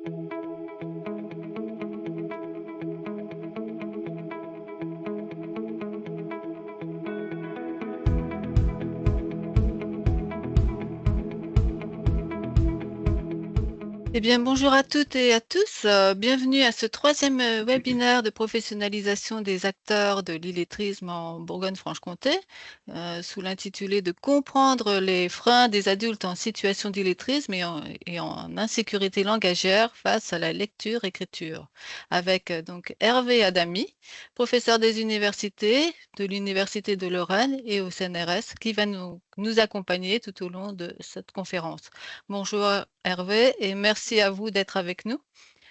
Eh bien, bonjour à toutes et à tous. Bienvenue à ce troisième webinaire de professionnalisation des acteurs de l'illettrisme en Bourgogne-Franche-Comté, sous l'intitulé de comprendre les freins des adultes en situation d'illettrisme et en insécurité langagière face à la lecture-écriture, avec donc Hervé Adami, professeur des universités, de l'Université de Lorraine et au CNRS, qui va nous accompagner tout au long de cette conférence. Bonjour Hervé et merci à vous d'être avec nous.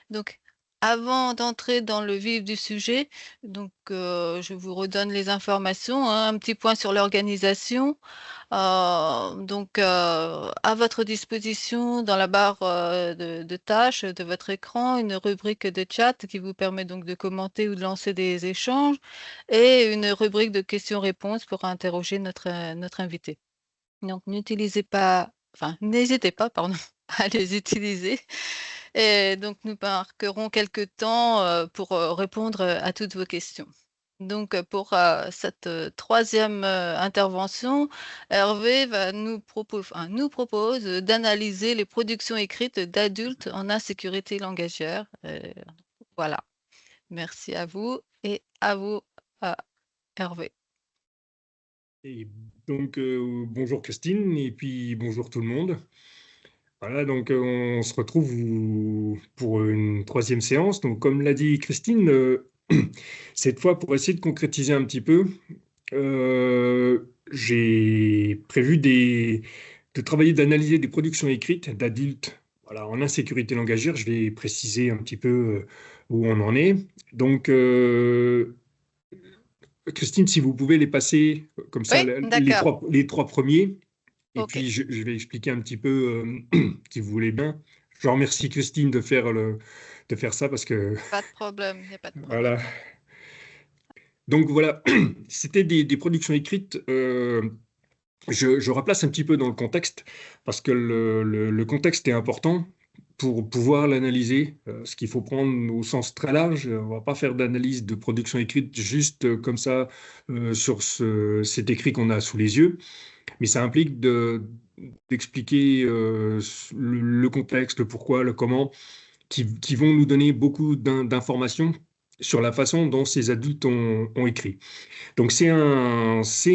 Donc, avant d'entrer dans le vif du sujet, je vous redonne les informations, hein, un petit point sur l'organisation. À votre disposition dans la barre de tâches de votre écran, une rubrique de chat qui vous permet donc de commenter ou de lancer des échanges et une rubrique de questions-réponses pour interroger notre invité. Donc, n'hésitez pas, pardon, à les utiliser. Et donc, nous marquerons quelques temps pour répondre à toutes vos questions. Donc, pour cette troisième intervention, Hervé nous propose d'analyser les productions écrites d'adultes en insécurité langagière. Voilà. Merci à vous et à vous, Hervé. Et donc, bonjour Christine, et puis bonjour tout le monde. Voilà, donc on se retrouve pour une troisième séance. Donc, comme l'a dit Christine, cette fois, pour essayer de concrétiser un petit peu, j'ai prévu de travailler, d'analyser des productions écrites d'adultes, voilà, en insécurité langagière. Je vais préciser un petit peu où on en est. Donc, Christine, si vous pouvez les passer comme ça, Oui, d'accord. les trois premiers, et OK. puis je vais expliquer un petit peu, si vous voulez bien. Je remercie Christine de faire ça parce que, Pas de problème, il n'y a pas de problème. voilà. Donc voilà, c'était des productions écrites. Je replace un petit peu dans le contexte parce que le contexte est important pour pouvoir l'analyser, ce qu'il faut prendre au sens très large. On ne va pas faire d'analyse de production écrite juste comme ça sur cet écrit qu'on a sous les yeux, mais ça implique d'expliquer le contexte, le pourquoi, le comment, qui vont nous donner beaucoup d'informations sur la façon dont ces adultes ont écrit. Donc c'est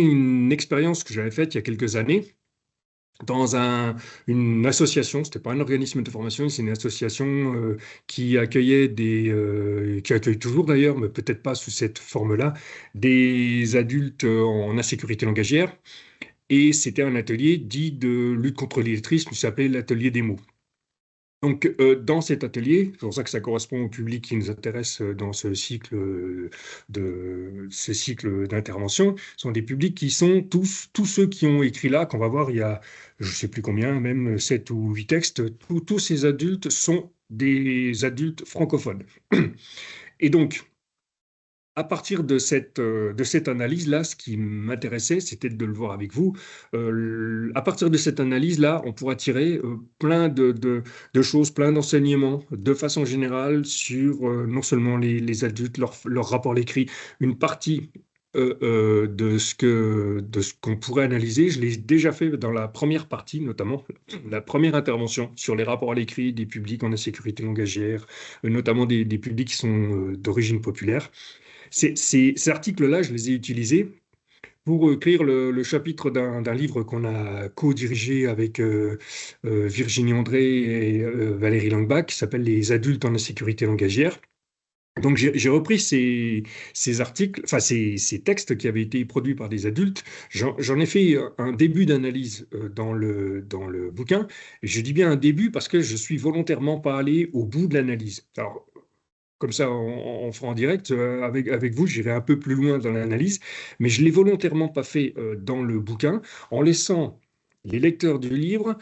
une expérience que j'avais faite il y a quelques années dans une association. C'était pas un organisme de formation, c'est une association qui accueillait qui accueille toujours d'ailleurs, mais peut-être pas sous cette forme-là, des adultes en insécurité langagière. Et c'était un atelier dit de lutte contre l'illettrisme qui s'appelait l'atelier des mots. Donc, dans cet atelier, c'est pour ça que ça correspond au public qui nous intéresse dans ce cycle d'intervention, sont des publics qui sont tous ceux qui ont écrit là, qu'on va voir, il y a, je ne sais plus combien, même 7 ou 8 textes, tous ces adultes sont des adultes francophones. Et donc, à partir de cette analyse-là, ce qui m'intéressait, c'était de le voir avec vous. À partir de cette analyse-là, on pourra tirer plein de choses, plein d'enseignements de façon générale sur non seulement les adultes, leur rapport à l'écrit, une partie de ce qu'on pourrait analyser. Je l'ai déjà fait dans la première partie, notamment la première intervention sur les rapports à l'écrit des publics en insécurité langagière, notamment des publics qui sont d'origine populaire. Ces articles-là, je les ai utilisés pour écrire le chapitre d'un livre qu'on a co-dirigé avec Virginie André et Valérie Langbach, qui s'appelle Les adultes en insécurité langagière. Donc j'ai repris ces articles, enfin ces textes qui avaient été produits par des adultes. J'en ai fait un début d'analyse dans le bouquin. Et je dis bien un début parce que je suis volontairement pas allé au bout de l'analyse. Alors, comme ça, on fera en direct. Avec vous, j'irai un peu plus loin dans l'analyse, mais je l'ai volontairement pas fait dans le bouquin, en laissant les lecteurs du livre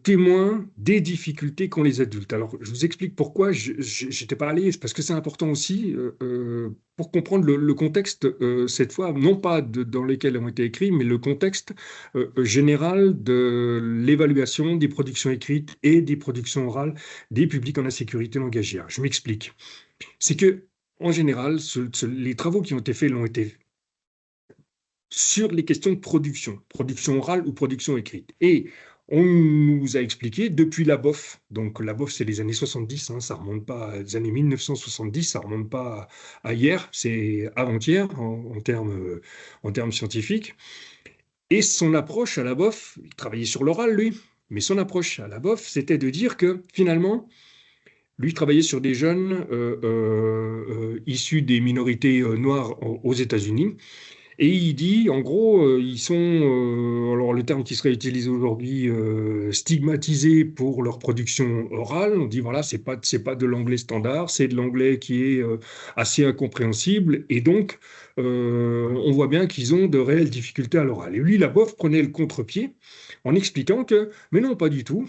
témoins des difficultés qu'ont les adultes. Alors, je vous explique pourquoi j'étais pas allé, parce que c'est important aussi pour comprendre le contexte, cette fois, non pas dans lesquels ont été écrits, mais le contexte général de l'évaluation des productions écrites et des productions orales des publics en insécurité langagière. Je m'explique. C'est que, en général, les travaux qui ont été faits l'ont été sur les questions de production orale ou production écrite. Et on nous a expliqué depuis la BOF, donc la BOF c'est les années 70, ça remonte pas aux années 1970, ça remonte pas à hier, c'est avant-hier en termes scientifiques. Et son approche à la BOF, il travaillait sur l'oral lui, mais son approche à la BOF c'était de dire que finalement, lui travaillait sur des jeunes issus des minorités noires aux États-Unis. Et il dit, en gros, ils sont, alors le terme qui serait utilisé aujourd'hui, stigmatisés pour leur production orale. On dit, voilà, c'est pas de l'anglais standard, c'est de l'anglais qui est assez incompréhensible. Et donc, on voit bien qu'ils ont de réelles difficultés à l'oral. Et lui, la BOF prenait le contre-pied en expliquant que, mais non, pas du tout.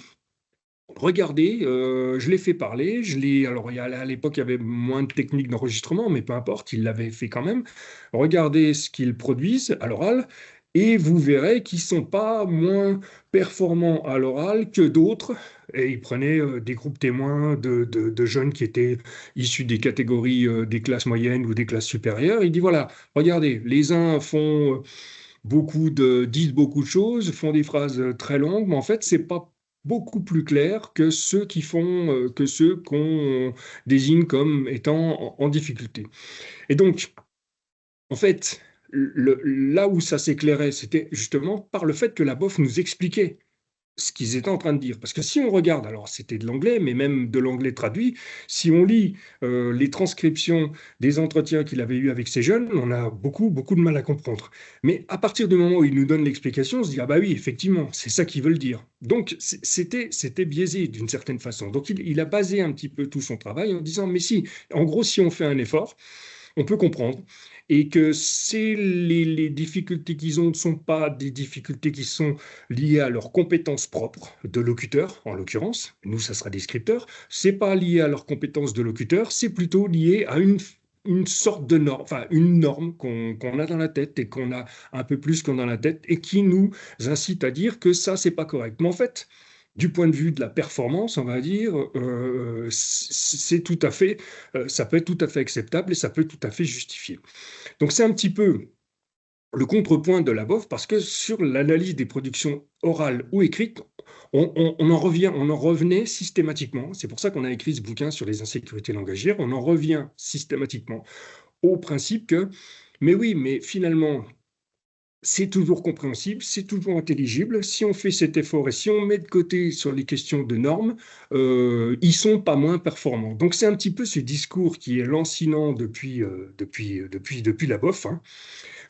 Regardez, je l'ai fait parler, alors à l'époque il y avait moins de techniques d'enregistrement, mais peu importe, il l'avait fait quand même. Regardez ce qu'ils produisent à l'oral et vous verrez qu'ils sont pas moins performants à l'oral que d'autres. Et il prenait des groupes témoins de jeunes qui étaient issus des catégories des classes moyennes ou des classes supérieures. Il dit voilà, regardez, les uns font disent beaucoup de choses, font des phrases très longues, mais en fait, c'est pas beaucoup plus clair que que ceux qu'on désigne comme étant en difficulté. Et donc, en fait, là où ça s'éclairait, c'était justement par le fait que la BOF nous expliquait ce qu'ils étaient en train de dire. Parce que si on regarde, alors c'était de l'anglais, mais même de l'anglais traduit, si on lit les transcriptions des entretiens qu'il avait eus avec ces jeunes, on a beaucoup de mal à comprendre. Mais à partir du moment où il nous donne l'explication, on se dit, ah bah oui, effectivement, c'est ça qu'ils veulent dire. Donc c'était biaisé d'une certaine façon. Donc il a basé un petit peu tout son travail en disant, mais si, en gros, si on fait un effort, on peut comprendre, et que les difficultés qu'ils ont ne sont pas des difficultés qui sont liées à leurs compétences propres de locuteur, en l'occurrence, nous ça sera des scripteurs, c'est pas lié à leurs compétences de locuteur, c'est plutôt lié à une sorte de norme, enfin une norme qu'on a dans la tête et qu'on a un peu plus qu'on dans la tête et qui nous incite à dire que ça, c'est pas correct. Mais en fait, du point de vue de la performance, on va dire, c'est tout à fait, ça peut être tout à fait acceptable et ça peut être tout à fait justifié. Donc c'est un petit peu le contrepoint de la BOF parce que sur l'analyse des productions orales ou écrites, on en revenait systématiquement. C'est pour ça qu'on a écrit ce bouquin sur les insécurités langagières. On en revient systématiquement au principe que, mais oui, mais finalement, c'est toujours compréhensible, c'est toujours intelligible. Si on fait cet effort et si on met de côté sur les questions de normes, ils sont pas moins performants. Donc c'est un petit peu ce discours qui est lancinant depuis la BOF, hein,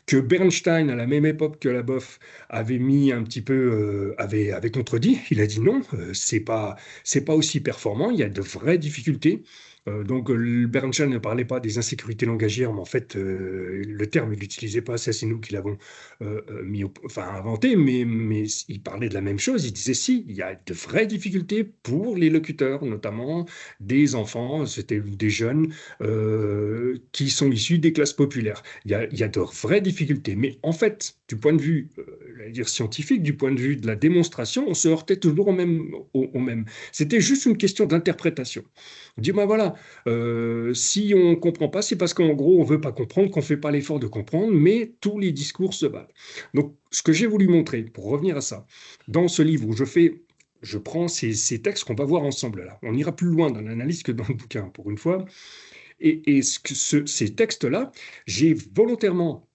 que Bernstein, à la même époque que la BOF, avait mis un petit peu, avait contredit. Il a dit non, c'est pas aussi performant, il y a de vraies difficultés. Bernstein ne parlait pas des insécurités langagières, mais en fait, le terme, il l'utilisait pas, ça c'est nous qui l'avons inventé, mais il parlait de la même chose. Il disait si, il y a de vraies difficultés pour les locuteurs, notamment des enfants, c'était des jeunes qui sont issus des classes populaires. Il y a de vraies difficultés. Mais en fait, du point de vue dire scientifique, du point de vue de la démonstration, on se heurtait toujours au même. C'était juste une question d'interprétation. On dit, ben voilà, si on ne comprend pas, c'est parce qu'en gros, on ne veut pas comprendre, qu'on ne fait pas l'effort de comprendre, mais tous les discours se valent. Donc, ce que j'ai voulu montrer, pour revenir à ça, dans ce livre où je prends ces textes qu'on va voir ensemble là. On ira plus loin dans l'analyse que dans le bouquin, pour une fois. Et ces textes-là, j'ai volontairement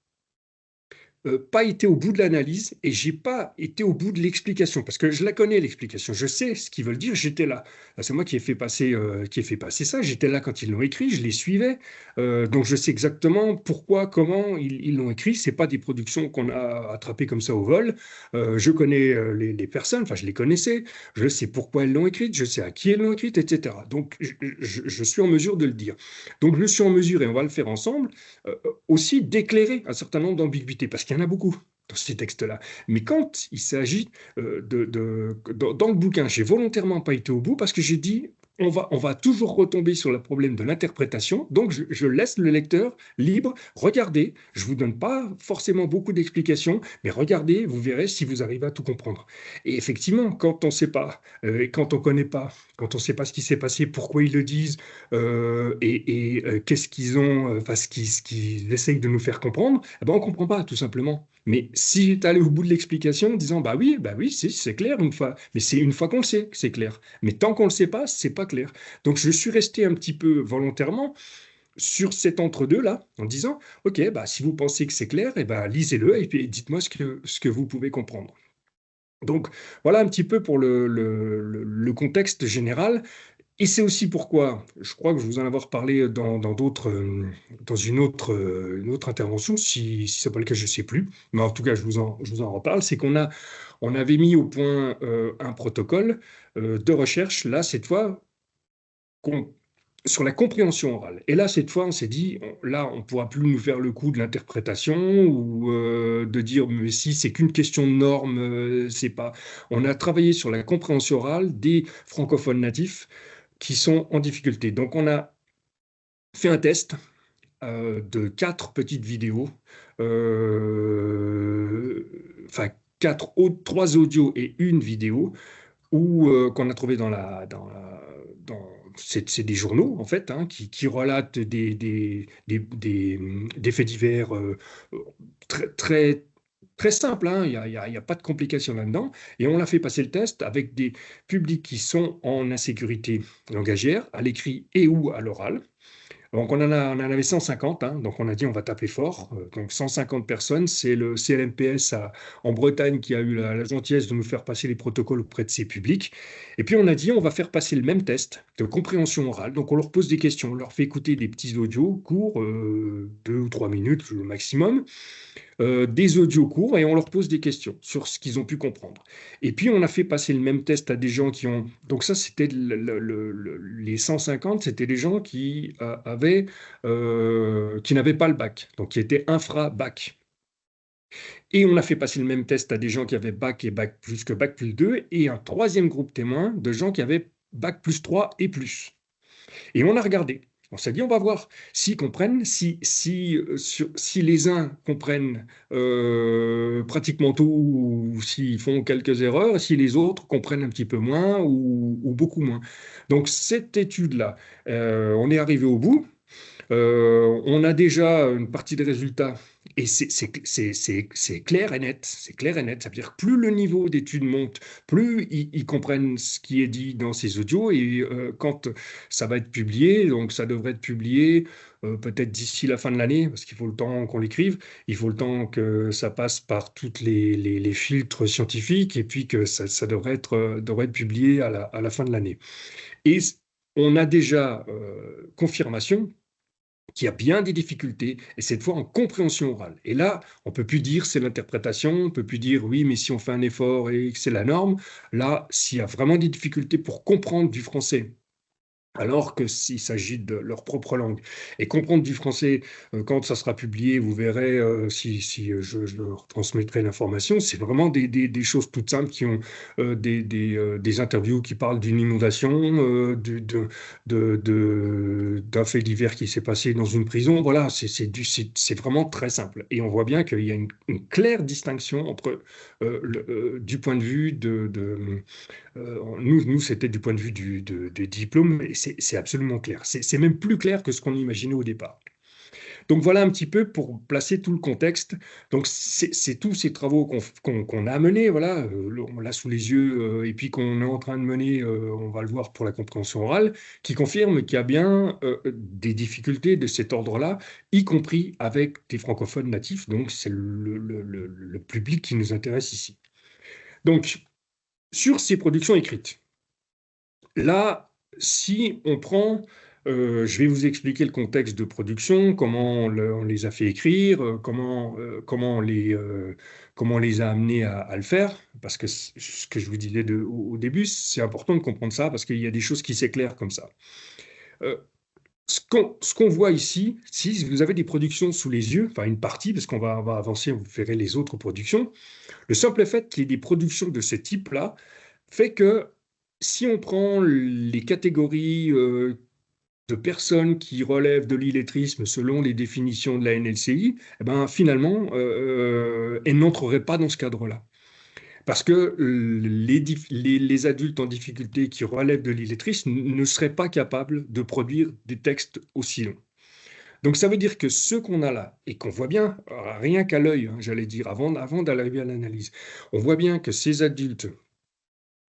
pas été au bout de l'analyse et j'ai pas été au bout de l'explication parce que je la connais l'explication, je sais ce qu'ils veulent dire, j'étais là. C'est moi qui ai fait passer ça, j'étais là quand ils l'ont écrit, je les suivais, donc je sais exactement pourquoi, comment ils l'ont écrit. C'est pas des productions qu'on a attrapées comme ça au vol. Je connais les personnes, enfin je les connaissais, je sais pourquoi elles l'ont écrite, je sais à qui elles l'ont écrite, etc. Donc je suis en mesure de le dire. Donc je suis en mesure et on va le faire ensemble aussi d'éclairer un certain nombre d'ambiguïtés, parce qu'il y en a beaucoup. dans ces textes-là. Mais quand il s'agit dans le bouquin, j'ai volontairement pas été au bout parce que j'ai dit, on va toujours retomber sur le problème de l'interprétation. Donc, je laisse le lecteur libre. Regardez, je vous donne pas forcément beaucoup d'explications, mais regardez, vous verrez si vous arrivez à tout comprendre. Et effectivement, quand on sait pas, quand on connaît pas, quand on sait pas ce qui s'est passé, pourquoi ils le disent, qu'est-ce qu'ils ont, enfin, ce qu'ils essayent de nous faire comprendre, eh ben, on comprend pas, tout simplement. Mais si j'étais allé au bout de l'explication en disant, bah oui, c'est clair une fois, mais c'est une fois qu'on le sait que c'est clair. Mais tant qu'on le sait pas, c'est pas clair. Donc je suis resté un petit peu volontairement sur cet entre-deux-là, en disant, OK, bah, si vous pensez que c'est clair, eh ben, lisez-le et puis dites-moi ce que vous pouvez comprendre. Donc voilà un petit peu pour le contexte général. Et c'est aussi pourquoi, je crois que je vous en avoir parlé dans d'autres, dans une autre intervention, si ce n'est pas le cas, je ne sais plus, mais en tout cas, je vous en reparle, c'est on avait mis au point un protocole de recherche, là, cette fois, qu'on- sur la compréhension orale. Et là, cette fois, on s'est dit, là, on ne pourra plus nous faire le coup de l'interprétation ou de dire, mais si, c'est qu'une question de normes, c'est pas. On a travaillé sur la compréhension orale des francophones natifs qui sont en difficulté. Donc, on a fait un test de 4 petites vidéos, enfin, 3 audios et 1 vidéo, qu'on a trouvé c'est des journaux, en fait, hein, qui relatent des faits divers très, très, très simples, hein, il y a pas de complications là-dedans. Et on a fait passer le test avec des publics qui sont en insécurité langagière, à l'écrit et ou à l'oral. Donc on en avait 150, hein, donc on a dit on va taper fort. Donc 150 personnes, c'est le CLMPS en Bretagne qui a eu la gentillesse de nous faire passer les protocoles auprès de ces publics. Et puis on a dit on va faire passer le même test de compréhension orale. Donc on leur pose des questions, on leur fait écouter des petits audios courts, 2 ou 3 minutes le maximum, des audios courts et on leur pose des questions sur ce qu'ils ont pu comprendre. Et puis on a fait passer le même test à des gens qui ont... Donc ça, c'était les 150, c'était des gens qui n'avaient pas le bac, donc qui étaient infra-bac. Et on a fait passer le même test à des gens qui avaient bac et bac plus que bac plus 2 et un troisième groupe témoin de gens qui avaient bac plus 3 et plus. Et on a regardé. On s'est dit, on va voir s'ils comprennent, si les uns comprennent pratiquement tout, ou s'ils font quelques erreurs, si les autres comprennent un petit peu moins ou beaucoup moins. Donc cette étude-là, on est arrivé au bout. On a déjà une partie des résultats et c'est clair et net. C'est clair et net. Ça veut dire que plus le niveau d'études monte, plus ils comprennent ce qui est dit dans ces audios. Et quand ça va être publié, donc ça devrait être publié peut-être d'ici la fin de l'année, parce qu'il faut le temps qu'on l'écrive, il faut le temps que ça passe par toutes les filtres scientifiques et puis que ça devrait être publié à la fin de l'année. Et on a déjà confirmation qu'il y a bien des difficultés, et cette fois en compréhension orale. Et là, on ne peut plus dire c'est l'interprétation, on ne peut plus dire oui, mais si on fait un effort et que c'est la norme. Là, s'il y a vraiment des difficultés pour comprendre du français, alors que s'il s'agit de leur propre langue. Et comprendre du français, quand ça sera publié, vous verrez si je leur transmettrai l'information, c'est vraiment des choses toutes simples qui ont des interviews qui parlent d'une inondation, d'un fait divers qui s'est passé dans une prison. Voilà, c'est vraiment très simple. Et on voit bien qu'il y a une claire distinction entre, du point de vue nous, c'était du point de vue des diplômes, et c'est absolument clair. C'est même plus clair que ce qu'on imaginait au départ. Donc voilà un petit peu pour placer tout le contexte. Donc c'est tous ces travaux qu'on a menés, voilà, on l'a sous les yeux, et puis qu'on est en train de mener, on va le voir pour la compréhension orale, qui confirme qu'il y a bien des difficultés de cet ordre-là, y compris avec des francophones natifs. Donc c'est le public qui nous intéresse ici. Donc, sur ces productions écrites. Là, si on prend, je vais vous expliquer le contexte de production, comment on les a fait écrire, comment on les a amenés à le faire, parce que ce que je vous disais au début, c'est important de comprendre ça, parce qu'il y a des choses qui s'éclairent comme ça. Ce qu'on voit ici, si vous avez des productions sous les yeux, enfin une partie, parce on va avancer, vous verrez les autres productions, le simple fait qu'il y ait des productions de ce type-là fait que si on prend les catégories de personnes qui relèvent de l'illettrisme selon les définitions de la NLCI, eh ben, finalement, elles n'entreraient pas dans ce cadre-là. Parce que les adultes en difficulté qui relèvent de l'illettrisme ne seraient pas capables de produire des textes aussi longs. Donc ça veut dire que ce qu'on a là, et qu'on voit bien, rien qu'à l'œil, hein, j'allais dire, avant d'arriver à l'analyse, on voit bien que ces adultes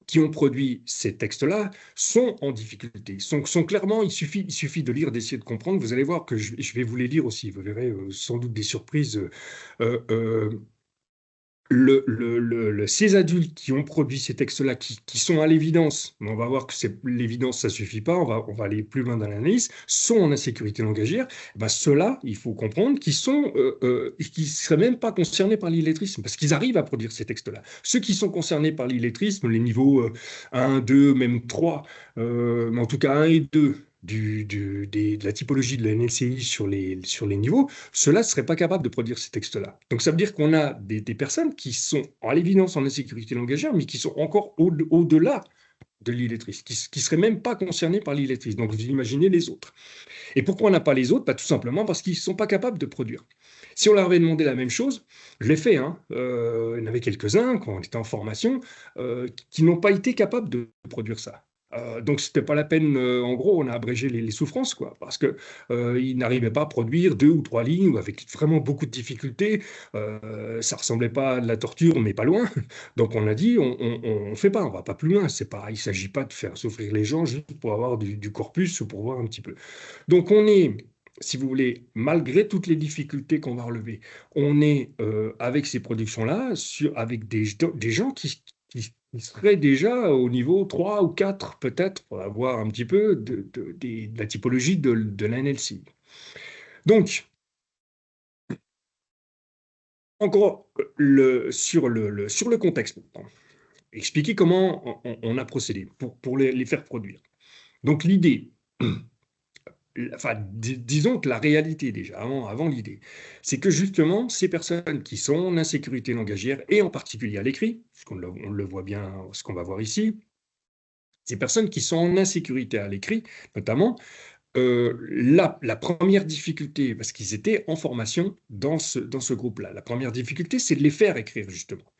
qui ont produit ces textes-là sont en difficulté, sont clairement, il suffit de lire, d'essayer de comprendre, vous allez voir que je vais vous les lire aussi, vous verrez sans doute des surprises. Euh, euh, ces adultes qui ont produit ces textes-là, qui sont à l'évidence, mais on va voir que l'évidence, ça suffit pas, on va aller plus loin dans l'analyse, sont en insécurité langagière, eh ben, ceux-là, il faut comprendre qui seraient même pas concernés par l'illettrisme, parce qu'ils arrivent à produire ces textes-là. Ceux qui sont concernés par l'illettrisme, les niveaux 1, 2, même 3, mais en tout cas 1 et 2, de la typologie de la NLCI sur les niveaux, ceux-là ne seraient pas capables de produire ces textes-là. Donc ça veut dire qu'on a des personnes qui sont à l'évidence en insécurité langagière, mais qui sont encore au-delà de l'illettrisme, qui ne seraient même pas concernés par l'illettrisme. Donc vous imaginez les autres. Et pourquoi on n'a pas les autres? Bah, tout simplement parce qu'ils ne sont pas capables de produire. Si on leur avait demandé la même chose, je l'ai fait, hein, il y en avait quelques-uns quand on était en formation, qui n'ont pas été capables de produire ça. Donc, c'était pas la peine, en gros, on a abrégé les souffrances, quoi, parce que ils n'arrivaient pas à produire 2 ou 3 lignes, ou avec vraiment beaucoup de difficultés. Ça ressemblait pas à de la torture, mais pas loin. Donc, on a dit, on fait pas, on va pas plus loin. C'est pas, il s'agit pas de faire souffrir les gens juste pour avoir du corpus ou pour voir un petit peu. Donc, on est, si vous voulez, malgré toutes les difficultés qu'on va relever, on est avec ces productions-là, avec des gens qui seraient déjà au niveau 3 ou 4 peut-être, pour avoir un petit peu de la typologie de l'NLC. Donc, encore sur le contexte, expliquer comment on a procédé pour les faire produire. Donc, l'idée, enfin, disons que la réalité déjà, avant l'idée, c'est que justement, ces personnes qui sont en insécurité langagière, et en particulier à l'écrit, on le voit bien, ce qu'on va voir ici, ces personnes qui sont en insécurité à l'écrit, notamment, la première difficulté, parce qu'ils étaient en formation dans ce groupe-là, la première difficulté, c'est de les faire écrire, justement.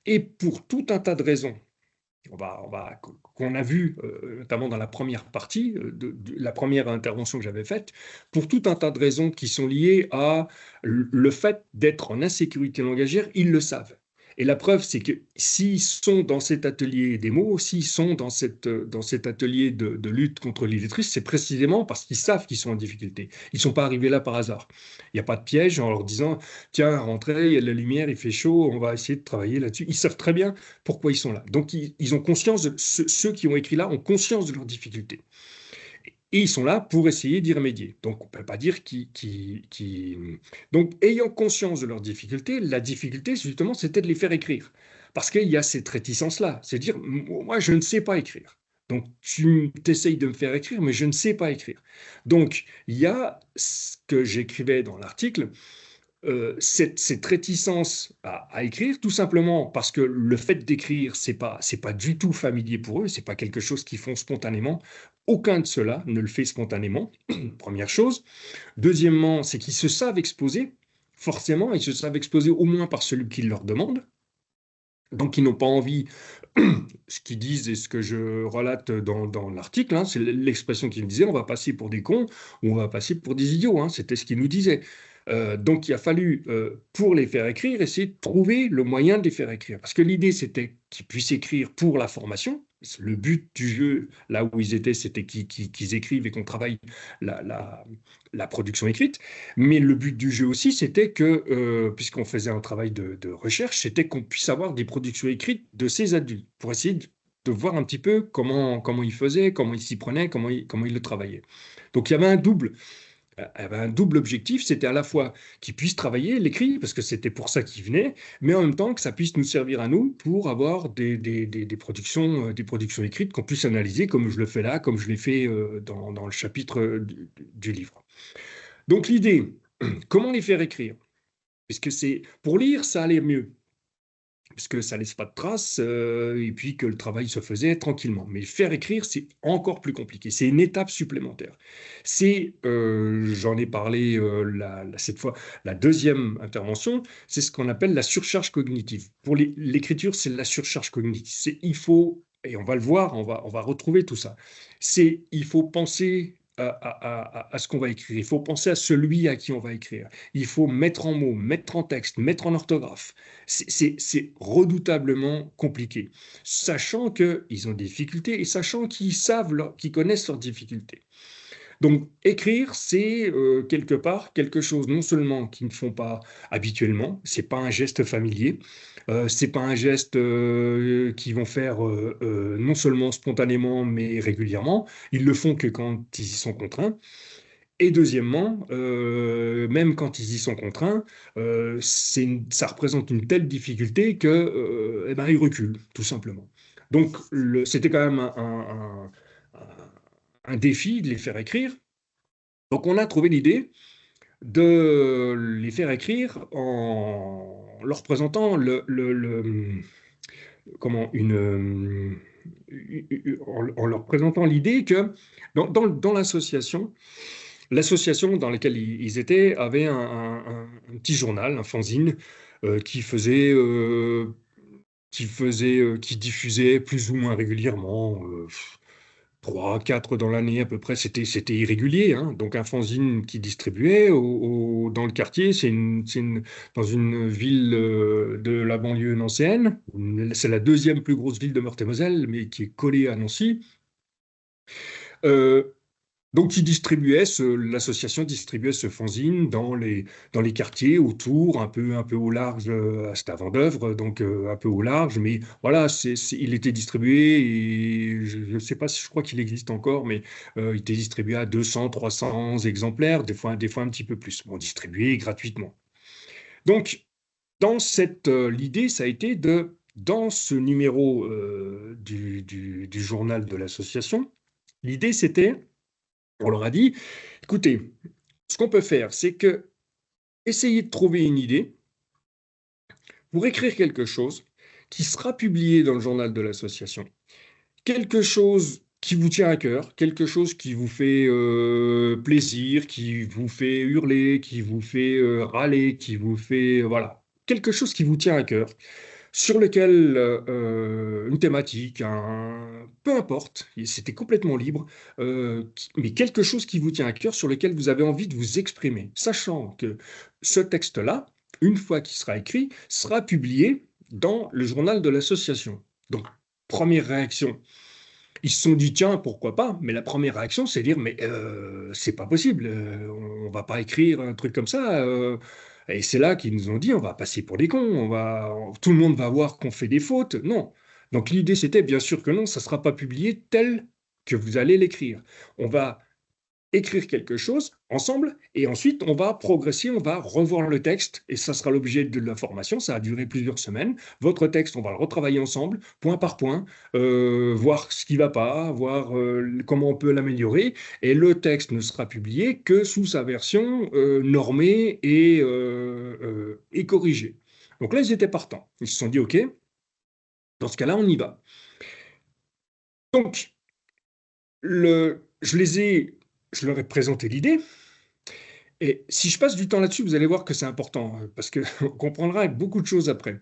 Et pour tout un tas de raisons, qu'on a vu, notamment dans la première partie, de la première intervention que j'avais faite, pour tout un tas de raisons qui sont liées à le fait d'être en insécurité langagière, ils le savent. Et la preuve, c'est que s'ils sont dans cet atelier des mots, s'ils sont dans cet atelier de lutte contre l'illettrisme, c'est précisément parce qu'ils savent qu'ils sont en difficulté. Ils ne sont pas arrivés là par hasard. Il n'y a pas de piège en leur disant, tiens, rentrez, il y a de la lumière, il fait chaud, on va essayer de travailler là-dessus. Ils savent très bien pourquoi ils sont là. Donc, ils ont conscience, ceux qui ont écrit là ont conscience de leurs difficultés. Et ils sont là pour essayer d'y remédier. Donc, on ne peut pas dire Donc, ayant conscience de leurs difficultés, la difficulté, justement, c'était de les faire écrire. Parce qu'il y a cette réticence-là. C'est dire, moi, je ne sais pas écrire. Donc, tu t'essayes de me faire écrire, mais je ne sais pas écrire. Donc, il y a ce que j'écrivais dans l'article, cette réticence à écrire, tout simplement parce que le fait d'écrire, c'est pas du tout familier pour eux, c'est pas quelque chose qu'ils font spontanément. Aucun de ceux-là ne le fait spontanément, première chose. Deuxièmement, c'est qu'ils se savent exposer, forcément, ils se savent exposer au moins par celui qui leur demande. Donc, ils n'ont pas envie, ce qu'ils disent et ce que je relate dans l'article, hein, c'est l'expression qu'ils me disaient, on va passer pour des cons ou on va passer pour des idiots, hein, c'était ce qu'ils nous disaient. Donc, il a fallu, pour les faire écrire, essayer de trouver le moyen de les faire écrire. Parce que l'idée, c'était qu'ils puissent écrire pour la formation. Le but du jeu, là où ils étaient, c'était qu'ils écrivent et qu'on travaille la production écrite. Mais le but du jeu aussi, c'était que, puisqu'on faisait un travail de recherche, c'était qu'on puisse avoir des productions écrites de ces adultes, pour essayer de voir un petit peu comment ils faisaient, comment ils s'y prenaient, comment ils le travaillaient. Donc, il y avait un double avait un double objectif, c'était à la fois qu'ils puissent travailler l'écrit, parce que c'était pour ça qu'ils venaient, mais en même temps que ça puisse nous servir à nous pour avoir des productions écrites qu'on puisse analyser, comme je le fais là, comme je l'ai fait dans le chapitre du livre. Donc l'idée, comment les faire écrire? Puisque c'est pour lire, ça allait mieux, puisque ça laisse pas de traces, et puis que le travail se faisait tranquillement. Mais faire écrire, c'est encore plus compliqué. C'est une étape supplémentaire. J'en ai parlé cette fois, la deuxième intervention, c'est ce qu'on appelle la surcharge cognitive. Pour l'écriture, c'est la surcharge cognitive. Il faut, et on va le voir, on va retrouver tout ça. Il faut penser à ce qu'on va écrire. Il faut penser à celui à qui on va écrire. Il faut mettre en mots, mettre en texte, mettre en orthographe. C'est redoutablement compliqué, sachant qu'ils ont des difficultés et sachant qu'ils connaissent leurs difficultés. Donc, écrire, c'est quelque part quelque chose non seulement qu'ils ne font pas habituellement, c'est pas un geste familier, c'est pas un geste qu'ils vont faire non seulement spontanément mais régulièrement. Ils le font que quand ils y sont contraints. Et deuxièmement, même quand ils y sont contraints, ça représente une telle difficulté que, eh ben, ils reculent, tout simplement. Donc, c'était quand même un défi de les faire écrire. Donc, on a trouvé l'idée de les faire écrire en leur présentant comment, en leur présentant l'idée que dans l'association dans laquelle ils étaient avait un petit journal, un fanzine, qui qui diffusait plus ou moins régulièrement, 3, 4 dans l'année à peu près, c'était irrégulier, hein. Donc un fanzine qui distribuait dans le quartier, dans une ville de la banlieue nancéenne, c'est la deuxième plus grosse ville de Meurthe-et-Moselle, mais qui est collée à Nancy. Euh, donc, l'association distribuait ce fanzine dans les quartiers autour, un peu au large, c'était à Vendœuvre, donc un peu au large, mais voilà, il était distribué, et je ne sais pas si je crois qu'il existe encore, mais il était distribué à 200, 300 exemplaires, des fois un petit peu plus, bon, distribué gratuitement. Donc, l'idée, ça a été dans ce numéro du journal de l'association, l'idée c'était on leur a dit, écoutez, ce qu'on peut faire, c'est que essayez de trouver une idée pour écrire quelque chose qui sera publié dans le journal de l'association. Quelque chose qui vous tient à cœur, quelque chose qui vous fait plaisir, qui vous fait hurler, qui vous fait râler, qui vous fait... voilà, quelque chose qui vous tient à cœur, sur lequel une thématique, peu importe, c'était complètement libre, mais quelque chose qui vous tient à cœur, sur lequel vous avez envie de vous exprimer, sachant que ce texte-là, une fois qu'il sera écrit, sera publié dans le journal de l'association. Donc, première réaction, ils se sont dit, tiens, pourquoi pas? Mais la première réaction, c'est dire, mais c'est pas possible, on va pas écrire un truc comme ça. Et c'est là qu'ils nous ont dit, on va passer pour des cons, tout le monde va voir qu'on fait des fautes. Non. Donc l'idée, c'était bien sûr que non, ça ne sera pas publié tel que vous allez l'écrire. On va écrire quelque chose ensemble et ensuite on va progresser, on va revoir le texte et ça sera l'objet de la formation, ça a duré plusieurs semaines. Votre texte, on va le retravailler ensemble, point par point, voir ce qui ne va pas, voir comment on peut l'améliorer et le texte ne sera publié que sous sa version normée et corrigée. Donc là, ils étaient partants. Ils se sont dit, OK, dans ce cas-là, on y va. Donc, je leur ai présenté l'idée. Et si je passe du temps là-dessus, vous allez voir que c'est important, parce qu'on comprendra beaucoup de choses après.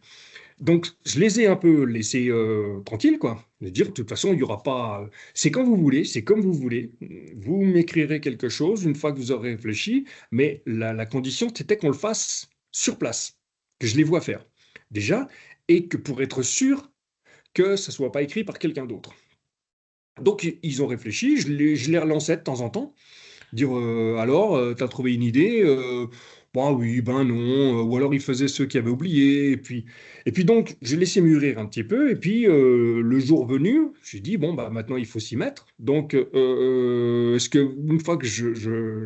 Donc, je les ai un peu laissés tranquilles, quoi. De dire, de toute façon, il n'y aura pas... c'est quand vous voulez, c'est comme vous voulez. Vous m'écrirez quelque chose une fois que vous aurez réfléchi, mais la condition, c'était qu'on le fasse sur place, que je les vois faire, déjà, et que pour être sûr que ça ne soit pas écrit par quelqu'un d'autre. Donc, ils ont réfléchi, je les relançais de temps en temps, dire alors, tu as trouvé une idée, bah oui, ben non, ou alors il faisait ceux qui avaient oublié, et puis donc, j'ai laissé mûrir un petit peu, et puis le jour venu, j'ai dit, bon, bah maintenant il faut s'y mettre. Donc, est-ce que une fois que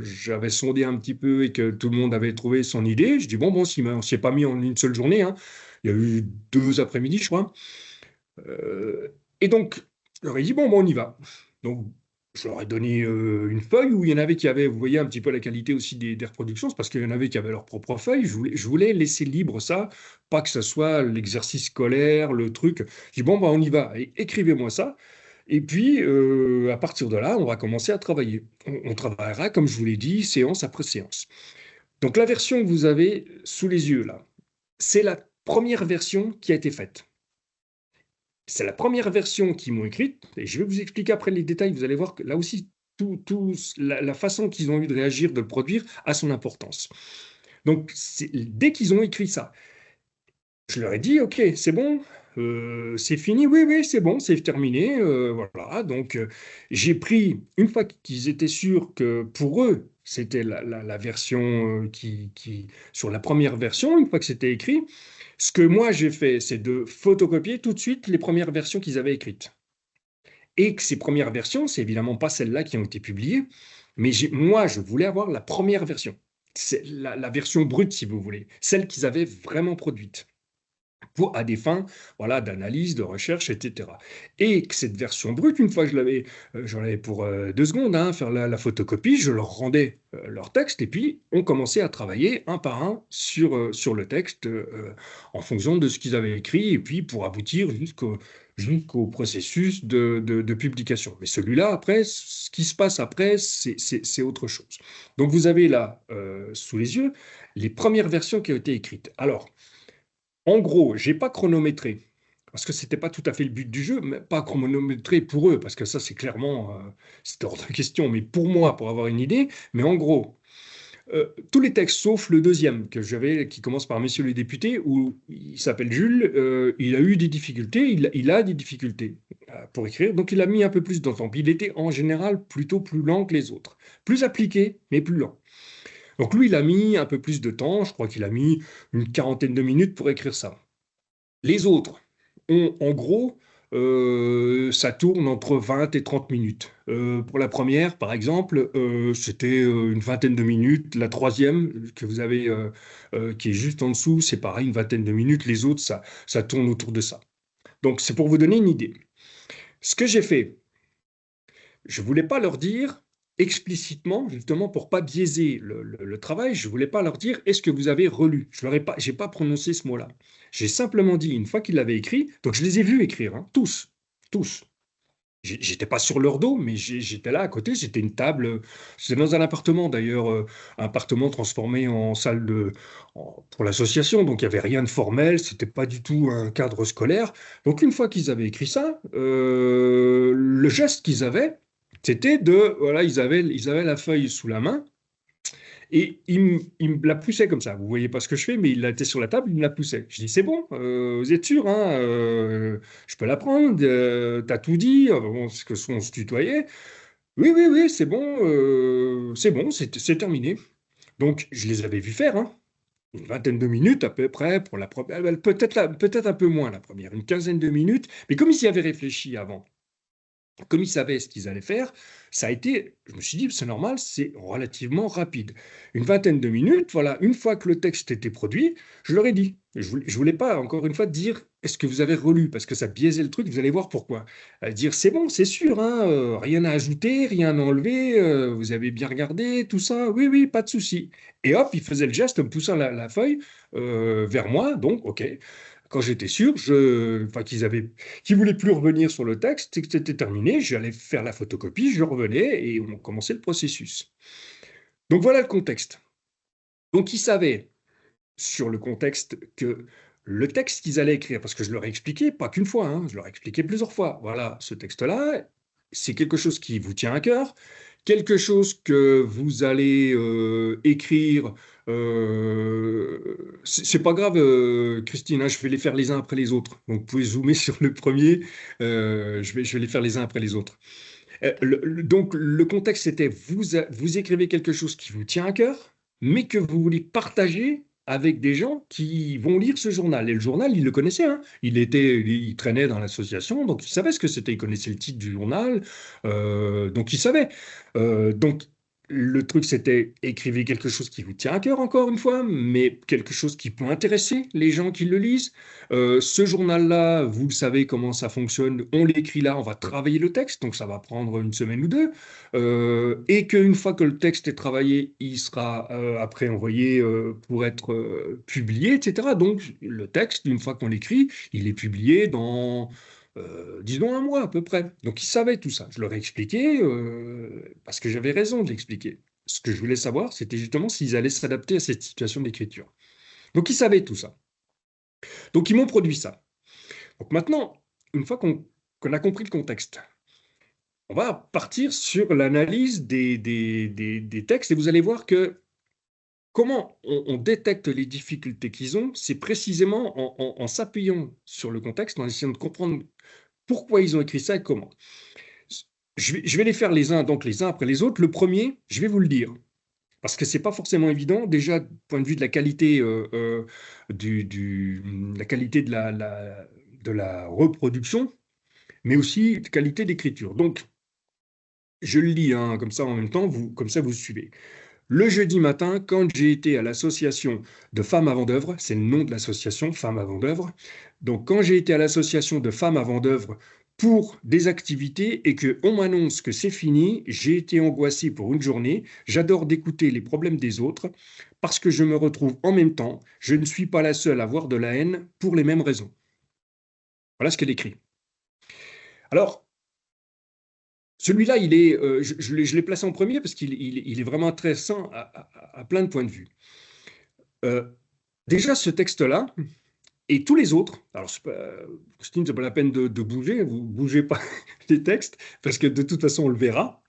j'avais sondé un petit peu et que tout le monde avait trouvé son idée, je dis, bon, on s'y est pas mis en une seule journée, hein. Il y a eu 2 après-midi, je crois. Euh, et donc, je leur ai dit, bon, on y va. Donc, je leur ai donné une feuille où il y en avait qui avaient, vous voyez un petit peu la qualité aussi des reproductions, c'est parce qu'il y en avait qui avaient leur propre feuille. Je voulais laisser libre ça, pas que ce soit l'exercice scolaire, le truc. Je dis, bon, on y va, écrivez-moi ça. Et puis, à partir de là, on va commencer à travailler. On travaillera, comme je vous l'ai dit, séance après séance. Donc, la version que vous avez sous les yeux, là, c'est la première version qui a été faite. C'est la première version qu'ils m'ont écrite, et je vais vous expliquer après les détails. Vous allez voir que là aussi, la façon qu'ils ont eu de réagir, de le produire, a son importance. Donc, dès qu'ils ont écrit ça, je leur ai dit, OK, c'est bon, c'est fini, oui, oui, c'est bon, c'est terminé, voilà. Donc, j'ai pris, une fois qu'ils étaient sûrs que pour eux, c'était la version sur la première version, une fois que c'était écrit, ce que moi j'ai fait, c'est de photocopier tout de suite les premières versions qu'ils avaient écrites. Et que ces premières versions, c'est évidemment pas celles-là qui ont été publiées, mais moi, je voulais avoir la première version. C'est la version brute, si vous voulez, celle qu'ils avaient vraiment produite à des fins voilà, d'analyse, de recherche, etc. Et que cette version brute, une fois que j'en avais pour 2 secondes, hein, faire la photocopie, je leur rendais leur texte, et puis on commençait à travailler un par un sur le texte en fonction de ce qu'ils avaient écrit, et puis pour aboutir jusqu'au processus de publication. Mais celui-là, après, ce qui se passe après, c'est autre chose. Donc vous avez là, sous les yeux, les premières versions qui ont été écrites. Alors, en gros, j'ai pas chronométré, parce que c'était pas tout à fait le but du jeu, mais pas chronométré pour eux, parce que ça, c'est clairement, c'était hors de question, mais pour moi, pour avoir une idée. Mais en gros, tous les textes, sauf le deuxième que j'avais, qui commence par Messieurs les députés, où il s'appelle Jules, il a eu des difficultés, il a des difficultés pour écrire, donc il a mis un peu plus de temps. Puis il était en général plutôt plus lent que les autres, plus appliqué, mais plus lent. Donc lui, il a mis un peu plus de temps, je crois qu'il a mis une quarantaine de minutes pour écrire ça. Les autres ont, en gros, ça tourne entre 20 et 30 minutes. Pour la première, par exemple, c'était une vingtaine de minutes. La troisième, que vous avez, qui est juste en dessous, c'est pareil, une vingtaine de minutes. Les autres, ça tourne autour de ça. Donc, c'est pour vous donner une idée. Ce que j'ai fait, je ne voulais pas leur dire explicitement, justement pour pas biaiser le travail, je ne voulais pas leur dire est-ce que vous avez relu. Je n'ai pas prononcé ce mot-là. J'ai simplement dit, une fois qu'ils l'avaient écrit, donc je les ai vus écrire, hein, tous, tous. J'étais pas sur leur dos, mais j'étais là à côté, c'était une table, c'était dans un appartement d'ailleurs, un appartement transformé en salle pour l'association, donc il n'y avait rien de formel, c'était pas du tout un cadre scolaire. Donc une fois qu'ils avaient écrit ça, le geste qu'ils avaient, c'était voilà, ils avaient la feuille sous la main, et il me la poussait comme ça. Vous voyez pas ce que je fais, mais il était sur la table, il me la poussait. Je dis, c'est bon, vous êtes sûr, hein, je peux la prendre, t'as tout dit, bon, c'est que on se tutoyait. Oui, oui, oui, c'est bon, c'est terminé. Donc, je les avais vus faire, hein, une vingtaine de minutes à peu près pour la première, peut-être un peu moins la première, une quinzaine de minutes, mais comme ils y avaient réfléchi avant, comme ils savaient ce qu'ils allaient faire, ça a été, je me suis dit, c'est normal, c'est relativement rapide. Une vingtaine de minutes, voilà, une fois que le texte était produit, je leur ai dit. Je voulais pas, encore une fois, dire, est-ce que vous avez relu? Parce que ça biaisait le truc, vous allez voir pourquoi. Dire, c'est bon, c'est sûr, hein, rien à ajouter, rien à enlever, vous avez bien regardé, tout ça, oui, oui, pas de souci. Et hop, ils faisaient le geste en me poussant la feuille vers moi, donc, ok. Quand j'étais sûr, enfin, qu'ils voulaient plus revenir sur le texte, et que c'était terminé, j'allais faire la photocopie, je revenais et on commençait le processus. Donc voilà le contexte. Donc ils savaient sur le contexte que le texte qu'ils allaient écrire, parce que je leur ai expliqué, pas qu'une fois, hein, je leur ai expliqué plusieurs fois, voilà, ce texte-là, c'est quelque chose qui vous tient à cœur, quelque chose que vous allez écrire. C'est pas grave, Christine, hein, je vais les faire les uns après les autres. Donc vous pouvez zoomer sur le premier, je vais les faire les uns après les autres. Donc le contexte c'était vous écrivez quelque chose qui vous tient à cœur, mais que vous voulez partager avec des gens qui vont lire ce journal. Et le journal, il le connaissait, hein. Il traînait dans l'association, donc il savait ce que c'était. Il connaissait le titre du journal, donc il savait. Donc le truc, c'était écrivez quelque chose qui vous tient à cœur, encore une fois, mais quelque chose qui peut intéresser les gens qui le lisent. Ce journal-là, vous le savez comment ça fonctionne. On l'écrit là, on va travailler le texte, donc ça va prendre une semaine ou deux. Et qu'une fois que le texte est travaillé, il sera après envoyé pour être publié, etc. Donc le texte, une fois qu'on l'écrit, il est publié dans, disons, un mois à peu près. Donc ils savaient tout ça. Je leur ai expliqué parce que j'avais raison de l'expliquer. Ce que je voulais savoir, c'était justement s'ils allaient s'adapter à cette situation d'écriture. Donc ils savaient tout ça. Donc ils m'ont produit ça. Donc maintenant, une fois qu'on a compris le contexte, on va partir sur l'analyse des textes et vous allez voir que comment on détecte les difficultés qu'ils ont, c'est précisément en s'appuyant sur le contexte, en essayant de comprendre pourquoi ils ont écrit ça et comment. Je vais les faire les uns, donc les uns après les autres. Le premier, je vais vous le dire, parce que c'est pas forcément évident. Déjà, du point de vue de la qualité, la qualité de la reproduction, mais aussi de qualité d'écriture. Donc, je le lis hein, comme ça en même temps, comme ça vous suivez. Le jeudi matin, quand j'ai été à l'association de femmes avant d'œuvre, c'est le nom de l'association, Femmes avant d'œuvre. Donc, quand j'ai été à l'association de femmes avant d'œuvre pour des activités et qu'on m'annonce que c'est fini, j'ai été angoissé pour une journée. J'adore d'écouter les problèmes des autres parce que je me retrouve en même temps. Je ne suis pas la seule à avoir de la haine pour les mêmes raisons. Voilà ce qu'elle écrit. Alors, celui-là, je l'ai placé en premier parce qu'il est vraiment intéressant à plein de points de vue. Euh, Déjà, ce texte-là, et tous les autres, alors Christine, c'est pas la peine de bouger, vous ne bougez pas les textes, parce que de toute façon, on le verra.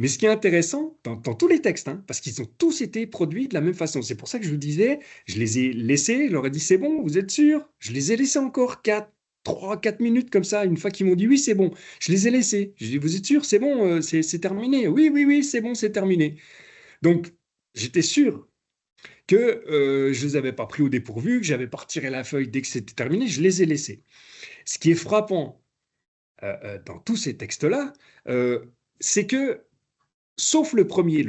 Mais ce qui est intéressant dans tous les textes, hein, parce qu'ils ont tous été produits de la même façon, c'est pour ça que je vous disais, je les ai laissés, je leur ai dit c'est bon, vous êtes sûr? Je les ai laissés encore 3-4 minutes comme ça, une fois qu'ils m'ont dit oui, c'est bon. Je les ai laissés. Je dis vous êtes sûr? C'est bon, c'est terminé. Oui, oui, oui, c'est bon, c'est terminé. Donc, j'étais sûr que je ne les avais pas pris au dépourvu, que j'avais pas retiré la feuille dès que c'était terminé, je les ai laissés. Ce qui est frappant dans tous ces textes-là, c'est que, sauf le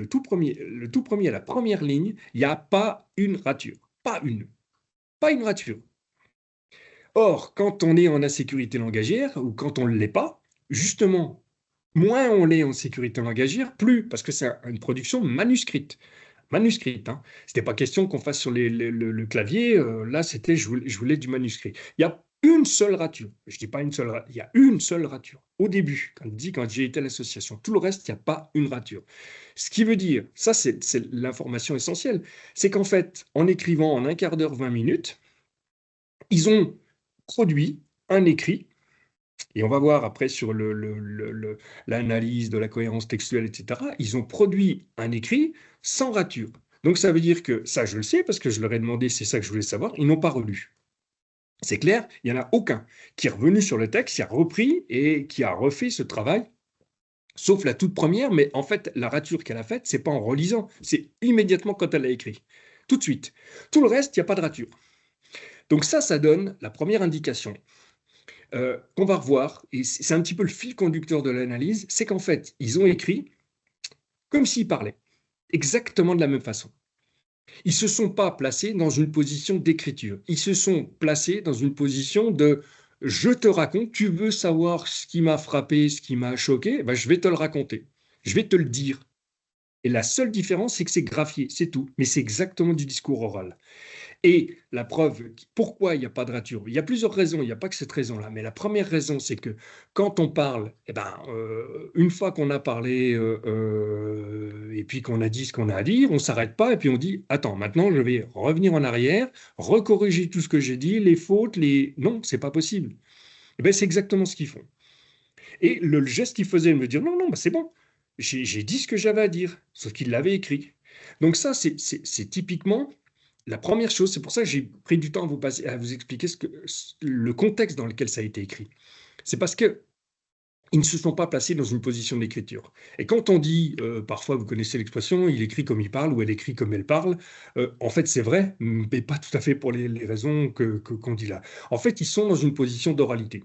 tout premier, la première ligne, il n'y a pas une rature. Pas une. Pas une rature. Or, quand on est en insécurité langagière, ou quand on ne l'est pas, justement, moins on l'est en sécurité langagière, plus, parce que c'est une production manuscrite. Manuscrite, hein. C'était pas question qu'on fasse sur le clavier, là c'était je voulais du manuscrit. Il y a une seule rature, je dis pas une seule rature, il y a une seule rature. Au début, quand j'ai été à l'association, tout le reste, il n'y a pas une rature. Ce qui veut dire, ça c'est l'information essentielle, c'est qu'en fait, en écrivant en un quart d'heure, 20 minutes, ils ont produit un écrit, et on va voir après sur l'analyse de la cohérence textuelle, etc., ils ont produit un écrit sans rature. Donc ça veut dire que, ça je le sais, parce que je leur ai demandé, c'est ça que je voulais savoir, ils n'ont pas relu. C'est clair, il n'y en a aucun qui est revenu sur le texte, qui a repris et qui a refait ce travail, sauf la toute première, mais en fait, la rature qu'elle a faite, c'est pas en relisant, c'est immédiatement quand elle a écrit. Tout de suite. Tout le reste, il n'y a pas de rature. Donc ça donne la première indication qu'on va revoir, et c'est un petit peu le fil conducteur de l'analyse, c'est qu'en fait, ils ont écrit comme s'ils parlaient, exactement de la même façon. Ils ne se sont pas placés dans une position d'écriture, ils se sont placés dans une position de je te raconte, tu veux savoir ce qui m'a frappé, ce qui m'a choqué, ben, je vais te le raconter, je vais te le dire. Et la seule différence, c'est que c'est graphié, c'est tout, mais c'est exactement du discours oral. Et la preuve, pourquoi il n'y a pas de rature? Il y a plusieurs raisons, il n'y a pas que cette raison-là. Mais la première raison, c'est que quand on parle, eh ben, une fois qu'on a parlé et puis qu'on a dit ce qu'on a à dire, on ne s'arrête pas et puis on dit, attends, maintenant je vais revenir en arrière, recorriger tout ce que j'ai dit, les fautes, les... Non, c'est pas possible. Eh ben, c'est exactement ce qu'ils font. Et le geste qu'ils faisaient de me dire, non, non, bah, c'est bon, j'ai dit ce que j'avais à dire, sauf qu'ils l'avaient écrit. Donc ça, c'est typiquement la première chose, c'est pour ça que j'ai pris du temps à vous expliquer le contexte dans lequel ça a été écrit. C'est parce que ils ne se sont pas placés dans une position d'écriture. Et quand on dit, parfois vous connaissez l'expression, il écrit comme il parle ou elle écrit comme elle parle, en fait c'est vrai, mais pas tout à fait pour les raisons qu'on dit là. En fait, ils sont dans une position d'oralité.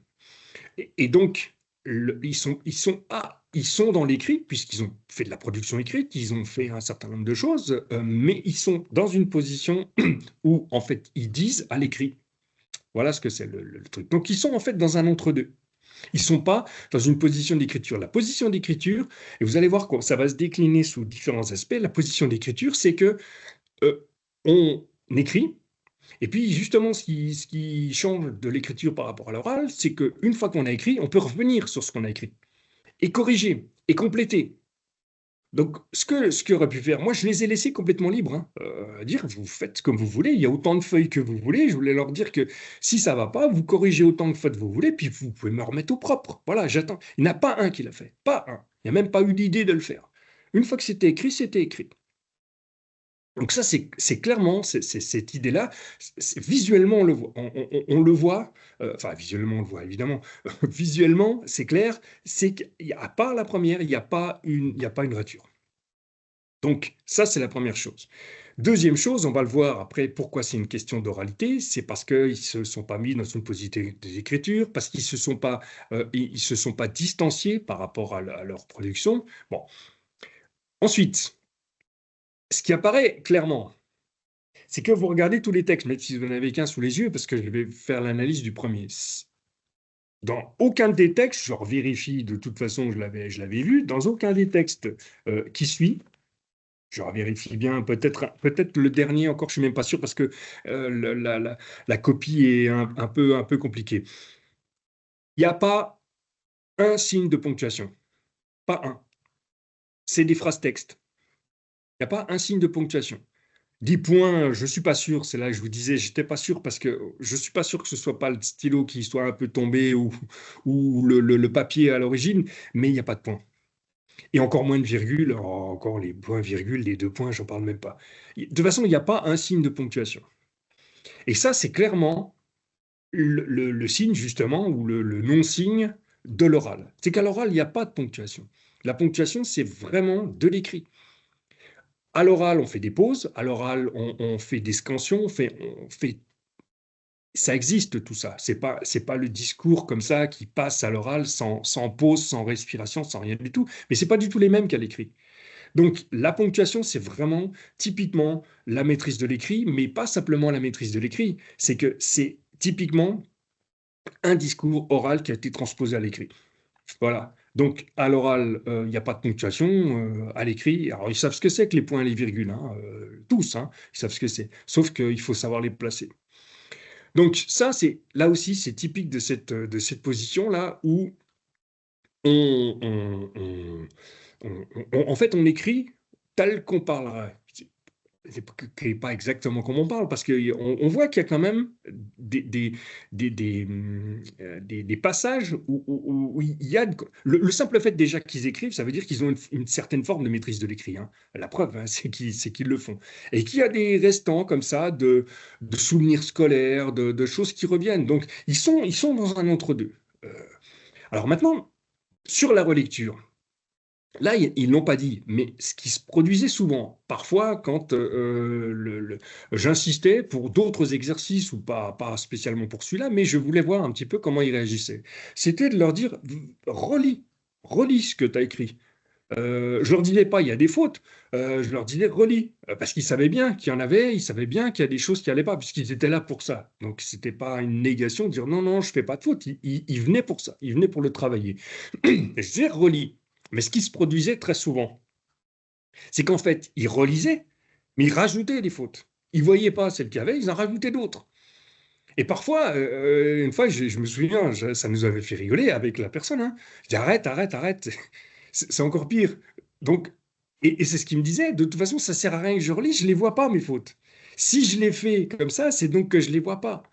Et donc, ils sont dans l'écrit, puisqu'ils ont fait de la production écrite, ils ont fait un certain nombre de choses, mais ils sont dans une position où, en fait, ils disent à l'écrit. Voilà ce que c'est le truc. Donc, ils sont en fait dans un entre-deux. Ils ne sont pas dans une position d'écriture. La position d'écriture, et vous allez voir que ça va se décliner sous différents aspects, la position d'écriture, c'est que on écrit, et puis justement, ce qui change de l'écriture par rapport à l'oral, c'est qu'une fois qu'on a écrit, on peut revenir sur ce qu'on a écrit, et corriger, et compléter. Donc, ce qu'aurait pu faire, moi, je les ai laissés complètement libres, hein, dire, vous faites comme vous voulez, il y a autant de feuilles que vous voulez. Je voulais leur dire que si ça va pas, vous corrigez autant de fautes que vous voulez, puis vous pouvez me remettre au propre. Voilà, j'attends. Il n'y en a pas un qui l'a fait, pas un. Il n'y a même pas eu l'idée de le faire. Une fois que c'était écrit, c'était écrit. Donc ça, c'est clairement cette idée-là. Visuellement, on le voit. On le voit. Enfin, visuellement, on le voit, évidemment. Visuellement, c'est clair. C'est qu'à part la première, il n'y a pas une rature. Donc ça, c'est la première chose. Deuxième chose, on va le voir après, pourquoi c'est une question d'oralité, c'est parce qu'ils ne se sont pas mis dans une position d'écriture, parce qu'ils ne se sont pas distanciés par rapport à leur production. Bon. Ensuite, ce qui apparaît clairement, c'est que vous regardez tous les textes, même si vous n'en avez qu'un sous les yeux, parce que je vais faire l'analyse du premier. Dans aucun des textes, je vérifie de toute façon, je l'avais vu, dans aucun des textes qui suit, je vérifie bien, peut-être le dernier encore, je suis même pas sûr parce que la copie est un peu compliquée. Il n'y a pas un signe de ponctuation, pas un. C'est des phrases texte. Il n'y a pas un signe de ponctuation. 10 points, je suis pas sûr, c'est là que je vous disais, j'étais pas sûr parce que je suis pas sûr que ce soit pas le stylo qui soit un peu tombé ou le papier à l'origine, mais il n'y a pas de points. Et encore moins de virgule, encore les points virgules, les 2 points, j'en parle même pas. De toute façon, il n'y a pas un signe de ponctuation. Et ça, c'est clairement le signe, justement, ou le non-signe de l'oral. C'est qu'à l'oral, il n'y a pas de ponctuation. La ponctuation, c'est vraiment de l'écrit. À l'oral, on fait des pauses. À l'oral, on fait des scansions. Ça existe tout ça. C'est pas le discours comme ça qui passe à l'oral sans pause, sans respiration, sans rien du tout. Mais c'est pas du tout les mêmes qu'à l'écrit. Donc, la ponctuation, c'est vraiment typiquement la maîtrise de l'écrit, mais pas simplement la maîtrise de l'écrit. C'est que c'est typiquement un discours oral qui a été transposé à l'écrit. Voilà. Donc, à l'oral, il n'y a pas de ponctuation. À l'écrit, alors ils savent ce que c'est que les points et les virgules, hein, tous, hein, ils savent ce que c'est. Sauf qu'il faut savoir les placer. Donc, ça, là aussi, c'est typique de cette position-là où on, en fait, on écrit tel qu'on parlerait. C'est pas exactement comme on parle, parce qu'on voit qu'il y a quand même des passages où il y a... Le simple fait déjà qu'ils écrivent, ça veut dire qu'ils ont une certaine forme de maîtrise de l'écrit, hein. La preuve, hein, c'est qu'ils le font. Et qu'il y a des restants comme ça de souvenirs scolaires, de choses qui reviennent. Donc, ils sont dans un entre-deux. Alors maintenant, sur la relecture, là, ils ne l'ont pas dit, mais ce qui se produisait souvent, parfois quand j'insistais pour d'autres exercices, ou pas spécialement pour celui-là, mais je voulais voir un petit peu comment ils réagissaient, c'était de leur dire, relis ce que tu as écrit. Je leur disais pas, il y a des fautes, je leur disais, relis, parce qu'ils savaient bien qu'il y en avait, ils savaient bien qu'il y a des choses qui n'allaient pas, puisqu'ils étaient là pour ça. Donc, c'était pas une négation de dire, non, non, je fais pas de faute, ils venaient pour ça, ils venaient pour le travailler. Je disais, relis. Mais ce qui se produisait très souvent, c'est qu'en fait, ils relisaient, mais ils rajoutaient des fautes. Ils ne voyaient pas celles qu'il y avait, ils en rajoutaient d'autres. Et parfois, une fois, je me souviens, ça nous avait fait rigoler avec la personne, hein. Je dis arrête, arrête, arrête, c'est encore pire. Donc, et c'est ce qu'il me disait, de toute façon, ça sert à rien que je relis, je ne les vois pas, mes fautes. Si je les fais comme ça, c'est donc que je ne les vois pas.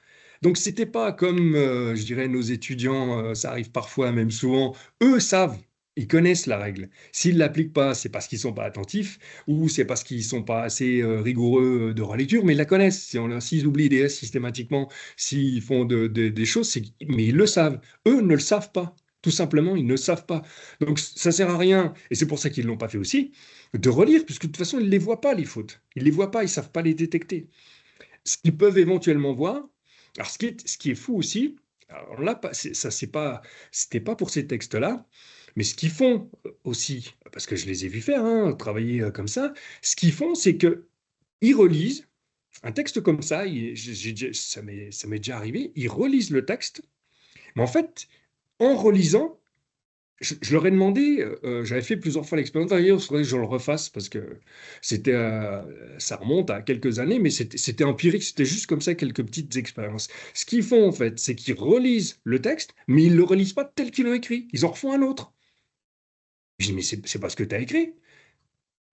Donc, c'était pas comme, je dirais, nos étudiants, ça arrive parfois, même souvent, eux savent, ils connaissent la règle. S'ils ne l'appliquent pas, c'est parce qu'ils ne sont pas attentifs ou c'est parce qu'ils ne sont pas assez rigoureux de relecture, mais ils la connaissent. S'ils oublient des S systématiquement, s'ils font des choses, mais ils le savent. Eux ne le savent pas, Tout simplement, ils ne savent pas. Donc, ça sert à rien, et c'est pour ça qu'ils ne l'ont pas fait aussi, de relire, puisque de toute façon, ils ne les voient pas, les fautes. Ils ne les voient pas, ils ne savent pas les détecter. Ce qu'ils peuvent éventuellement voir, alors ce qui est fou aussi, alors là, c'était pas pour ces textes-là, mais ce qu'ils font aussi, parce que je les ai vus faire, hein, travailler comme ça, ce qu'ils font, c'est que ils relisent un texte comme ça, ça m'est déjà arrivé, ils relisent le texte, mais en fait, en relisant, je leur ai demandé, j'avais fait plusieurs fois l'expérience, d'ailleurs, il faudrait que je le refasse parce que ça remonte à quelques années, mais c'était empirique, c'était juste comme ça quelques petites expériences. Ce qu'ils font en fait, c'est qu'ils relisent le texte, mais ils ne le relisent pas tel qu'ils l'ont écrit, ils en refont un autre. Je dis, mais c'est pas ce que tu as écrit.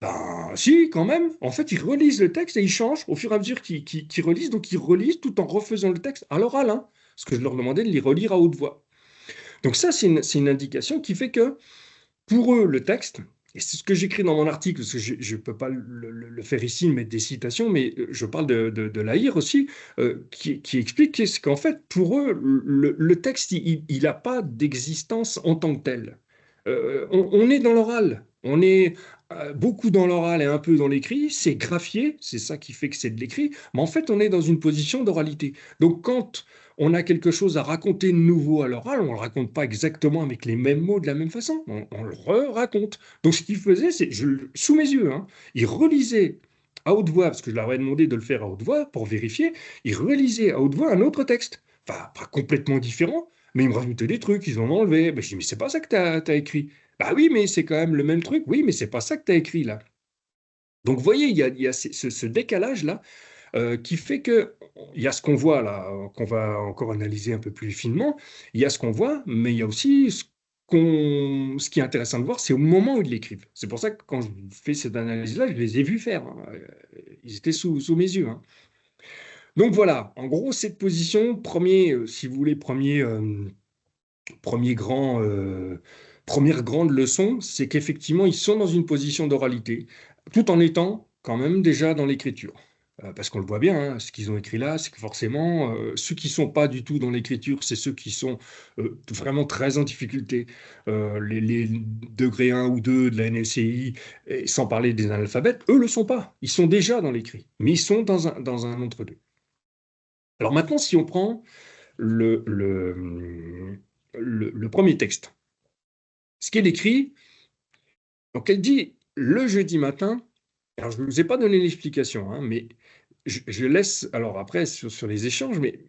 Ben, si, quand même. En fait, ils relisent le texte et ils changent au fur et à mesure qu'ils relisent. Donc, ils relisent tout en refaisant le texte à l'oral, hein, parce que je leur demandais de les relire à haute voix. Donc, ça, c'est une indication qui fait que pour eux, le texte, et c'est ce que j'écris dans mon article, parce que je ne peux pas le faire ici, mettre des citations, mais je parle de Lahire aussi, qui explique qu'en fait, pour eux, le texte, il n'a pas d'existence en tant que tel. On est dans l'oral, on est beaucoup dans l'oral et un peu dans l'écrit, c'est graphié, c'est ça qui fait que c'est de l'écrit, mais en fait, on est dans une position d'oralité. Donc, quand on a quelque chose à raconter de nouveau à l'oral, on ne le raconte pas exactement avec les mêmes mots de la même façon, on le re-raconte. Donc ce qu'il faisait, c'est, sous mes yeux, hein, il relisait à haute voix, parce que je leur avais demandé de le faire à haute voix pour vérifier, il relisait à haute voix un autre texte. Enfin, pas complètement différent, mais il me rajoutait des trucs, ils en enlevaient. Ben, je dis, mais c'est pas ça que tu as écrit. Bah oui, mais c'est quand même le même truc. Oui, mais c'est pas ça que tu as écrit là. Donc vous voyez, il y a ce décalage-là qui fait que il y a ce qu'on voit là, qu'on va encore analyser un peu plus finement. Il y a ce qu'on voit, mais il y a aussi ce qui est intéressant de voir, c'est au moment où ils l'écrivent. C'est pour ça que quand je fais cette analyse-là, je les ai vus faire, hein. Ils étaient sous mes yeux, hein. Donc voilà, en gros, cette position, premier, si vous voulez, premier grand, première grande leçon, c'est qu'effectivement, ils sont dans une position d'oralité, tout en étant quand même déjà dans l'écriture. Parce qu'on le voit bien, hein, ce qu'ils ont écrit là, c'est que forcément, ceux qui ne sont pas du tout dans l'écriture, c'est ceux qui sont vraiment très en difficulté. Les degrés 1 ou 2 de la NLCI, et sans parler des analphabètes, eux ne le sont pas. Ils sont déjà dans l'écrit, mais ils sont dans un entre-deux. Alors maintenant, si on prend le, le, le premier texte, ce qu'elle écrit, donc elle dit le jeudi matin, alors je ne vous ai pas donné l'explication, hein, mais je laisse, alors après sur les échanges, mais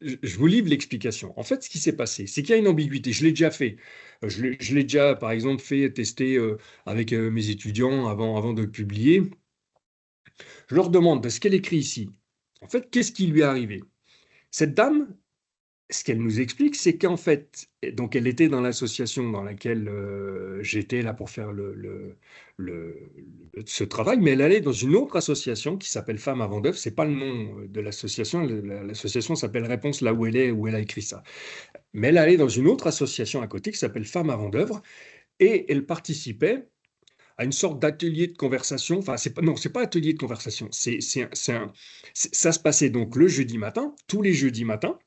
je vous livre l'explication. En fait, ce qui s'est passé, c'est qu'il y a une ambiguïté. Je l'ai déjà fait. Je l'ai déjà, par exemple, fait tester avec mes étudiants avant de le publier. Je leur demande, de ce qu'elle écrit ici, en fait, qu'est-ce qui lui est arrivé? Cette dame, ce qu'elle nous explique, c'est qu'en fait, donc elle était dans l'association dans laquelle j'étais là pour faire le- ce travail, mais elle allait dans une autre association qui s'appelle Femmes avant d'œuvre. C'est pas le nom de l'association. L'association s'appelle Réponse là où elle est, où elle a écrit ça. Mais elle allait dans une autre association à côté qui s'appelle Femmes avant d'œuvre et elle participait à une sorte d'atelier de conversation. Enfin, non, c'est pas atelier de conversation. Ça se passait donc le jeudi matin, tous les jeudis matins.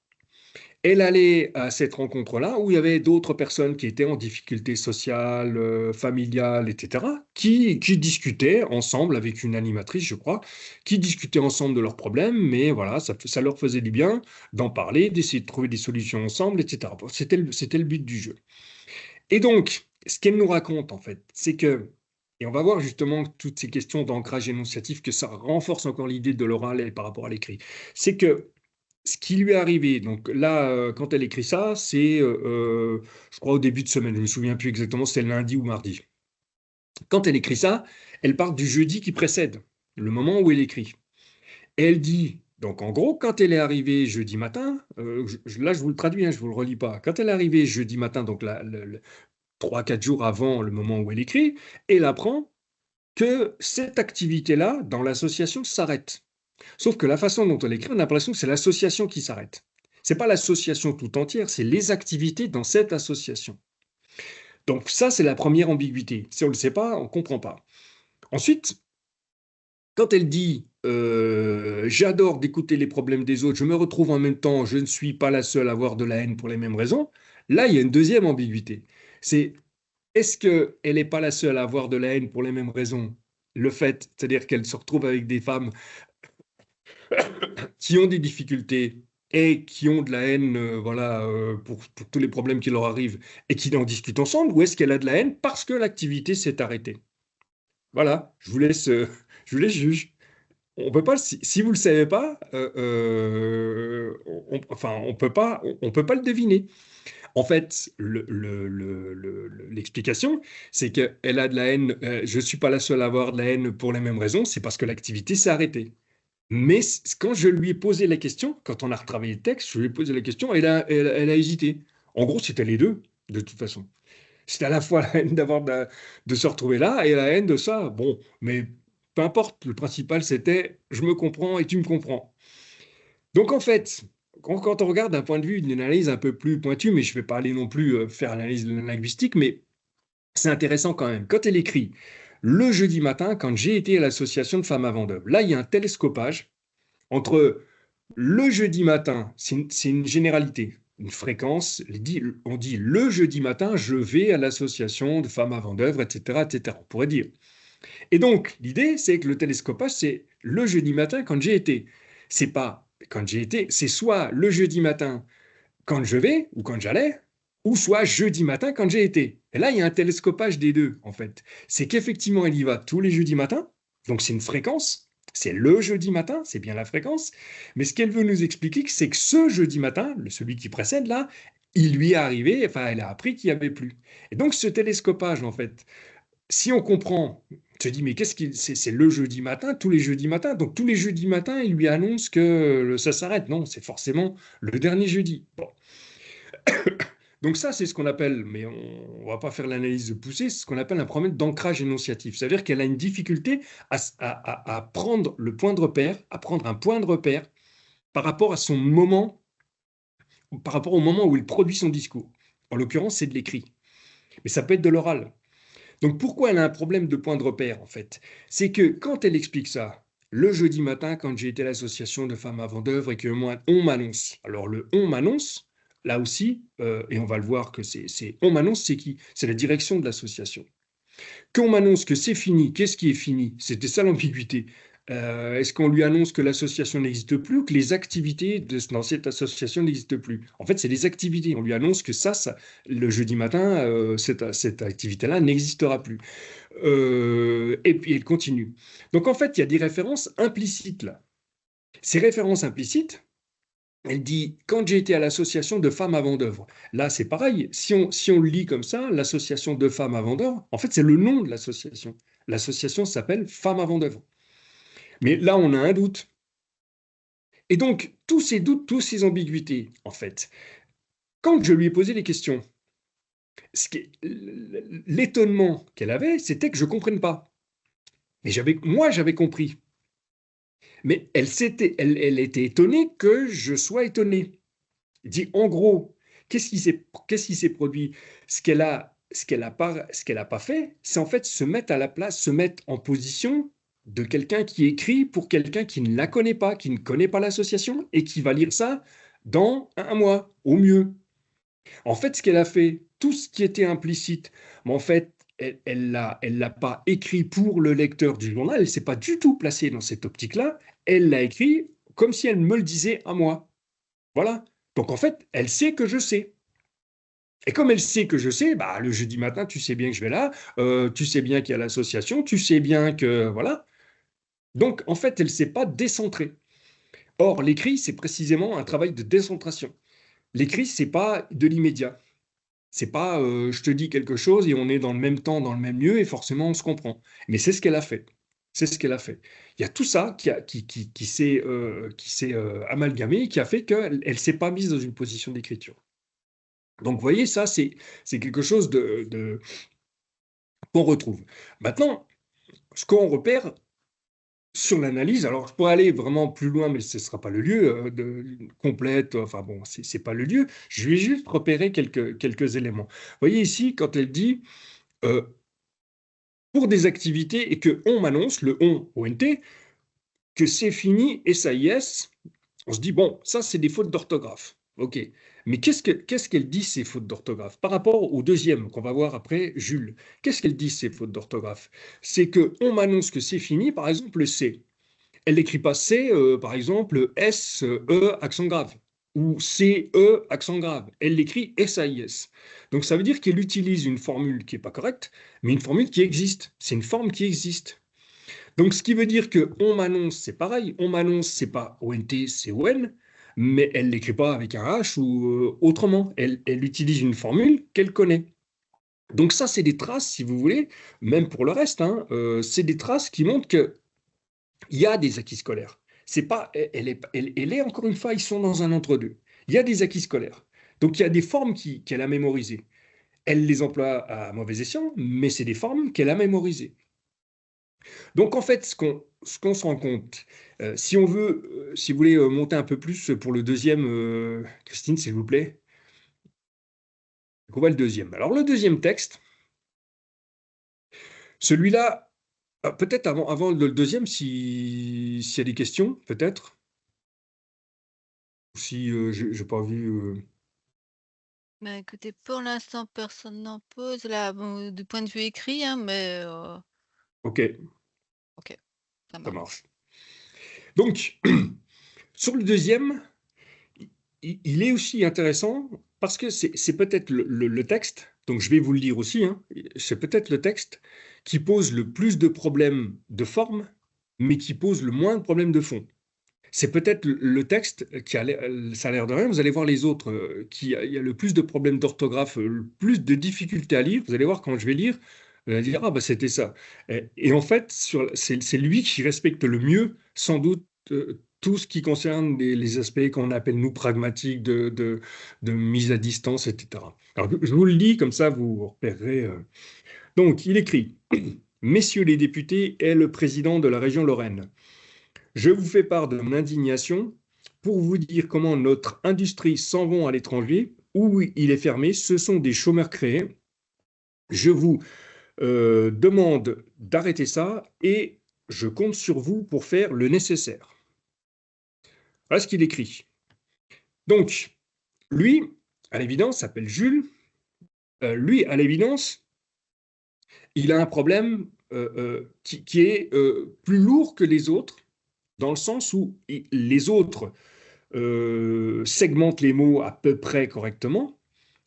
Elle allait à cette rencontre-là où il y avait d'autres personnes qui étaient en difficulté sociale, familiale, etc., qui discutaient ensemble avec une animatrice, je crois, qui discutaient ensemble de leurs problèmes, mais voilà, ça leur faisait du bien d'en parler, d'essayer de trouver des solutions ensemble, etc. Bon, c'était le but du jeu. Et donc, ce qu'elle nous raconte, en fait, c'est que, et on va voir justement toutes ces questions d'ancrage énonciatif, que ça renforce encore l'idée de l'oral et par rapport à l'écrit, c'est que ce qui lui est arrivé, donc là, quand elle écrit ça, c'est, je crois, au début de semaine, je ne me souviens plus exactement, c'était lundi ou mardi. Quand elle écrit ça, elle part du jeudi qui précède, le moment où elle écrit. Et elle dit, donc en gros, quand elle est arrivée jeudi matin, là je vous le traduis, hein, je ne vous le relis pas, quand elle est arrivée jeudi matin, donc 3-4 jours avant le moment où elle écrit, elle apprend que cette activité-là, dans l'association, s'arrête. Sauf que la façon dont elle écrit, on a l'impression que c'est l'association qui s'arrête. C'est pas l'association tout entière, c'est les activités dans cette association. Donc ça, c'est la première ambiguïté. Si on ne le sait pas, on ne comprend pas. Ensuite, quand elle dit j'adore d'écouter les problèmes des autres, je me retrouve en même temps, je ne suis pas la seule à avoir de la haine pour les mêmes raisons, Là, il y a une deuxième ambiguïté. C'est est-ce qu'elle n'est pas la seule à avoir de la haine pour les mêmes raisons? Le fait, c'est-à-dire qu'elle se retrouve avec des femmes qui ont des difficultés et qui ont de la haine voilà, pour tous les problèmes qui leur arrivent et qui en discutent ensemble, ou est-ce qu'elle a de la haine parce que l'activité s'est arrêtée? Voilà, je vous laisse, je vous laisse juge. On peut pas, si vous le savez pas, enfin, on peut pas le deviner. En fait, l'explication, c'est qu'elle a de la haine. Je suis pas la seule à avoir de la haine pour les mêmes raisons. C'est parce que l'activité s'est arrêtée. Mais quand je lui ai posé la question, quand on a retravaillé le texte, je lui ai posé la question, elle a hésité. En gros, c'était les deux, de toute façon. C'était à la fois la haine de se retrouver là et la haine de ça. Bon, mais peu importe, le principal c'était je me comprends et tu me comprends. Donc en fait, quand on regarde d'un point de vue d'une analyse un peu plus pointue, mais je ne vais pas aller non plus faire l'analyse linguistique, mais c'est intéressant quand même. Quand elle écrit le jeudi matin, quand j'ai été à l'association de femmes à Vendôme, là il y a un télescopage entre le jeudi matin, c'est une généralité, une fréquence. On dit le jeudi matin, je vais à l'association de femmes avant d'œuvre, etc., etc. On pourrait dire. Et donc, l'idée, c'est que le télescopage, c'est le jeudi matin quand j'ai été. C'est pas quand j'ai été, c'est soit le jeudi matin quand je vais ou quand j'allais, ou soit jeudi matin quand j'ai été. Et là, il y a un télescopage des deux, en fait. C'est qu'effectivement, elle y va tous les jeudis matins, donc c'est une fréquence, c'est le jeudi matin, c'est bien la fréquence, mais ce qu'elle veut nous expliquer, c'est que ce jeudi matin, celui qui précède là, il lui est arrivé, enfin, elle a appris qu'il n'y avait plus. Et donc, ce télescopage, en fait, si on comprend, on se dit, mais qu'est-ce qu'il c'est le jeudi matin, tous les jeudis matins. Donc tous les jeudis matins, il lui annonce que ça s'arrête. Non, c'est forcément le dernier jeudi. Bon. Donc ça, c'est ce qu'on appelle, mais on ne va pas faire l'analyse poussée, c'est ce qu'on appelle un problème d'ancrage énonciatif. C'est-à-dire qu'elle a une difficulté à prendre le point de repère, à prendre un point de repère par rapport à son moment, par rapport au moment où il produit son discours. En l'occurrence, c'est de l'écrit. Mais ça peut être de l'oral. Donc pourquoi elle a un problème de point de repère, en fait? C'est que quand elle explique ça, le jeudi matin, quand j'ai été à l'association de femmes avant d'œuvre et que moi, on m'annonce. Alors le on m'annonce, là aussi, et on va le voir que on m'annonce, c'est qui? C'est la direction de l'association. Qu'on m'annonce que c'est fini, qu'est-ce qui est fini? C'était ça l'ambiguïté. Est-ce qu'on lui annonce que l'association n'existe plus ou que les activités dans cette association n'existent plus? En fait, c'est les activités. On lui annonce que le jeudi matin, cette activité-là n'existera plus. Et puis, elle continue. Donc, en fait, il y a des références implicites là. Ces références implicites, elle dit, quand j'ai été à l'association de femmes avant d'œuvre, là c'est pareil, si on le lit comme ça, l'association de femmes avant d'œuvre, en fait c'est le nom de l'association. L'association s'appelle Femmes avant d'œuvre. Mais là on a un doute. Et donc tous ces doutes, toutes ces ambiguïtés, en fait, quand je lui ai posé les questions, l'étonnement qu'elle avait, c'était que je ne comprenne pas. Mais moi j'avais compris. Mais elle était étonnée que je sois étonné. Il dit en gros, qu'est-ce qui s'est produit? Ce qu'elle a pas fait, c'est en fait se mettre à la place, se mettre en position de quelqu'un qui écrit pour quelqu'un qui ne la connaît pas, qui ne connaît pas l'association et qui va lire ça dans un mois, au mieux. En fait, ce qu'elle a fait, tout ce qui était implicite, mais en fait, elle l'a pas écrit pour le lecteur du journal, elle s'est pas du tout placée dans cette optique-là, elle l'a écrit comme si elle me le disait à moi. Voilà. Donc en fait, elle sait que je sais. Et comme elle sait que je sais, bah, le jeudi matin, tu sais bien que je vais là, tu sais bien qu'il y a l'association, tu sais bien que... Voilà. Donc en fait, elle ne s'est pas décentrée. Or, l'écrit, c'est précisément un travail de décentration. L'écrit, c'est pas de l'immédiat. C'est pas je te dis quelque chose et on est dans le même temps, dans le même lieu et forcément on se comprend. Mais c'est ce qu'elle a fait. C'est ce qu'elle a fait. Il y a tout ça qui s'est amalgamé, qui a fait qu'elle ne s'est pas mise dans une position d'écriture. Donc, vous voyez, ça, c'est quelque chose qu'on retrouve. Maintenant, ce qu'on repère sur l'analyse, alors je pourrais aller vraiment plus loin, mais ce ne sera pas le lieu complète, enfin bon, ce n'est pas le lieu. Je vais juste repérer quelques éléments. Vous voyez ici, quand elle dit euh, pour des activités et que on m'annonce, le on, ONT, que c'est fini, SAIS, on se dit, bon, ça, c'est des fautes d'orthographe. Ok. Mais qu'est-ce qu'elle dit, ces fautes d'orthographe? Par rapport au deuxième qu'on va voir après, Jules, qu'est-ce qu'elle dit, ces fautes d'orthographe? C'est que on m'annonce que c'est fini, par exemple, le C. Elle n'écrit pas C, par exemple, S-E, accent grave, ou C-E, accent grave. Elle l'écrit S-A-I-S. Donc ça veut dire qu'elle utilise une formule qui n'est pas correcte, mais une formule qui existe. C'est une forme qui existe. Donc ce qui veut dire que on m'annonce, c'est pareil. On m'annonce, c'est pas O-N-T, c'est O-N, mais elle ne l'écrit pas avec un H ou autrement. Elle utilise une formule qu'elle connaît. Donc ça, c'est des traces, si vous voulez, même pour le reste, hein, c'est des traces qui montrent que il y a des acquis scolaires. C'est pas, elle est encore une fois, ils sont dans un entre-deux. Il y a des acquis scolaires. Donc il y a des formes qu'elle a mémorisées. Elle les emploie à mauvais escient, mais c'est des formes qu'elle a mémorisées. Donc en fait, ce qu'on se rend compte, si on veut, si vous voulez monter un peu plus pour le deuxième, Christine, s'il vous plaît, on voit le deuxième. Alors le deuxième texte, celui-là, peut-être avant le deuxième, s'il y a des questions, peut-être, si je n'ai pas vu. Ben, écoutez, pour l'instant, personne n'en pose là, bon, du point de vue écrit, hein, mais Ok, ok, ça ça marche. marche. Donc, sur le deuxième, il est aussi intéressant parce que c'est peut-être le texte, donc je vais vous le dire aussi, hein, c'est peut-être le texte qui pose le plus de problèmes de forme, mais qui pose le moins de problèmes de fond. C'est peut-être le texte qui a ça a l'air de rien, vous allez voir les autres, il y a le plus de problèmes d'orthographe, le plus de difficultés à lire, vous allez voir quand je vais lire, vous allez dire, ah bah c'était ça. Et en fait, c'est lui qui respecte le mieux, sans doute, tout ce qui concerne les aspects qu'on appelle, nous, pragmatiques, de mise à distance, etc. Alors, je vous le dis, comme ça, vous repérerez. Donc, il écrit, Messieurs les députés et le président de la région Lorraine, je vous fais part de mon indignation pour vous dire comment notre industrie s'en va à l'étranger, où il est fermé, ce sont des chômeurs créés. Je vous demande d'arrêter ça et je compte sur vous pour faire le nécessaire. Voilà ce qu'il écrit. Donc, lui, à l'évidence, s'appelle Jules. Lui, à l'évidence, il a un problème qui est plus lourd que les autres, dans le sens où les autres segmente les mots à peu près correctement.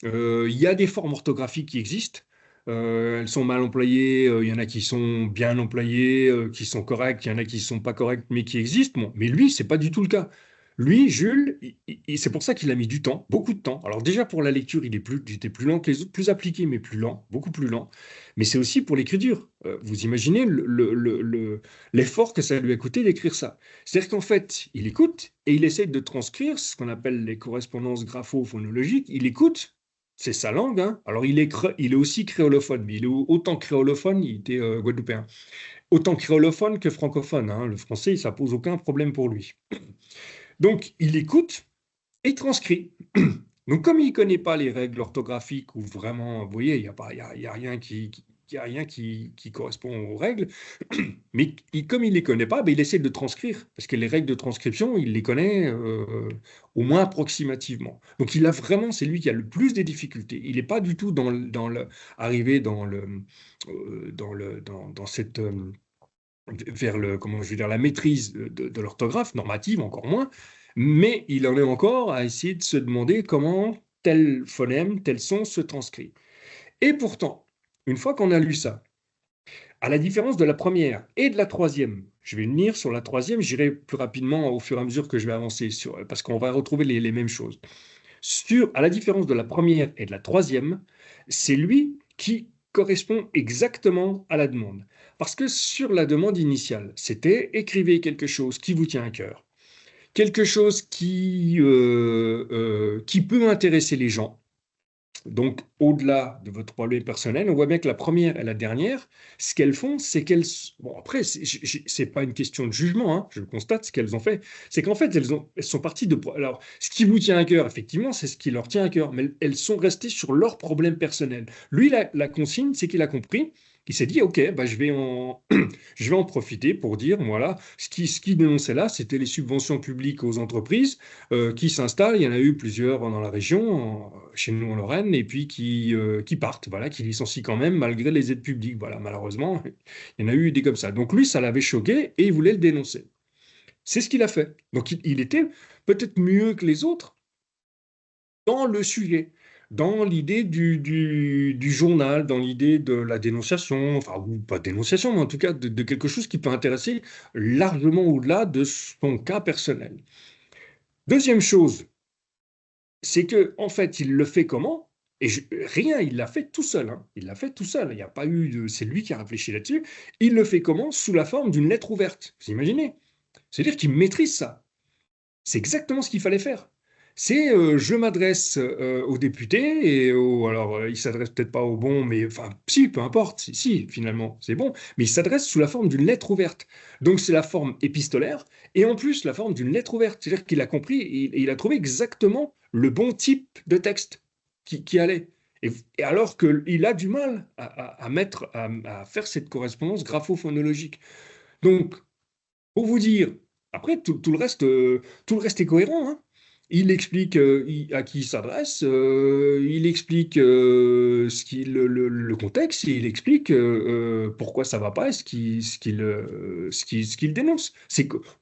Il y a des formes orthographiques qui existent. Elles sont mal employées, il y en a qui sont bien employées, qui sont correctes, il y en a qui ne sont pas correctes, mais qui existent. Bon, mais lui, c'est pas du tout le cas. Lui, Jules, c'est pour ça qu'il a mis du temps, beaucoup de temps. Alors déjà pour la lecture, il était plus lent que les autres, plus appliqué, mais plus lent, beaucoup plus lent. Mais c'est aussi pour l'écriture. Vous imaginez l'effort que ça lui a coûté d'écrire ça. C'est-à-dire qu'en fait, il écoute et il essaie de transcrire ce qu'on appelle les correspondances grapho-phonologiques. Il écoute, c'est sa langue, hein. Alors il est aussi créolophone, mais il est autant créolophone, il était guadeloupéen, autant créolophone que francophone, hein. Le français, ça pose aucun problème pour lui. Donc il écoute et il transcrit. Donc comme il ne connaît pas les règles orthographiques ou vraiment, vous voyez, il y a rien il y a rien qui correspond aux règles, mais comme il ne les connaît pas, ben, il essaie de transcrire, parce que les règles de transcription, il les connaît au moins approximativement. Donc il a vraiment, c'est lui qui a le plus des difficultés. Il n'est pas du tout arrivé dans cette, vers comment je veux dire, la maîtrise de l'orthographe normative, encore moins, mais il en est encore à essayer de se demander comment tel phonème, tel son se transcrit. Et pourtant, une fois qu'on a lu ça, à la différence de la première et de la troisième, je vais venir sur la troisième, j'irai plus rapidement au fur et à mesure que je vais avancer, parce qu'on va retrouver les mêmes choses. À la différence de la première et de la troisième, c'est lui qui correspond exactement à la demande. Parce que sur la demande initiale, c'était écrivez quelque chose qui vous tient à cœur, quelque chose qui peut intéresser les gens. Donc, au-delà de votre problème personnel, on voit bien que la première et la dernière, ce qu'elles font, c'est qu'elles... Bon, après, c'est pas une question de jugement, hein, je constate ce qu'elles ont fait. C'est qu'en fait, elles sont parties de... Alors, ce qui vous tient à cœur, effectivement, c'est ce qui leur tient à cœur, mais elles sont restées sur leurs problèmes personnels. Lui, la consigne, c'est qu'il a compris Il s'est dit, OK, bah, je vais en profiter pour dire, voilà, ce qui dénonçait là, c'était les subventions publiques aux entreprises qui s'installent. Il y en a eu plusieurs dans la région, chez nous en Lorraine, et puis qui partent, voilà, qui licencient quand même malgré les aides publiques. Voilà, malheureusement, il y en a eu des comme ça. Donc lui, ça l'avait choqué et il voulait le dénoncer. C'est ce qu'il a fait. Donc il était peut-être mieux que les autres dans le sujet, dans l'idée du journal, dans l'idée de la dénonciation, enfin, ou pas dénonciation, mais en tout cas de quelque chose qui peut intéresser largement au-delà de son cas personnel. Deuxième chose, c'est que en fait, il le fait comment? Rien, il l'a fait tout seul. Hein. Il l'a fait tout seul. Il n'y a pas eu c'est lui qui a réfléchi là-dessus. Il le fait comment? Sous la forme d'une lettre ouverte. Vous imaginez? C'est-à-dire qu'il maîtrise ça. C'est exactement ce qu'il fallait faire. C'est je m'adresse aux députés alors il s'adresse peut-être pas aux bons, mais enfin si, peu importe, si, finalement c'est bon, mais il s'adresse sous la forme d'une lettre ouverte. Donc c'est la forme épistolaire et en plus la forme d'une lettre ouverte, c'est-à-dire qu'il a compris et il a trouvé exactement le bon type de texte qui allait. Et alors qu'il a du mal à faire cette correspondance graphophonologique. Donc pour vous dire, après, tout le reste est cohérent. Hein. Il explique à qui il s'adresse, il explique le contexte, et il explique pourquoi ça va pas et ce qu'il dénonce.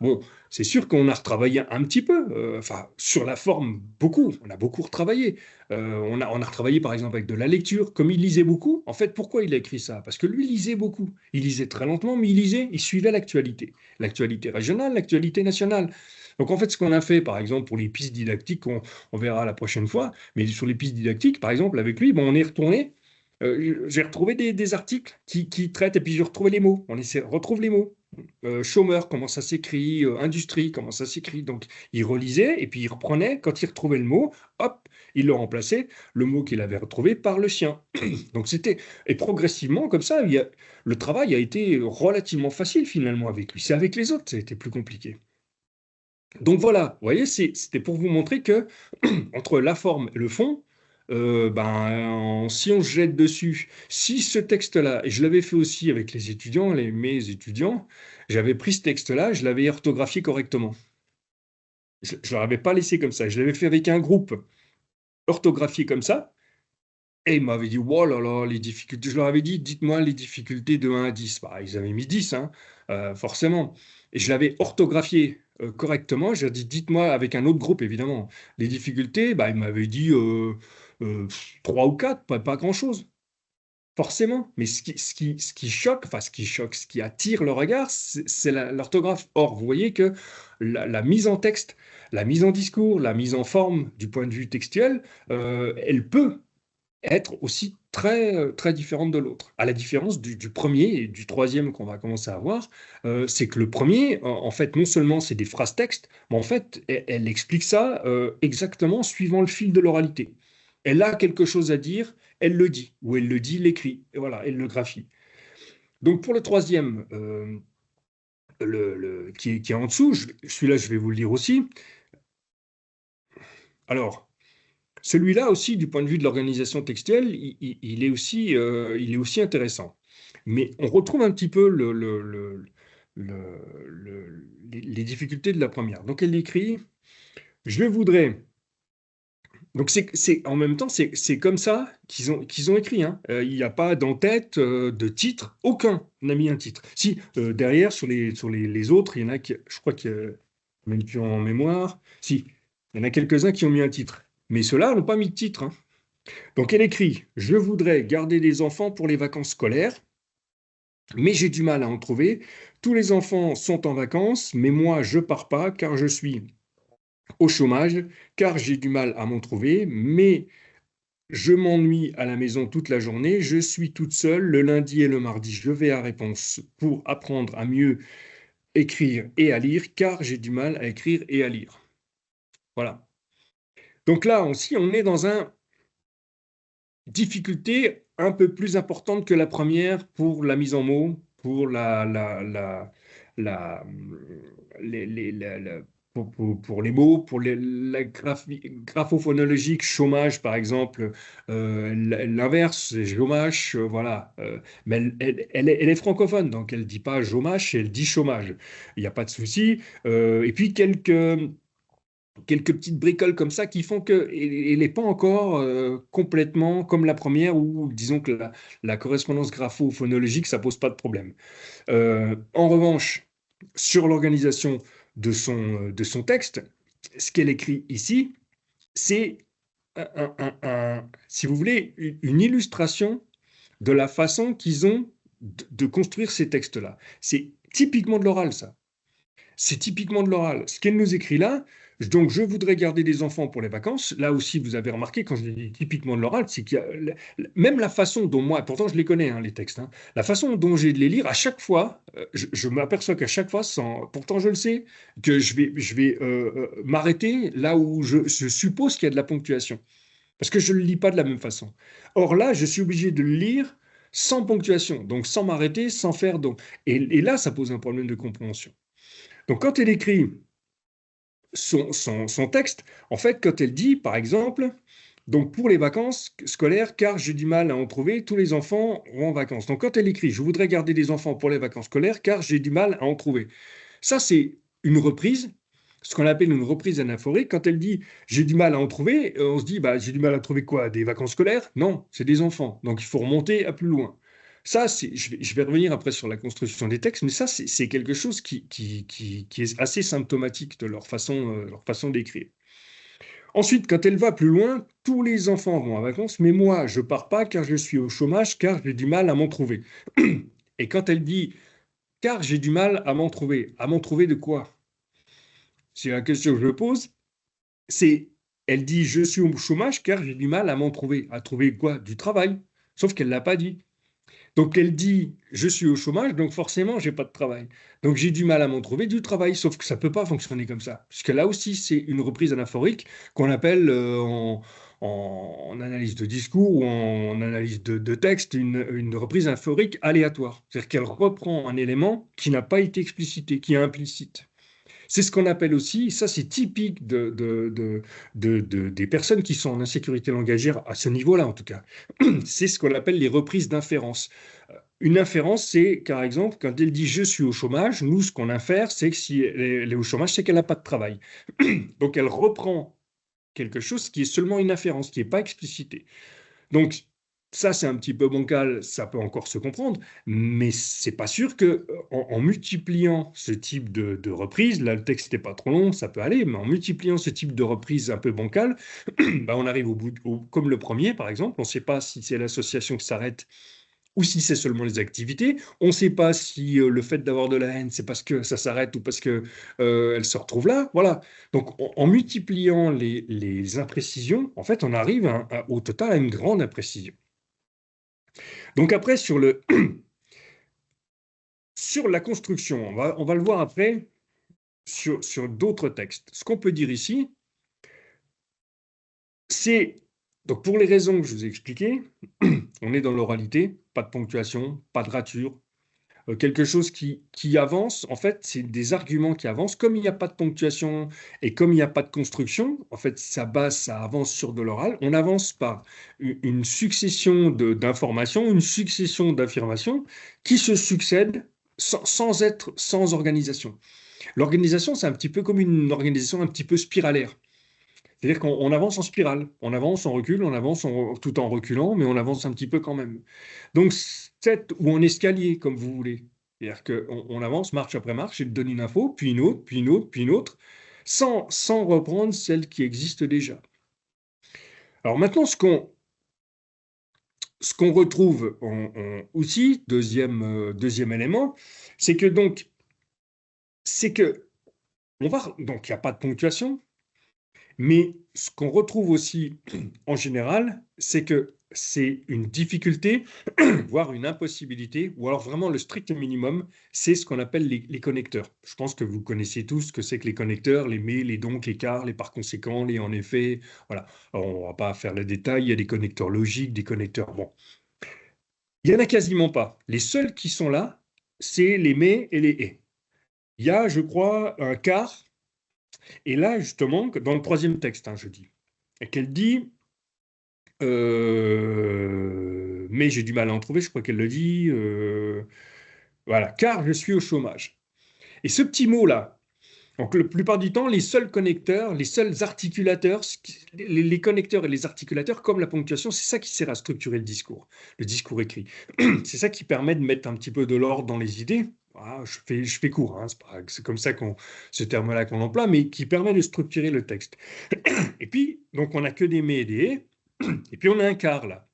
Bon, c'est sûr qu'on a retravaillé un petit peu, enfin, sur la forme, beaucoup. On a beaucoup retravaillé. On a retravaillé, par exemple, avec de la lecture. Comme il lisait beaucoup, en fait, pourquoi il a écrit ça? Parce que lui, il lisait beaucoup. Il lisait très lentement, mais il suivait l'actualité régionale, l'actualité nationale. Donc en fait, ce qu'on a fait, par exemple, pour les pistes didactiques, on verra la prochaine fois, mais sur les pistes didactiques, par exemple, avec lui, bon, on est retourné, j'ai retrouvé des articles qui traitent, et puis j'ai retrouvé les mots, retrouve les mots. Chômeur, comment ça s'écrit, industrie, comment ça s'écrit. Donc il relisait, et puis il reprenait, quand il retrouvait le mot, hop, il le remplaçait, le mot qu'il avait retrouvé, par le sien. Donc et progressivement, comme ça, le travail a été relativement facile finalement avec lui. C'est avec les autres, ça a été plus compliqué. Donc voilà, vous voyez, c'était pour vous montrer que entre la forme et le fond, si on se jette dessus, si ce texte-là, et je l'avais fait aussi avec les étudiants, mes étudiants, j'avais pris ce texte-là, je l'avais orthographié correctement. Je ne l'avais pas laissé comme ça, je l'avais fait avec un groupe orthographié comme ça, et ils m'avaient dit, oh là là, les difficultés. Je leur avais dit, dites-moi les difficultés de 1 à 10. Bah, ils avaient mis 10, hein, forcément. Et je l'avais orthographié correctement. J'ai dit, dites-moi, avec un autre groupe, évidemment, les difficultés. Bah, ils m'avaient dit 3 ou 4, pas grand-chose. Forcément. Mais ce qui choque, enfin, ce qui attire le regard, c'est l'orthographe. Or, vous voyez que la mise en texte, la mise en discours, la mise en forme du point de vue textuel, elle peut être aussi très, très différente de l'autre. À la différence du premier et du troisième qu'on va commencer à voir, c'est que le premier, en fait, non seulement c'est des phrases textes, mais en fait, elle explique ça exactement suivant le fil de l'oralité. Elle a quelque chose à dire, elle le dit, ou elle le dit, l'écrit, et voilà, elle le graphie. Donc pour le troisième, qui est en dessous, celui-là, je vais vous le dire aussi. Alors, celui-là aussi, du point de vue de l'organisation textuelle, il est aussi intéressant. Mais on retrouve un petit peu les difficultés de la première. Donc elle écrit, je voudrais. Donc en même temps, c'est comme ça qu'ils ont écrit. Hein. Il n'y a pas d'en-tête de titre, aucun n'a mis un titre. Si, derrière, sur les autres, il y en a qui, je crois qu'il y a même plus en mémoire. Si, il y en a quelques-uns qui ont mis un titre. Mais ceux-là n'ont pas mis de titre. Hein. Donc elle écrit, je voudrais garder des enfants pour les vacances scolaires, mais j'ai du mal à en trouver. Tous les enfants sont en vacances, mais moi je pars pas car je suis au chômage, car j'ai du mal à m'en trouver, mais je m'ennuie à la maison toute la journée, je suis toute seule, le lundi et le mardi je vais à Réponse pour apprendre à mieux écrire et à lire, car j'ai du mal à écrire et à lire. Voilà. Donc là aussi, on est dans une difficulté un peu plus importante que la première pour la mise en mots, pour la, pour les mots, pour la graphophonologique, chômage par exemple, l'inverse, c'est chômage, voilà. Mais elle est francophone, donc elle ne dit pas chômage, elle dit chômage. Il n'y a pas de souci. Et puis quelques petites bricoles comme ça qui font qu'elle n'est pas encore complètement comme la première, où disons que la correspondance graphophonologique, ça pose pas de problème. En revanche, sur l'organisation de son texte, ce qu'elle écrit ici, c'est, si vous voulez, une illustration de la façon qu'ils ont de construire ces textes-là. C'est typiquement de l'oral, ça. C'est typiquement de l'oral. Ce qu'elle nous écrit là, donc je voudrais garder des enfants pour les vacances. Là aussi, vous avez remarqué, quand je dis typiquement de l'oral, c'est qu'il y a même la façon dont moi, pourtant je les connais, hein, les textes, hein, la façon dont j'ai de les lire, à chaque fois, je m'aperçois qu'à chaque fois, pourtant je le sais, que je vais m'arrêter là où je suppose qu'il y a de la ponctuation. Parce que je ne le lis pas de la même façon. Or là, je suis obligé de le lire sans ponctuation, donc sans m'arrêter, sans faire donc. Et là, ça pose un problème de compréhension. Donc, quand elle écrit son texte, en fait, quand elle dit, par exemple, donc pour les vacances scolaires, car j'ai du mal à en trouver, tous les enfants vont en vacances. Donc, quand elle écrit, je voudrais garder des enfants pour les vacances scolaires, car j'ai du mal à en trouver. Ça, c'est une reprise, ce qu'on appelle une reprise anaphorique. Quand elle dit j'ai du mal à en trouver, on se dit bah, j'ai du mal à trouver quoi? Des vacances scolaires? Non, c'est des enfants. Donc, il faut remonter à plus loin. Ça, je vais revenir après sur la construction des textes, mais ça, c'est quelque chose qui est assez symptomatique de leur façon d'écrire. Ensuite, quand elle va plus loin, tous les enfants vont en vacances, mais moi, je pars pas car je suis au chômage, car j'ai du mal à m'en trouver. Et quand elle dit car j'ai du mal à m'en trouver de quoi? C'est la question que je me pose. C'est, elle dit je suis au chômage car j'ai du mal à m'en trouver. À trouver quoi? Du travail. Sauf qu'elle l'a pas dit. Donc elle dit je suis au chômage, donc forcément j'ai pas de travail. Donc j'ai du mal à m'en trouver du travail, sauf que ça peut pas fonctionner comme ça. Puisque là aussi c'est une reprise anaphorique qu'on appelle en analyse de discours ou en analyse de texte une reprise anaphorique aléatoire. C'est-à-dire qu'elle reprend un élément qui n'a pas été explicité, qui est implicite. C'est ce qu'on appelle aussi, ça c'est typique des personnes qui sont en insécurité langagière à ce niveau-là en tout cas. C'est ce qu'on appelle les reprises d'inférence. Une inférence, c'est par exemple quand elle dit je suis au chômage, nous ce qu'on infère, c'est que si elle est au chômage, c'est qu'elle n'a pas de travail. Donc elle reprend quelque chose qui est seulement une inférence, qui n'est pas explicité. Donc, ça, c'est un petit peu bancal, ça peut encore se comprendre, mais c'est pas sûr que en multipliant ce type de reprise, là le texte n'est pas trop long, ça peut aller, mais en multipliant ce type de reprise un peu bancale, bah, on arrive comme le premier par exemple, on ne sait pas si c'est l'association qui s'arrête ou si c'est seulement les activités. On ne sait pas si le fait d'avoir de la haine, c'est parce que ça s'arrête ou parce que elle se retrouve là. Voilà. Donc, en multipliant les imprécisions, en fait, on arrive au total à une grande imprécision. Donc après, sur la construction, on va le voir après sur d'autres textes. Ce qu'on peut dire ici, c'est, donc pour les raisons que je vous ai expliquées, on est dans l'oralité, pas de ponctuation, pas de rature, quelque chose qui avance, en fait, c'est des arguments qui avancent. Comme il n'y a pas de ponctuation et comme il n'y a pas de construction, en fait, ça avance sur de l'oral. On avance par une succession d'informations, une succession d'affirmations qui se succèdent sans organisation. L'organisation, c'est un petit peu comme une organisation un petit peu spiralaire. C'est-à-dire qu'on avance en spirale, on avance, on recule, on avance tout en reculant, mais on avance un petit peu quand même. Donc, ou en escalier, comme vous voulez. C'est-à-dire qu'on avance marche après marche, et donne une info, puis une autre, puis une autre, puis une autre, sans reprendre celle qui existe déjà. Alors maintenant, ce qu'on retrouve aussi, deuxième élément, c'est que donc, donc il n'y a pas de ponctuation, mais ce qu'on retrouve aussi en général, c'est que c'est une difficulté, voire une impossibilité, ou alors vraiment le strict minimum, c'est ce qu'on appelle les connecteurs. Je pense que vous connaissez tous ce que c'est que les connecteurs, les mais, les donc, les car, les par conséquent, les en effet. Voilà. Alors, on ne va pas faire le détail, il y a des connecteurs logiques, des connecteurs. Bon. Il n'y en a quasiment pas. Les seuls qui sont là, c'est les mais et les et. Il y a, je crois, un car Et là, justement, dans le troisième texte, hein, je dis, et qu'elle dit, mais j'ai du mal à en trouver, je crois qu'elle le dit, voilà, car je suis au chômage. Et ce petit mot-là, donc la plupart du temps, les seuls connecteurs, les seuls articulateurs, les connecteurs et les articulateurs, comme la ponctuation, c'est ça qui sert à structurer le discours écrit. C'est ça qui permet de mettre un petit peu de l'ordre dans les idées. Voilà, je fais court, hein, c'est comme ça ce terme-là qu'on emploie, mais qui permet de structurer le texte. Et puis, donc on n'a que des mais et des et puis on a un quart là.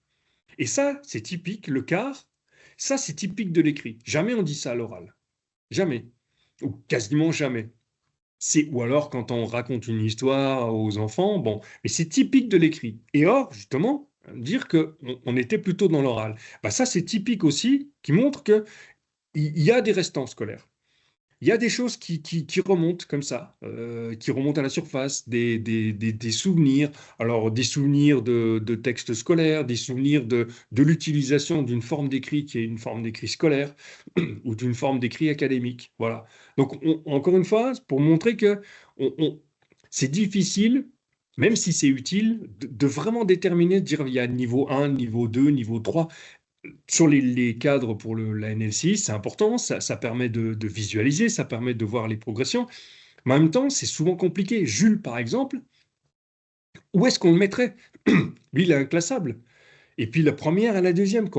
Et ça, c'est typique, le quart, ça c'est typique de l'écrit. Jamais on dit ça à l'oral. Jamais. Ou quasiment jamais. Ou alors quand on raconte une histoire aux enfants, bon, mais c'est typique de l'écrit. Et or, justement, dire qu'on était plutôt dans l'oral, bah ça c'est typique aussi, qui montre qu'il y a des restants scolaires. Il y a des choses qui remontent comme ça, qui remontent à la surface, des souvenirs. Alors, des souvenirs de textes scolaires, des souvenirs de l'utilisation d'une forme d'écrit qui est une forme d'écrit scolaire ou d'une forme d'écrit académique. Voilà. Donc, encore une fois, pour montrer que c'est difficile, même si c'est utile, de vraiment déterminer, de dire il y a niveau 1, niveau 2, niveau 3 sur les cadres pour la NL6, c'est important, ça permet de visualiser, ça permet de voir les progressions, mais en même temps, c'est souvent compliqué. Jules, par exemple, où est-ce qu'on le mettrait? Lui, il est inclassable. Et puis la première et la deuxième,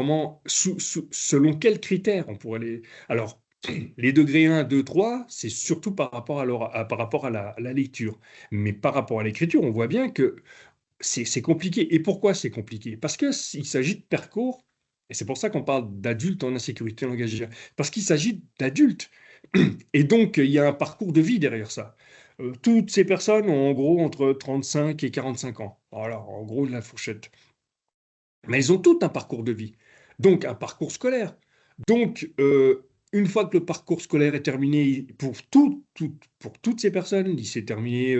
selon quels critères on pourrait les... Alors, les degrés 1, 2, 3, c'est surtout par rapport par rapport à la lecture. Mais par rapport à l'écriture, on voit bien que c'est compliqué. Et pourquoi c'est compliqué? Parce qu'il s'agit de parcours, et c'est pour ça qu'on parle d'adultes en insécurité langagière, parce qu'il s'agit d'adultes. Et donc, il y a un parcours de vie derrière ça. Toutes ces personnes ont en gros entre 35 et 45 ans. Voilà, en gros, de la fourchette. Mais elles ont toutes un parcours de vie. Donc, un parcours scolaire. Donc, une fois que le parcours scolaire est terminé, pour toutes ces personnes, il s'est terminé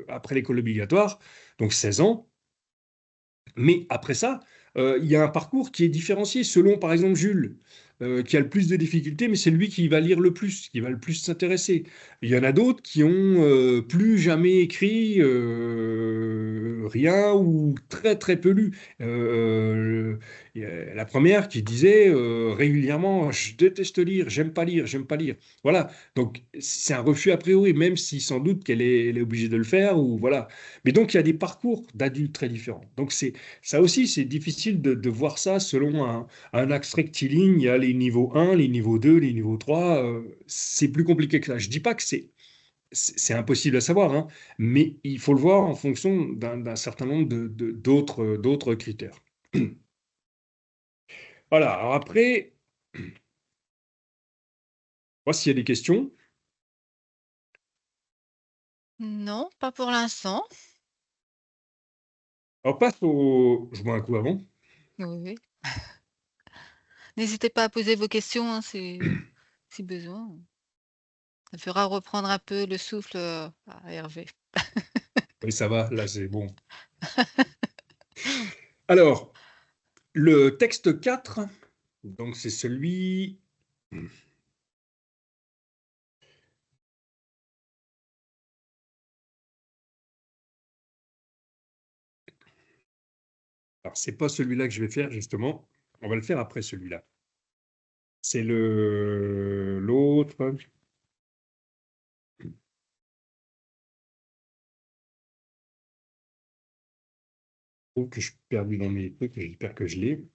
après l'école obligatoire, donc 16 ans, mais après ça, il y a un parcours qui est différencié selon, par exemple, Jules, qui a le plus de difficultés, mais c'est lui qui va lire le plus, qui va le plus s'intéresser. Il y en a d'autres qui ont plus jamais écrit rien ou très très peu lu. Il y a la première qui disait régulièrement, je déteste lire, j'aime pas lire, j'aime pas lire. Voilà, donc c'est un refus a priori, même si sans doute elle est obligée de le faire, ou voilà. Mais donc il y a des parcours d'adultes très différents. Donc ça aussi, c'est difficile de voir ça selon un axe rectiligne. Il y a les niveaux 1, les niveaux 2, les niveaux 3. C'est plus compliqué que ça. Je ne dis pas que c'est impossible à savoir, hein, mais il faut le voir en fonction d'un certain nombre d'autres critères. Voilà, alors après, moi, s'il y a des questions. Non, pas pour l'instant. On passe au... Je bois un coup avant. Oui, oui. N'hésitez pas à poser vos questions, hein, si besoin. Ça fera reprendre un peu le souffle à Hervé. Oui, ça va, là, c'est bon. Alors, le texte 4, donc c'est celui... Alors, c'est pas celui-là que je vais faire, justement. On va le faire après celui-là. C'est l'autre. Je trouve que je suis perdu dans mes trucs, et j'espère que je l'ai.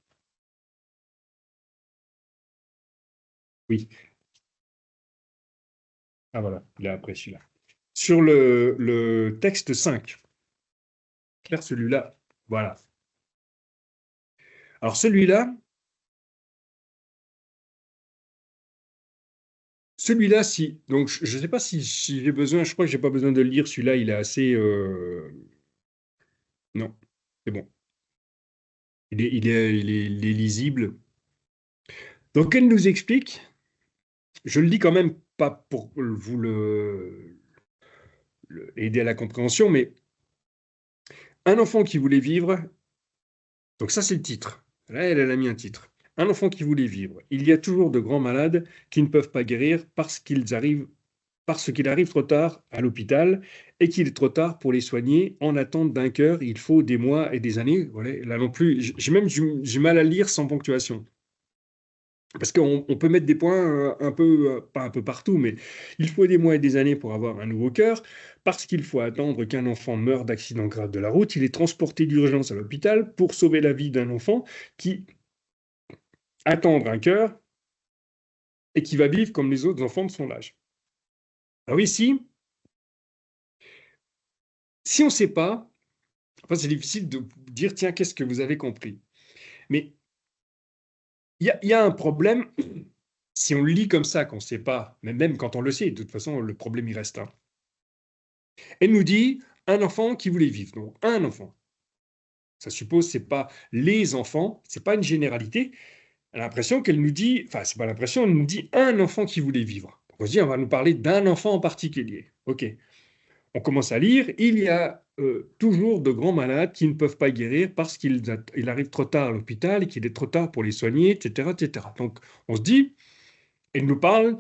Oui. Ah voilà, il est après celui-là. Sur le texte 5, faire celui-là. Voilà. Alors celui-là, si. Donc, je ne sais pas si j'ai besoin, je crois que j'ai pas besoin de le lire. Celui-là, il est assez. Non, c'est bon. Il est lisible. Donc, elle nous explique, je le dis quand même pas pour vous aider à la compréhension, mais un enfant qui voulait vivre, donc ça c'est le titre. Là, elle a mis un titre. Un enfant qui voulait vivre. Il y a toujours de grands malades qui ne peuvent pas guérir parce qu'il arrive trop tard à l'hôpital et qu'il est trop tard pour les soigner en attente d'un cœur. Il faut des mois et des années. Voilà, là non plus, j'ai même du mal à lire sans ponctuation. Parce qu'on peut mettre des points un peu, pas un peu partout, mais il faut des mois et des années pour avoir un nouveau cœur, parce qu'il faut attendre qu'un enfant meure d'accident grave de la route. Il est transporté d'urgence à l'hôpital pour sauver la vie d'un enfant qui attend un cœur et qui va vivre comme les autres enfants de son âge. Alors ici, si on ne sait pas, enfin c'est difficile de dire, tiens, qu'est-ce que vous avez compris? Mais il y a un problème, si on le lit comme ça, qu'on ne sait pas, mais même quand on le sait, de toute façon, le problème il reste. Elle nous dit un enfant qui voulait vivre, donc un enfant. Ça suppose c'est pas les enfants, c'est pas une généralité. Elle a l'impression qu'elle nous dit, enfin c'est pas l'impression, elle nous dit un enfant qui voulait vivre. Donc on se dit on va nous parler d'un enfant en particulier. Ok. On commence à lire, il y a toujours de grands malades qui ne peuvent pas guérir parce qu'il arrive trop tard à l'hôpital et qu'il est trop tard pour les soigner, etc., etc. Donc on se dit, elle nous parle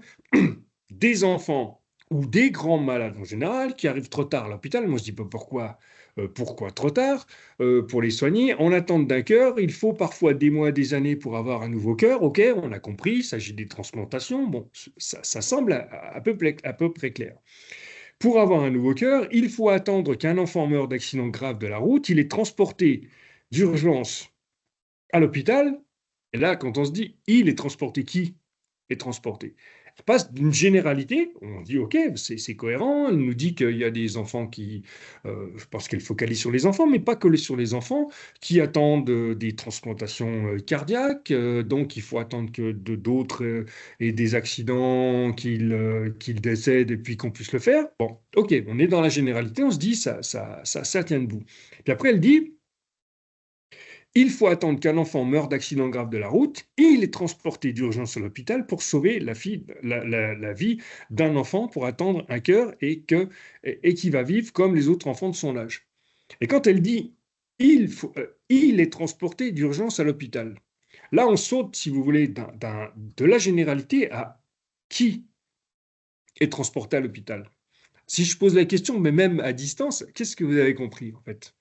des enfants ou des grands malades en général qui arrivent trop tard à l'hôpital. Moi, je dis pas pourquoi trop tard pour les soigner. En attente d'un cœur, il faut parfois des mois, des années pour avoir un nouveau cœur. Ok, on a compris, il s'agit des transplantations. Bon, ça semble à peu près clair. Pour avoir un nouveau cœur, il faut attendre qu'un enfant meure d'accident grave de la route. Il est transporté d'urgence à l'hôpital. Et là, quand on se dit, il est transporté, qui est transporté? Elle passe d'une généralité, on dit, OK, c'est cohérent, elle nous dit qu'il y a des enfants qui, je pense qu'elle focalise sur les enfants, mais pas que sur les enfants, qui attendent des transplantations cardiaques, donc il faut attendre que d'autres aient des accidents, qu'ils décèdent et puis qu'on puisse le faire. Bon, OK, on est dans la généralité, on se dit, ça tient debout. Puis après, elle dit, il faut attendre qu'un enfant meure d'accident grave de la route et il est transporté d'urgence à l'hôpital pour sauver la vie d'un enfant, pour attendre un cœur et qui va vivre comme les autres enfants de son âge. Et quand elle dit il est transporté d'urgence à l'hôpital, là on saute, si vous voulez, de la généralité à qui est transporté à l'hôpital. Si je pose la question, mais même à distance, qu'est-ce que vous avez compris en fait?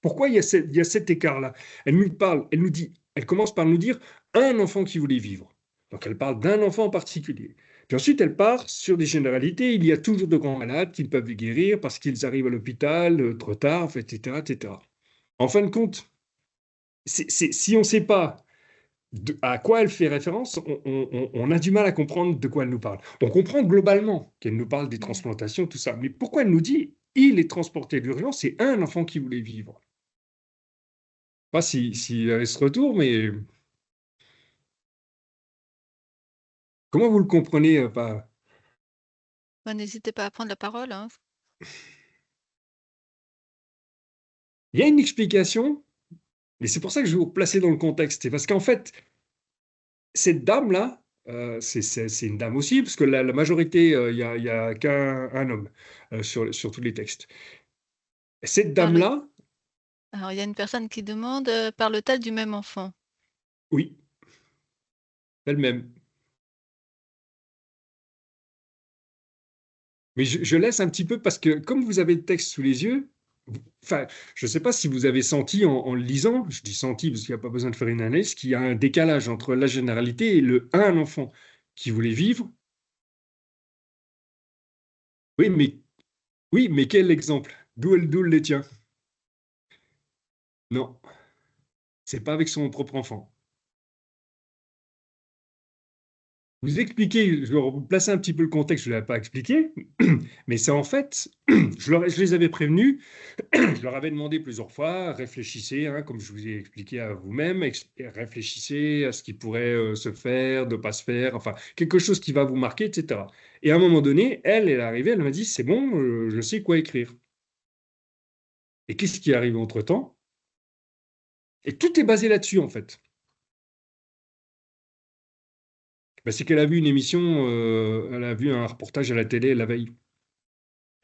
Pourquoi il y a cet écart-là? Elle nous dit, elle commence par nous dire un enfant qui voulait vivre. Donc elle parle d'un enfant en particulier. Puis ensuite, elle part sur des généralités. Il y a toujours de grands malades qui ne peuvent guérir parce qu'ils arrivent à l'hôpital trop tard, etc., etc. En fin de compte, si on ne sait pas à quoi elle fait référence, on a du mal à comprendre de quoi elle nous parle. On comprend globalement qu'elle nous parle des transplantations, tout ça. Mais pourquoi elle nous dit il est transporté d'urgence, c'est un enfant qui voulait vivre? Pas si elle se retourne, mais comment vous le comprenez pas? Bah, n'hésitez pas à prendre la parole, hein. Il y a une explication, mais c'est pour ça que je vais vous placer dans le contexte. C'est parce qu'en fait, cette dame-là, c'est une dame aussi, parce que la majorité, il y a qu'un homme sur tous les textes. Cette Parle dame-là, Alors il y a une personne qui demande, parle-t-elle du même enfant? oui, elle-même. Mais je laisse un petit peu parce que comme vous avez le texte sous les yeux, enfin, je ne sais pas si vous avez senti en le lisant, je dis senti parce qu'il n'y a pas besoin de faire une analyse, qu'il y a un décalage entre la généralité et un enfant qui voulait vivre. Oui, mais quel exemple? D'où elle les tient? Non, c'est pas avec son propre enfant. Vous expliquez, je vais vous placer un petit peu le contexte, je ne l'avais pas expliqué, mais c'est en fait, je les avais prévenus, je leur avais demandé plusieurs fois, réfléchissez, hein, comme je vous ai expliqué à vous-même, réfléchissez à ce qui pourrait se faire, ne pas se faire, enfin, quelque chose qui va vous marquer, etc. Et à un moment donné, elle est arrivée, elle m'a dit, c'est bon, je sais quoi écrire. Et qu'est-ce qui est arrivé entre-temps? Et tout est basé là-dessus, en fait. Ben, c'est qu'elle a vu une émission, elle a vu un reportage à la télé la veille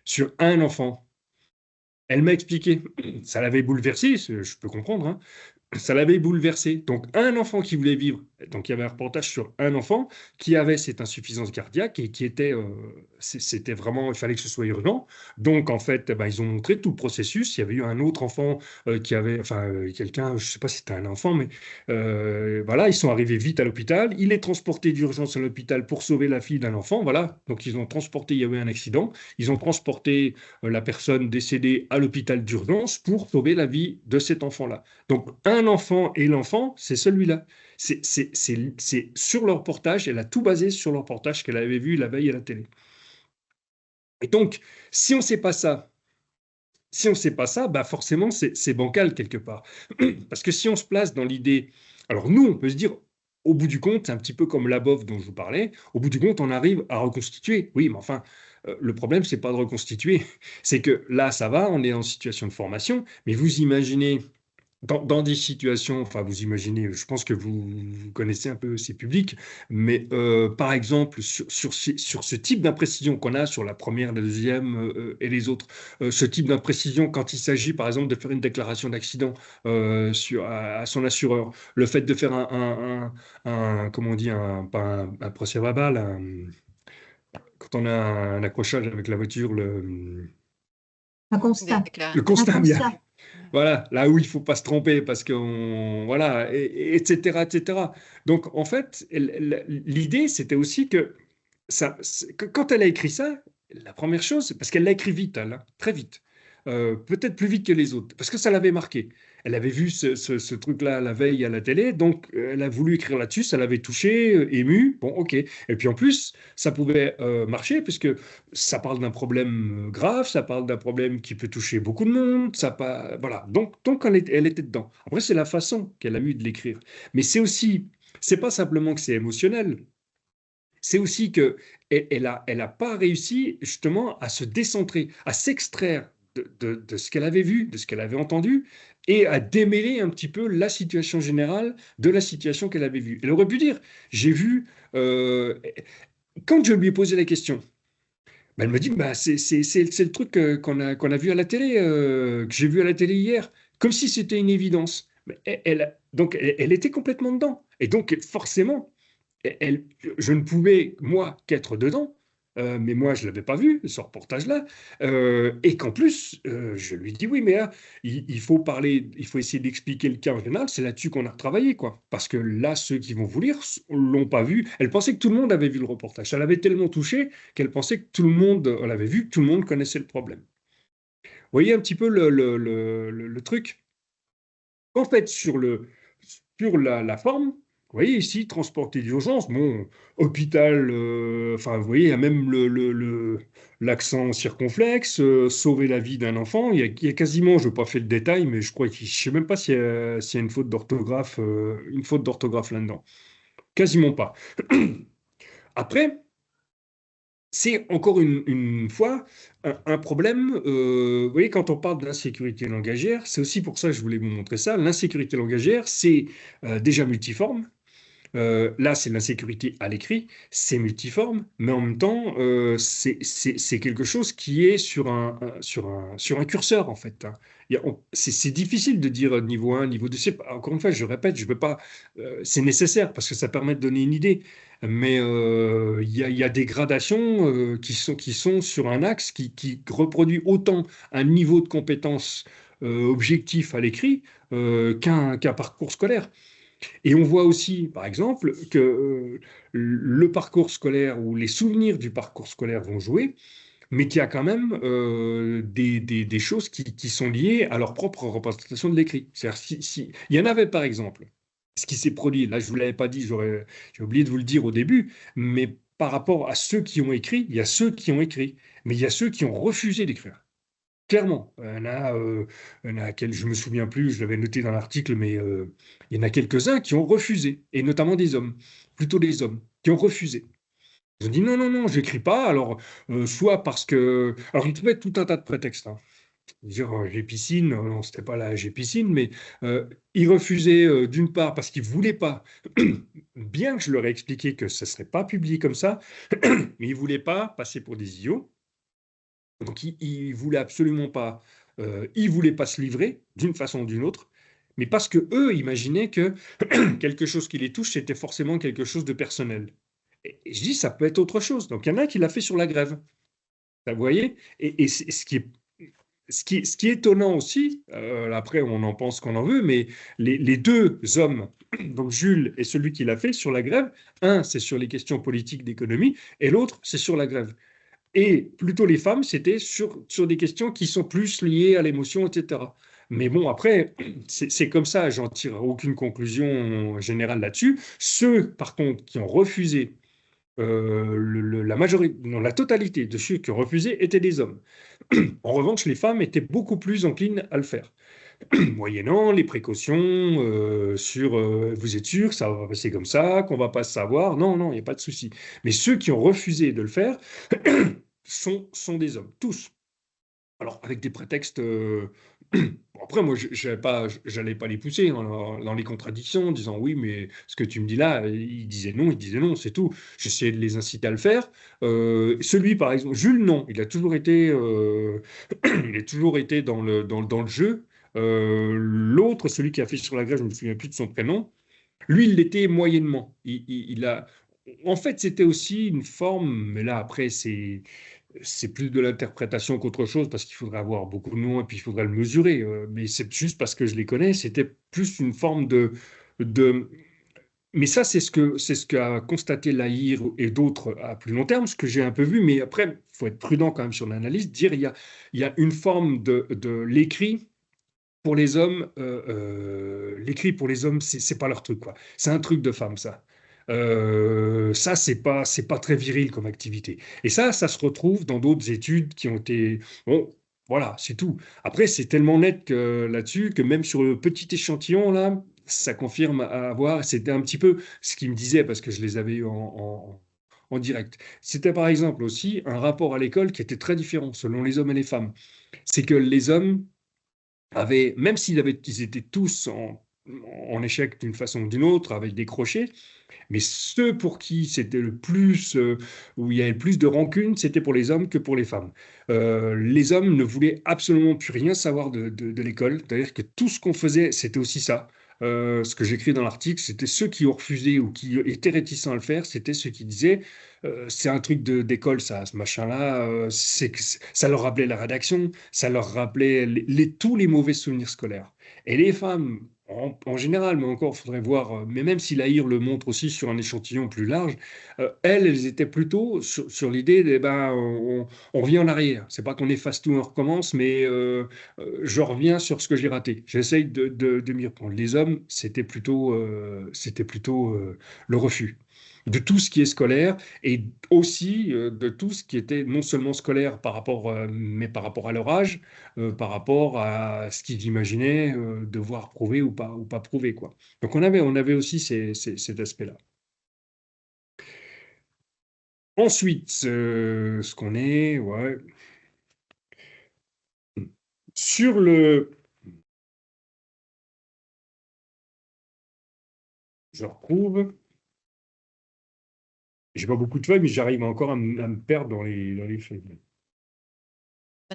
sur un enfant. Elle m'a expliqué, ça l'avait bouleversée, je peux comprendre, hein. ça l'avait bouleversé. Donc, un enfant qui voulait vivre, donc il y avait un reportage sur un enfant qui avait cette insuffisance cardiaque et qui était, c'était vraiment, il fallait que ce soit urgent. Donc, en fait, eh ben, ils ont montré tout le processus. Il y avait eu un autre enfant qui avait, enfin, quelqu'un, je ne sais pas si c'était un enfant, mais voilà, ils sont arrivés vite à l'hôpital. Il est transporté d'urgence à l'hôpital pour sauver la fille d'un enfant. Voilà, donc ils ont transporté, il y avait un accident. Ils ont transporté la personne décédée à l'hôpital d'urgence pour sauver la vie de cet enfant-là. Donc, un enfant et l'enfant, c'est celui-là. C'est sur leur reportage, elle a tout basé sur le reportage qu'elle avait vu la veille à la télé. Et donc, si on ne sait pas ça, si on ne sait pas ça, bah forcément, c'est bancal quelque part. Parce que si on se place dans l'idée, alors nous, on peut se dire, au bout du compte, c'est un petit peu comme la BOF dont je vous parlais, au bout du compte, on arrive à reconstituer. Oui, mais enfin, le problème, c'est pas de reconstituer, c'est que là, ça va, on est en situation de formation, mais vous imaginez dans des situations, enfin vous imaginez, je pense que vous connaissez un peu ces publics, mais par exemple sur ce type d'imprécision qu'on a sur la première, la deuxième et les autres, ce type d'imprécision quand il s'agit par exemple de faire une déclaration d'accident à son assureur, le fait de faire comment on dit, pas un procès-verbal, quand on a un accrochage avec la voiture, Un constat. le Un constat, bien. constat. Voilà, là où il faut pas se tromper parce que voilà, etc., etc. Donc en fait, l'idée c'était aussi que quand elle a écrit ça, la première chose, c'est parce qu'elle l'a écrit vite, elle, hein, très vite. Peut-être plus vite que les autres, parce que ça l'avait marqué. Elle avait vu ce truc-là la veille à la télé, donc elle a voulu écrire là-dessus, ça l'avait touché, ému. Bon, ok. Et puis en plus, ça pouvait marcher, puisque ça parle d'un problème grave, ça parle d'un problème qui peut toucher beaucoup de monde, voilà. Donc elle était dedans. Après, c'est la façon qu'elle a eu de l'écrire. Mais c'est aussi, c'est pas simplement que c'est émotionnel, c'est aussi que elle a pas réussi justement à se décentrer, à s'extraire de ce qu'elle avait vu, de ce qu'elle avait entendu, et à démêler un petit peu la situation générale de la situation qu'elle avait vue. Elle aurait pu dire, j'ai vu, quand je lui ai posé la question, ben, elle me dit, bah, c'est le truc qu'on a vu à la télé, que j'ai vu à la télé hier, comme si c'était une évidence. Mais donc elle était complètement dedans. Et donc forcément, elle, je ne pouvais, moi, qu'être dedans, mais moi, je ne l'avais pas vu, ce reportage-là, et qu'en plus, je lui dis, oui, mais là, il faut parler, il faut essayer d'expliquer le cas en général, c'est là-dessus qu'on a retravaillé, quoi. Parce que là, ceux qui vont vous lire ne l'ont pas vu. Elle pensait que tout le monde avait vu le reportage. Ça l'avait tellement touché qu'elle pensait que tout le monde l'avait vu, que tout le monde connaissait le problème. Vous voyez un petit peu le truc? En fait, sur la forme, vous voyez ici, transporté d'urgence, bon, hôpital, enfin, vous voyez, il y a même l'accent circonflexe, sauver la vie d'un enfant. Il y a quasiment, je n'ai pas fait le détail, mais je crois je ne sais même pas s'il y a une faute d'orthographe là-dedans. Quasiment pas. Après, c'est encore une fois un problème. Vous voyez, quand on parle de l'insécurité langagière, c'est aussi pour ça que je voulais vous montrer ça. L'insécurité langagière, c'est déjà multiforme. Là, c'est l'insécurité à l'écrit, c'est multiforme, mais en même temps, c'est quelque chose qui est sur un curseur, en fait, hein. C'est difficile de dire niveau 1, niveau 2. Encore une fois, je répète, je peux pas. C'est nécessaire parce que ça permet de donner une idée. Mais il y a des gradations qui sont sur un axe qui reproduit autant un niveau de compétence objectif à l'écrit qu'un parcours scolaire. Et on voit aussi, par exemple, que le parcours scolaire ou les souvenirs du parcours scolaire vont jouer, mais qu'il y a quand même des choses qui sont liées à leur propre représentation de l'écrit. C'est-à-dire, il y en avait, par exemple, ce qui s'est produit, là je ne vous l'avais pas dit, j'ai oublié de vous le dire au début, mais par rapport à ceux qui ont écrit, il y a ceux qui ont écrit, mais il y a ceux qui ont refusé d'écrire. Clairement, il y en a je me souviens plus, je l'avais noté dans l'article, mais il y en a quelques-uns qui ont refusé, et notamment des hommes, plutôt des hommes, qui ont refusé. Ils ont dit non, non, non, j'écris pas. Alors, soit parce que. Alors, ils trouvaient tout un tas de prétextes, hein. Dire j'ai piscine, non, c'était pas là, j'ai piscine, mais ils refusaient d'une part parce qu'ils voulaient pas, bien que je leur ai expliqué que ça serait pas publié comme ça, mais ils voulaient pas passer pour des idiots. Donc, il voulait absolument pas, il voulait pas se livrer d'une façon ou d'une autre. mais parce que eux imaginaient que quelque chose qui les touche, c'était forcément quelque chose de personnel. Et je dis, ça peut être autre chose. Donc il y en a qui l'a fait sur la grève. Vous voyez? Et ce qui est étonnant aussi, après on en pense qu'on en veut, mais les deux hommes, donc Jules et celui qui l'a fait sur la grève, un c'est sur les questions politiques d'économie et l'autre c'est sur la grève. Et plutôt les femmes, c'était sur des questions qui sont plus liées à l'émotion, etc. Mais bon, après, c'est comme ça, j'en tire aucune conclusion générale là-dessus. Ceux, par contre, qui ont refusé, la majorité, non, la totalité de ceux qui ont refusé étaient des hommes. En revanche, les femmes étaient beaucoup plus enclines à le faire, moyennant les précautions sur vous êtes sûr que ça va passer comme ça, qu'on va pas se savoir. Non, non, il n'y a pas de souci. Mais ceux qui ont refusé de le faire sont des hommes, tous. Alors, avec des prétextes. Bon, après, moi, j'allais pas les pousser dans les contradictions, en disant oui, mais ce que tu me dis là, il disait non, c'est tout. J'essayais de les inciter à le faire. Celui, par exemple, Jules, non, il a toujours été dans le jeu. L'autre, celui qui a fait sur la grève, je ne me souviens plus de son prénom, lui, il l'était moyennement. En fait, c'était aussi une forme, mais là, après, c'est plus de l'interprétation qu'autre chose parce qu'il faudrait avoir beaucoup de noms et puis il faudrait le mesurer. Mais c'est juste parce que je les connais, c'était plus une forme de... Mais ça, c'est ce qu'a constaté Lahire et d'autres à plus long terme, ce que j'ai un peu vu. Mais après, il faut être prudent quand même sur l'analyse, dire il y a une forme de l'écrit. Pour les hommes, l'écrit pour les hommes, c'est pas leur truc, quoi. C'est un truc de femme, ça. Ça, c'est pas très viril comme activité. Et ça se retrouve dans d'autres études qui ont été. Bon, voilà, c'est tout. Après, c'est tellement net là-dessus que même sur le petit échantillon, là, ça confirme à avoir. C'était un petit peu ce qu'il me disait parce que je les avais eu en direct. C'était par exemple aussi un rapport à l'école qui était très différent selon les hommes et les femmes. C'est que les hommes même ils étaient tous en échec d'une façon ou d'une autre, avec des crochets, mais ceux pour qui c'était le plus, où il y avait le plus de rancune, c'était pour les hommes que pour les femmes. Les hommes ne voulaient absolument plus rien savoir de l'école, c'est-à-dire que tout ce qu'on faisait, c'était aussi ça. Ce que j'écris dans l'article, c'était ceux qui ont refusé ou qui étaient réticents à le faire, c'était ceux qui disaient c'est un truc d'école, ça, ce machin-là, ça leur rappelait la rédaction, ça leur rappelait tous les mauvais souvenirs scolaires. Et les femmes, en général, mais encore, il faudrait voir, mais même si l'AIR le montre aussi sur un échantillon plus large, elles étaient plutôt sur l'idée, ben, on revient en arrière. C'est pas qu'on efface tout et on recommence, mais je reviens sur ce que j'ai raté. J'essaye de m'y reprendre. Les hommes, c'était plutôt le refus de tout ce qui est scolaire et aussi de tout ce qui était non seulement scolaire mais par rapport à leur âge, par rapport à ce qu'ils imaginaient devoir prouver ou pas prouver, quoi. Donc on avait aussi cet aspect-là. Ensuite, ce qu'on est, ouais, sur le, je retrouve, j'ai pas beaucoup de feuilles, mais j'arrive encore à me perdre dans les feuilles.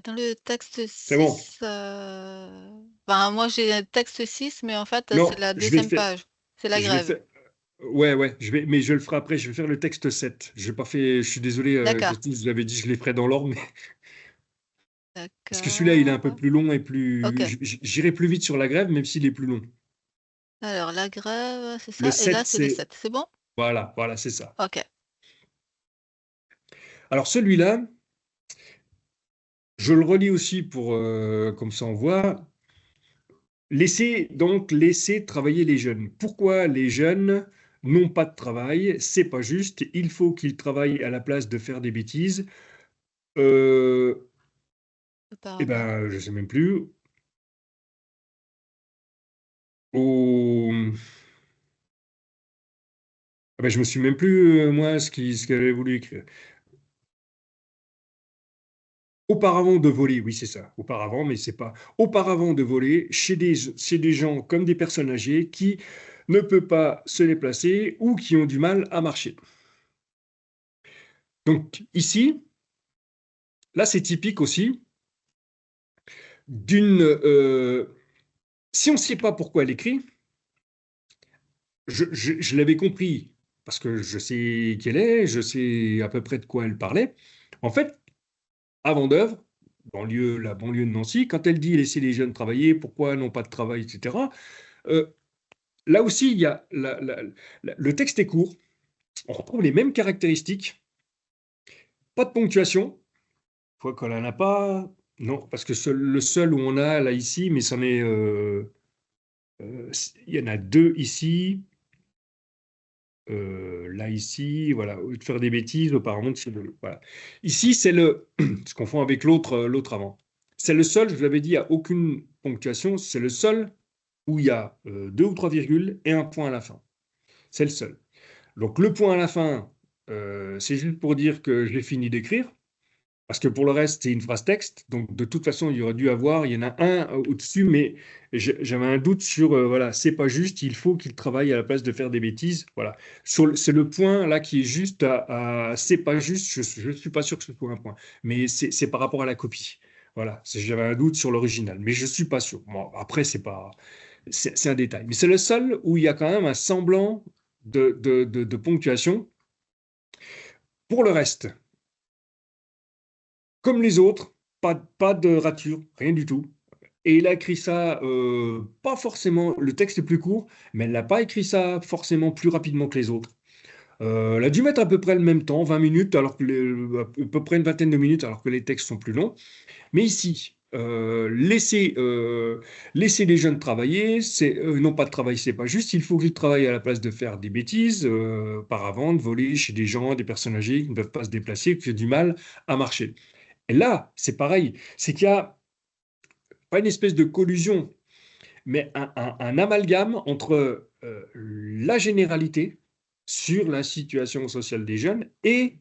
Dans le texte C'est bon. 6, moi j'ai un texte 6, mais en fait, Non, c'est la je vais deuxième faire, page. C'est la je vais grève. faire, ouais, mais je le ferai après. Je vais faire le texte 7. J'ai pas fait, je suis désolé, D'accord, je vous avais dit, je les ferai dans l'ordre, mais parce que celui-là, il est un peu d'accord. plus long et Ok. j'irai plus vite sur la grève, même s'il est plus long. Alors, la grève, c'est Le ça. Et là, 7, c'est le c'est, 7. C'est bon? voilà, c'est ça. Ok. Alors celui-là, je le relis aussi pour, comme ça on voit. Laisser travailler les jeunes. Pourquoi les jeunes n'ont pas de travail? C'est pas juste. Il faut qu'ils travaillent à la place de faire des bêtises. Eh Auparavant. ben, je sais même plus. Au... Ah ben, je me suis même plus, moi, ce qu'il avait voulu écrire. Auparavant de voler, oui, c'est ça. Auparavant, mais c'est pas. Auparavant de voler chez des gens comme des personnes âgées qui ne peuvent pas se déplacer ou qui ont du mal à marcher. Donc, ici, là, c'est typique aussi d'une Si on ne sait pas pourquoi elle écrit, je l'avais compris, parce que je sais qui elle est, je sais à peu près de quoi elle parlait. En fait, avant d'œuvre, la banlieue de Nancy, quand elle dit laisser les jeunes travailler, pourquoi n'ont pas de travail, etc., euh, là aussi, il y a le texte est court, on retrouve les mêmes caractéristiques, pas de ponctuation, fois qu'on n'en a pas, non, parce que le seul où on a là ici, mais c'en est, il y en a deux ici, là ici, voilà, au lieu de faire des bêtises, apparemment, c'est voilà. Ici, c'est je confonds avec l'autre avant. C'est le seul, je vous l'avais dit, il n'y a aucune ponctuation, c'est le seul où il y a deux ou trois virgules et un point à la fin. C'est le seul. Donc le point à la fin, c'est juste pour dire que j'ai fini d'écrire. Parce que pour le reste, c'est une phrase texte. Donc, de toute façon, il y aurait dû avoir, il y en a un au-dessus, mais j'avais un doute sur, voilà, c'est pas juste, il faut qu'il travaille à la place de faire des bêtises. Voilà. C'est le point là qui est juste c'est pas juste, je ne suis pas sûr que ce soit un point. Mais c'est par rapport à la copie. Voilà. J'avais un doute sur l'original, mais je ne suis pas sûr. Bon, après, c'est un détail. Mais c'est le seul où il y a quand même un semblant de ponctuation. Pour le reste, comme les autres, pas de rature, rien du tout. Et il a écrit ça, pas forcément, le texte est plus court, mais elle n'a pas écrit ça forcément plus rapidement que les autres. Elle a dû mettre à peu près le même temps, 20 minutes, alors que à peu près une vingtaine de minutes, alors que les textes sont plus longs. Mais ici, laisser les jeunes travailler, non pas de travail, c'est pas juste, il faut qu'ils travaillent à la place de faire des bêtises, par avant, de voler chez des gens, des personnes âgées qui ne peuvent pas se déplacer, qui ont du mal à marcher. Et là, c'est pareil, c'est qu'il y a pas une espèce de collusion, mais un amalgame entre la généralité sur la situation sociale des jeunes et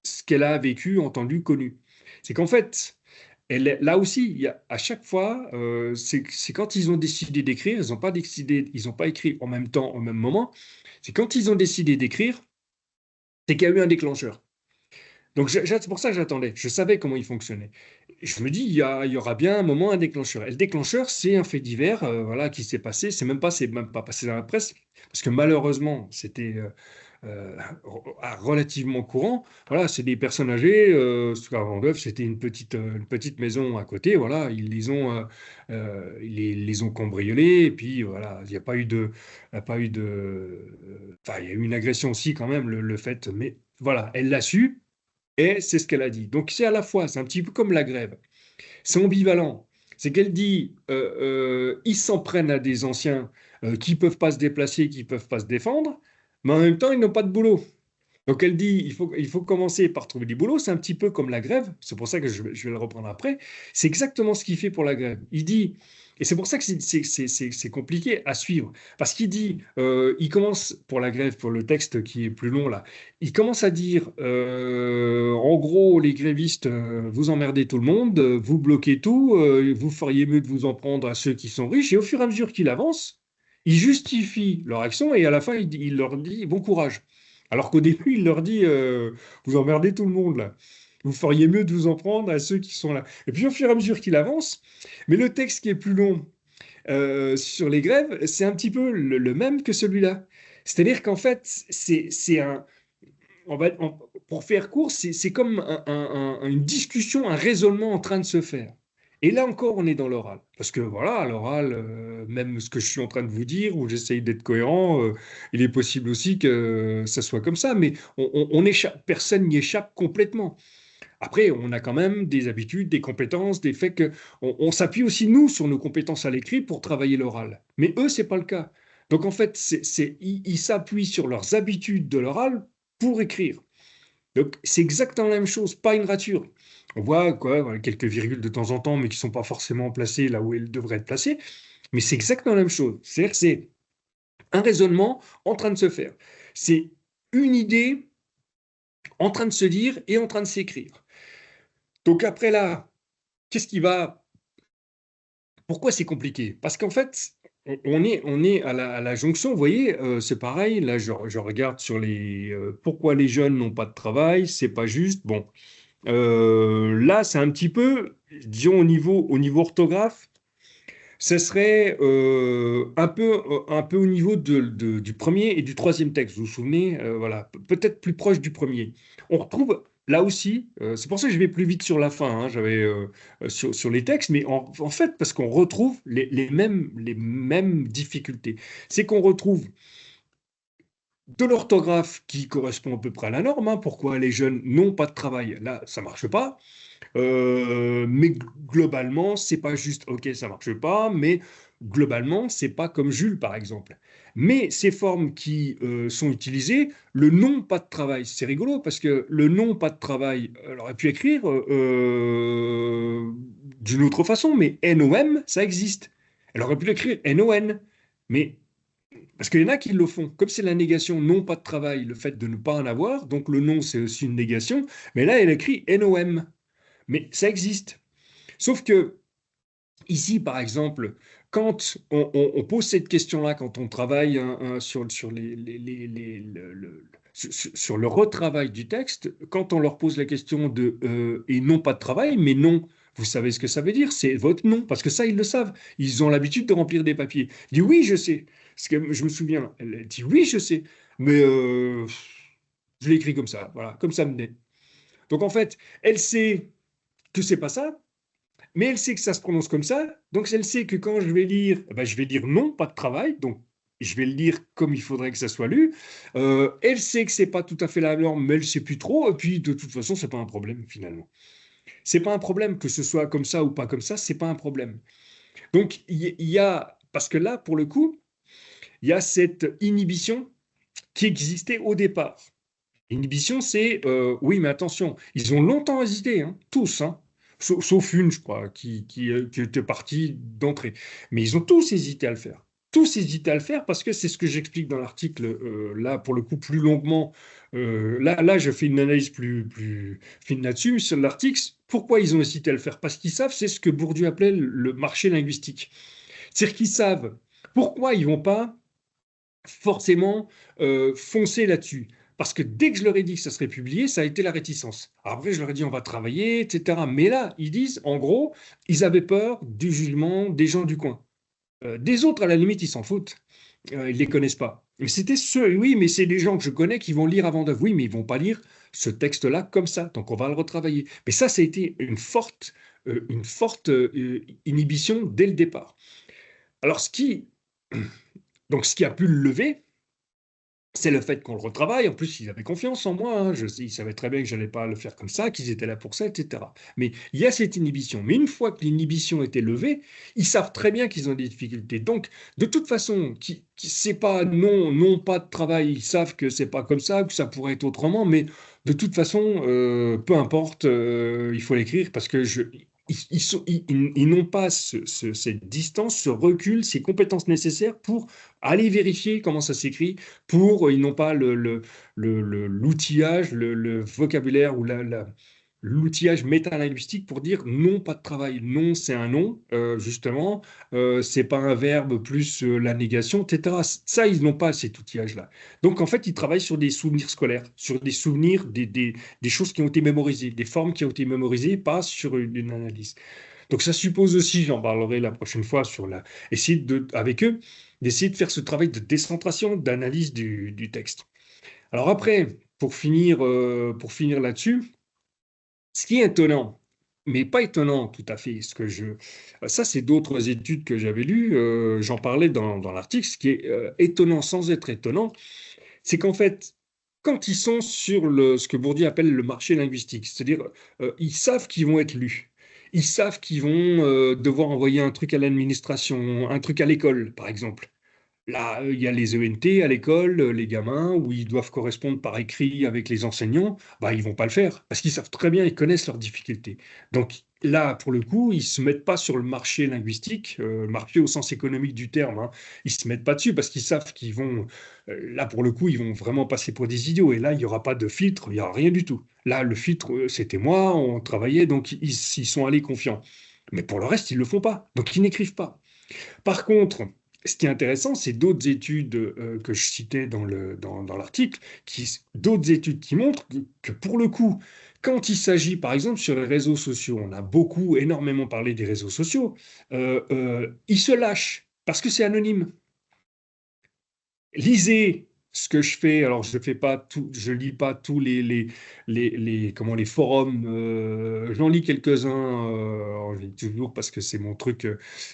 ce qu'elle a vécu, entendu, connu. C'est qu'en fait, là aussi, à chaque fois, c'est quand ils ont décidé d'écrire, ils n'ont pas écrit en même temps, au même moment, c'est quand ils ont décidé d'écrire, c'est qu'il y a eu un déclencheur. Donc c'est pour ça que j'attendais. Je savais comment il fonctionnait. Je me dis, il y aura bien un moment un déclencheur. Et le déclencheur, c'est un fait divers, voilà, qui s'est passé. C'est même pas passé dans la presse, parce que malheureusement, c'était relativement courant. Voilà, c'est des personnes âgées. À Vendôme, c'était une petite maison à côté. Voilà, ils les ont cambriolés. Et puis voilà, il n'y a pas eu de, il n'y a pas eu de, enfin, il y a eu une agression aussi quand même, le fait. Mais voilà, elle l'a su. Et c'est ce qu'elle a dit. Donc c'est à la fois, c'est un petit peu comme la grève. C'est ambivalent. C'est qu'elle dit, ils s'en prennent à des anciens qui ne peuvent pas se déplacer, qui ne peuvent pas se défendre, mais en même temps, ils n'ont pas de boulot. Donc elle dit, il faut commencer par trouver du boulot. C'est un petit peu comme la grève. C'est pour ça que je vais le reprendre après. C'est exactement ce qu'il fait pour la grève. Il dit, et c'est pour ça que c'est compliqué à suivre. Parce qu'il dit, il commence pour la grève, pour le texte qui est plus long là, il commence à dire, en gros, les grévistes, vous emmerdez tout le monde, vous bloquez tout, vous feriez mieux de vous en prendre à ceux qui sont riches. Et au fur et à mesure qu'il avance, il justifie leur action et à la fin, il leur dit bon courage. Alors qu'au début, il leur dit vous emmerdez tout le monde là. Vous feriez mieux de vous en prendre à ceux qui sont là. Et puis au fur et à mesure qu'il avance, mais le texte qui est plus long sur les grèves, c'est un petit peu le même que celui-là. C'est-à-dire qu'en fait, c'est un, pour faire court, c'est comme une discussion, un raisonnement en train de se faire. Et là encore, on est dans l'oral. Parce que voilà, à l'oral, même ce que je suis en train de vous dire, où j'essaye d'être cohérent, il est possible aussi que ça soit comme ça, mais personne n'y échappe complètement. Après, on a quand même des habitudes, des compétences, des faits que on s'appuie aussi nous sur nos compétences à l'écrit pour travailler l'oral. Mais eux, c'est pas le cas. Donc en fait, ils s'appuient sur leurs habitudes de l'oral pour écrire. Donc c'est exactement la même chose, pas une rature. On voit quoi, voilà, quelques virgules de temps en temps, mais qui sont pas forcément placées là où elles devraient être placées. Mais c'est exactement la même chose. C'est-à-dire, c'est un raisonnement en train de se faire. C'est une idée en train de se dire et en train de s'écrire. Donc après là, qu'est-ce qui va... Pourquoi c'est compliqué? Parce qu'en fait, on est à la jonction, vous voyez, c'est pareil, là je regarde sur les... pourquoi les jeunes n'ont pas de travail, c'est pas juste. Bon, là c'est un petit peu, disons au niveau orthographe, Ce serait un peu au niveau du premier et du troisième texte. Vous vous souvenez, voilà, peut-être plus proche du premier. On retrouve là aussi, c'est pour ça que je vais plus vite sur la fin, hein, sur les textes, mais en fait, parce qu'on retrouve les mêmes difficultés. C'est qu'on retrouve de l'orthographe qui correspond à peu près à la norme, hein. Pourquoi les jeunes n'ont pas de travail? Là, ça marche pas. Mais globalement, c'est pas juste, ok, ça marche pas, mais globalement, c'est pas comme Jules, par exemple. Mais ces formes qui sont utilisées, le nom pas de travail, c'est rigolo parce que le nom pas de travail, elle aurait pu écrire d'une autre façon, mais NOM, ça existe. Elle aurait pu l'écrire NON, mais parce qu'il y en a qui le font. Comme c'est la négation non pas de travail, le fait de ne pas en avoir, donc le nom c'est aussi une négation, mais là elle écrit NOM. Mais ça existe. Sauf que ici, par exemple, quand on pose cette question-là, quand on travaille sur sur le retravail du texte, quand on leur pose la question de et non pas de travail, mais non, vous savez ce que ça veut dire, c'est votre nom, parce que ça, ils le savent. Ils ont l'habitude de remplir des papiers. Il dit oui, je sais. Parce que je me souviens, elle dit oui, je sais, mais je l'ai écrit comme ça, voilà, comme ça me naît. Donc en fait, elle sait que c'est pas ça, mais elle sait que ça se prononce comme ça, donc elle sait que quand je vais lire, eh ben, je vais dire non, pas de travail, donc je vais le lire comme il faudrait que ça soit lu. Elle sait que c'est pas tout à fait la norme, mais elle sait plus trop, et puis de toute façon, c'est pas un problème finalement. C'est pas un problème que ce soit comme ça ou pas comme ça, c'est pas un problème. Donc il y a, parce que là, pour le coup, il y a cette inhibition qui existait au départ. Inhibition, c'est oui, mais attention, ils ont longtemps hésité, hein, tous, hein, sauf une, je crois, qui était partie d'entrée. Mais ils ont tous hésité à le faire. Tous hésité à le faire parce que c'est ce que j'explique dans l'article, là, pour le coup, plus longuement. Là, je fais une analyse plus fine là-dessus, sur l'article. Pourquoi ils ont hésité à le faire? Parce qu'ils savent, c'est ce que Bourdieu appelait le marché linguistique. C'est-à-dire qu'ils savent pourquoi ils vont pas forcément foncer là-dessus. Parce que dès que je leur ai dit que ça serait publié, ça a été la réticence. Après, je leur ai dit on va travailler, etc. Mais là, ils disent, en gros, ils avaient peur du jugement des gens du coin. Des autres, à la limite, ils s'en foutent. Ils ne les connaissent pas. Mais c'était ceux, oui, mais c'est des gens que je connais qui vont lire avant d'avouer, mais ils vont pas lire ce texte-là comme ça. Donc, on va le retravailler. Mais ça a été une forte inhibition dès le départ. Alors, donc, ce qui a pu le lever, c'est le fait qu'on le retravaille. En plus, ils avaient confiance en moi, hein. Ils savaient très bien que je n'allais pas le faire comme ça, qu'ils étaient là pour ça, etc. Mais il y a cette inhibition. Mais une fois que l'inhibition était levée, ils savent très bien qu'ils ont des difficultés. Donc, de toute façon, c'est pas non, non, pas de travail. Ils savent que c'est pas comme ça, que ça pourrait être autrement. Mais de toute façon, peu importe, il faut l'écrire parce que ils n'ont pas cette distance, ce recul, ces compétences nécessaires pour aller vérifier comment ça s'écrit, ils n'ont pas l'outillage, le vocabulaire ou l'outillage métalinguistique pour dire non, pas de travail. Non, c'est un non, justement. C'est pas un verbe plus la négation, etc. Ça, ils n'ont pas cet outillage-là. Donc, en fait, ils travaillent sur des souvenirs scolaires, sur des souvenirs, des choses qui ont été mémorisées, des formes qui ont été mémorisées, pas sur une analyse. Donc, ça suppose aussi, j'en parlerai la prochaine fois essayer avec eux, d'essayer de faire ce travail de décentration, d'analyse du texte. Alors après, pour finir là-dessus, ce qui est étonnant, mais pas étonnant tout à fait, ça c'est d'autres études que j'avais lues, j'en parlais dans l'article, ce qui est étonnant sans être étonnant, c'est qu'en fait, quand ils sont sur ce que Bourdieu appelle le marché linguistique, c'est-à-dire ils savent qu'ils vont être lus, ils savent qu'ils vont devoir envoyer un truc à l'administration, un truc à l'école, par exemple. Là, il y a les ENT à l'école, les gamins, où ils doivent correspondre par écrit avec les enseignants, bah, ils vont pas le faire, parce qu'ils savent très bien, ils connaissent leurs difficultés. Donc là, pour le coup, ils se mettent pas sur le marché linguistique, le marché au sens économique du terme, hein. Ils se mettent pas dessus, parce qu'ils savent qu'ils vont, là, pour le coup, ils vont vraiment passer pour des idiots, et là, il y aura pas de filtre, il y aura rien du tout. Là, le filtre, c'était moi, on travaillait, donc ils sont allés confiants. Mais pour le reste, ils le font pas, donc ils n'écrivent pas. Par contre, ce qui est intéressant, c'est d'autres études que je citais dans l'article, d'autres études qui montrent que pour le coup, Quand il s'agit, par exemple, sur les réseaux sociaux, on a énormément parlé des réseaux sociaux, ils se lâchent parce que c'est anonyme. Lisez ce que je fais. Alors, je fais pas tout, je lis pas tous les forums. J'en lis quelques-uns, je lis toujours parce que c'est mon truc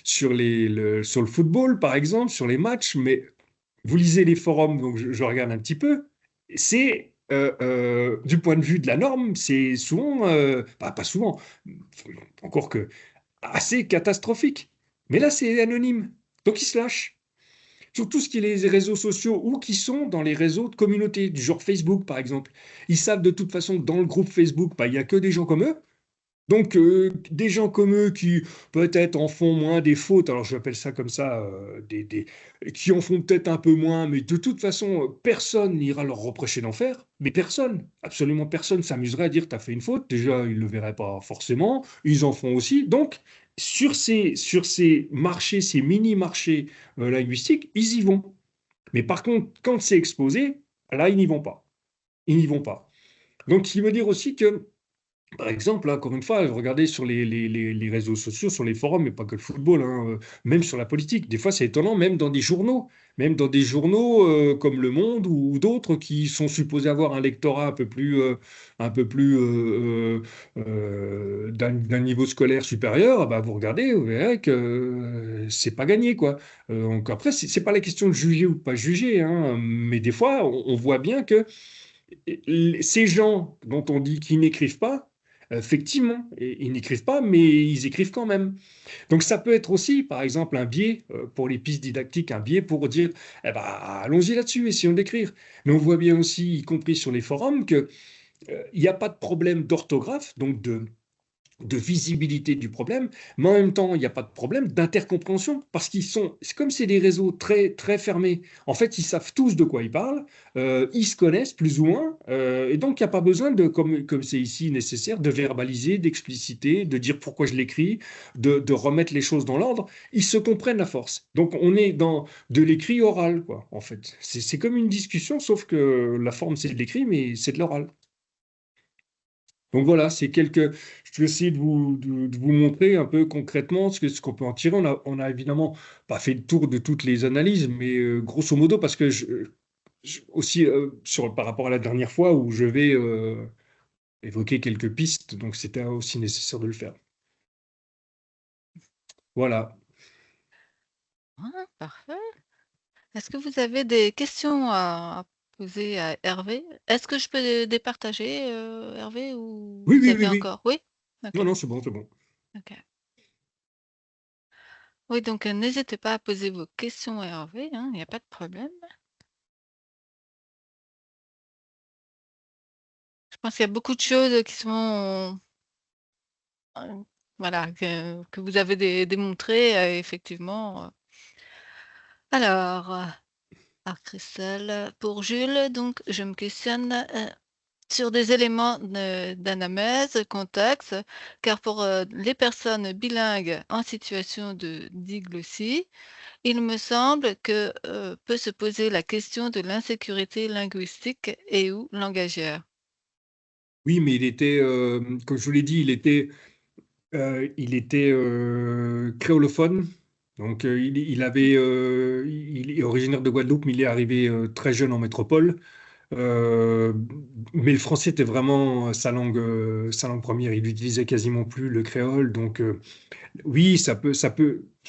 sur le football, par exemple, sur les matchs. Mais vous lisez les forums, donc je regarde un petit peu. C'est du point de vue de la norme, c'est souvent, pas souvent, encore que assez catastrophique. Mais là, c'est anonyme, donc ils se lâchent sur tout ce qui est les réseaux sociaux ou qui sont dans les réseaux de communauté, du genre Facebook par exemple. Ils savent de toute façon que dans le groupe Facebook, bah, il n'y a que des gens comme eux. Donc, des gens comme eux qui peut-être en font moins des fautes, alors j'appelle ça comme ça, qui en font peut-être un peu moins, mais de toute façon, personne n'ira leur reprocher d'en faire. Mais personne, absolument personne s'amuserait à dire tu as fait une faute. Déjà, ils ne le verraient pas forcément, ils en font aussi. Donc, sur ces marchés, ces mini-marchés linguistiques, ils y vont. Mais par contre, quand c'est exposé, là, ils n'y vont pas. Ils n'y vont pas. Donc, ce qui veut dire aussi que par exemple, là, encore une fois, regardez sur les réseaux sociaux, sur les forums, mais pas que le football, hein, même sur la politique. Des fois, c'est étonnant, même dans des journaux comme Le Monde ou d'autres qui sont supposés avoir un lectorat un peu plus d'un niveau scolaire supérieur. Bah, vous regardez, vous verrez que c'est pas gagné, quoi. Donc après, c'est pas la question de juger ou de pas juger, hein, mais des fois, on voit bien que ces gens dont on dit qu'ils n'écrivent pas, effectivement, ils n'écrivent pas, mais ils écrivent quand même. Donc ça peut être aussi, par exemple, un biais pour les pistes didactiques, un biais pour dire, eh ben, allons-y là-dessus, essayons d'écrire. Mais on voit bien aussi, y compris sur les forums, qu'il n'y a pas de problème d'orthographe, donc de visibilité du problème, mais en même temps, il n'y a pas de problème d'intercompréhension, parce c'est comme c'est des réseaux très, très fermés. En fait, ils savent tous de quoi ils parlent, ils se connaissent plus ou moins, et donc il n'y a pas besoin de, comme c'est ici nécessaire, de verbaliser, d'expliciter, de dire pourquoi je l'écris, de remettre les choses dans l'ordre. Ils se comprennent à force. Donc on est dans de l'écrit oral, quoi, en fait. C'est comme une discussion, sauf que la forme, c'est de l'écrit, mais c'est de l'oral. Donc voilà, je vais essayer de vous montrer un peu concrètement ce qu'on peut en tirer. On a évidemment pas fait le tour de toutes les analyses, mais grosso modo, parce que aussi par rapport à la dernière fois où je vais évoquer quelques pistes, donc c'était aussi nécessaire de le faire. Voilà. Ah, parfait. Est-ce que vous avez des questions à poser à Hervé? Est-ce que je peux départager, Hervé, ou Oui, vous oui, oui, avez oui. encore? Oui? OK, Non, non, c'est bon, c'est bon. OK. Oui, donc n'hésitez pas à poser vos questions à Hervé, hein, il n'y a pas de problème. Je pense qu'il y a beaucoup de choses qui sont, voilà, que vous avez démontrées, effectivement. Alors, Christelle, pour Jules, donc je me questionne, sur des éléments d'anamnèse, contexte, car pour les personnes bilingues en situation de diglossie, il me semble que peut se poser la question de l'insécurité linguistique et ou langagière. Oui, mais comme je vous l'ai dit, il était créolophone. Donc, il est originaire de Guadeloupe, mais il est arrivé très jeune en métropole. Euh, mais le français était vraiment sa langue première. Il n'utilisait quasiment plus le créole. Donc, oui,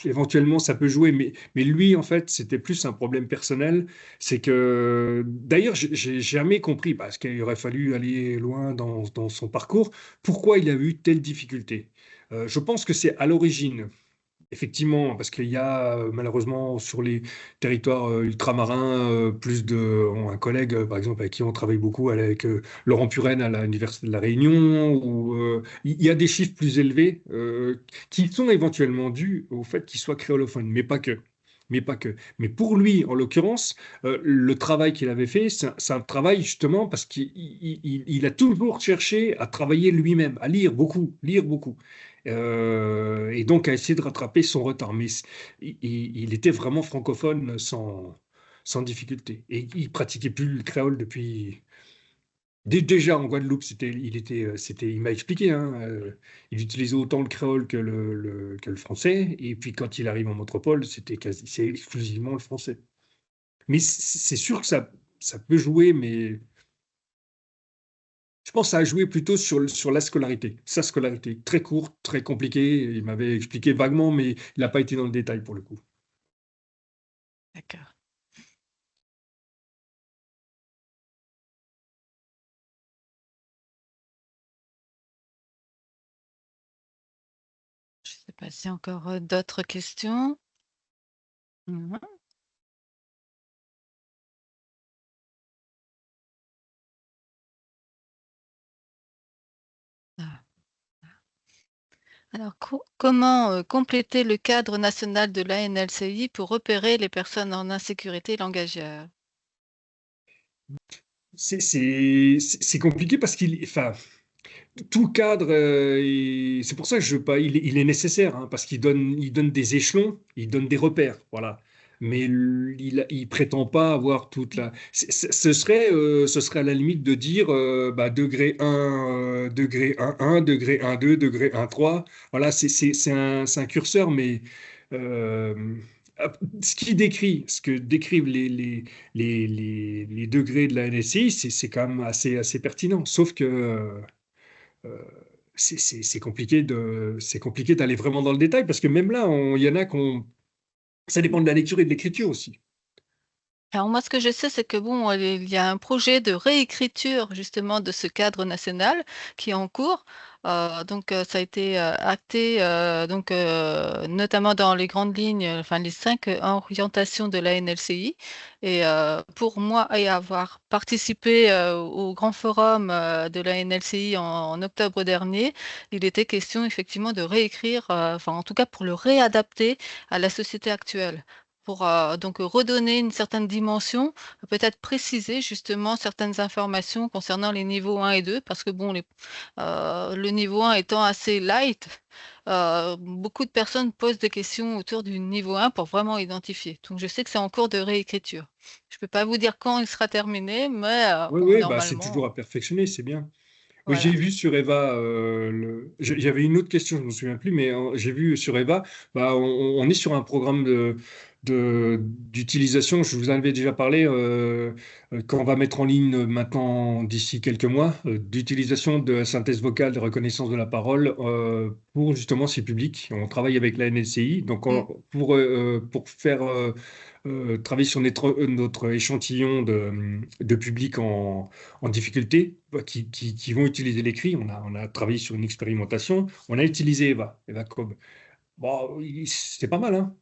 éventuellement, ça peut jouer. Mais lui, en fait, c'était plus un problème personnel. C'est que, d'ailleurs, j'ai jamais compris, parce qu'il aurait fallu aller loin dans son parcours, pourquoi il a eu telle difficulté. Je pense que c'est à l'origine. Effectivement, parce qu'il y a malheureusement sur les territoires ultramarins un collègue par exemple avec qui on travaille beaucoup avec Laurent Puren à l'université de La Réunion où il y a des chiffres plus élevés qui sont éventuellement dus au fait qu'il soit créolophone, mais pas que. Mais pas que. Mais pour lui, en l'occurrence, le travail qu'il avait fait, c'est un travail justement parce qu'il a toujours cherché à travailler lui-même, à lire beaucoup, lire beaucoup. Et donc à essayer de rattraper son retard. Mais il était vraiment francophone sans difficulté. Et il pratiquait plus le créole Déjà en Guadeloupe, il m'a expliqué, hein, il utilisait autant le créole que le français, et puis quand il arrive en métropole, c'est exclusivement le français. Mais c'est sûr que ça peut jouer, mais je pense que ça a joué plutôt sur la scolarité. Sa scolarité, très courte, très compliquée. Il m'avait expliqué vaguement, mais il n'a pas été dans le détail pour le coup. D'accord. Je ne sais pas s'il y a encore d'autres questions. Mhm. Ah. Alors, comment compléter le cadre national de l'ANLCI pour repérer les personnes en insécurité langagière? C'est compliqué parce enfin, tout cadre, c'est pour ça que il est nécessaire, hein, parce qu'il donne des échelons, il donne des repères, voilà. Mais il prétend pas avoir toute la. Ce serait à la limite de dire bah, degré 1, degré 1, degré 1,2, degré 1,3. Voilà, c'est un curseur, mais euh, ce que décrivent les degrés de la NSI, c'est quand même assez pertinent. Sauf que euh, c'est compliqué d'aller vraiment dans le détail parce que même là, il y en a ça dépend de la lecture et de l'écriture aussi. Alors moi, ce que je sais, c'est que bon, il y a un projet de réécriture justement de ce cadre national qui est en cours. Donc ça a été acté, donc notamment dans les grandes lignes, enfin les 5 orientations de la NLCI. Et pour moi, et avoir participé au grand forum de la NLCI en octobre dernier, il était question effectivement de réécrire, enfin en tout cas pour le réadapter à la société actuelle pour donc redonner une certaine dimension, peut-être préciser justement certaines informations concernant les niveaux 1 et 2 parce que bon, le niveau 1 étant assez light, beaucoup de personnes posent des questions autour du niveau 1 pour vraiment identifier. Donc je sais que c'est en cours de réécriture. Je ne peux pas vous dire quand il sera terminé, mais Oui, bon, oui, bah, c'est toujours normalement, à perfectionner, c'est bien. Oui, j'ai voilà. vu sur Eva, j'avais une autre question, je ne me souviens plus, mais j'ai vu sur Eva, bah, on est sur un programme d'utilisation, je vous en avais déjà parlé, qu'on va mettre en ligne maintenant d'ici quelques mois, d'utilisation de la synthèse vocale, de reconnaissance de la parole pour justement ces publics. On travaille avec la NLCI, donc Mm. pour faire travailler sur notre échantillon de publics en difficulté, qui vont utiliser l'écrit. On a travaillé sur une expérimentation. On a utilisé Eva Cobb. Bon, c'est pas mal, hein.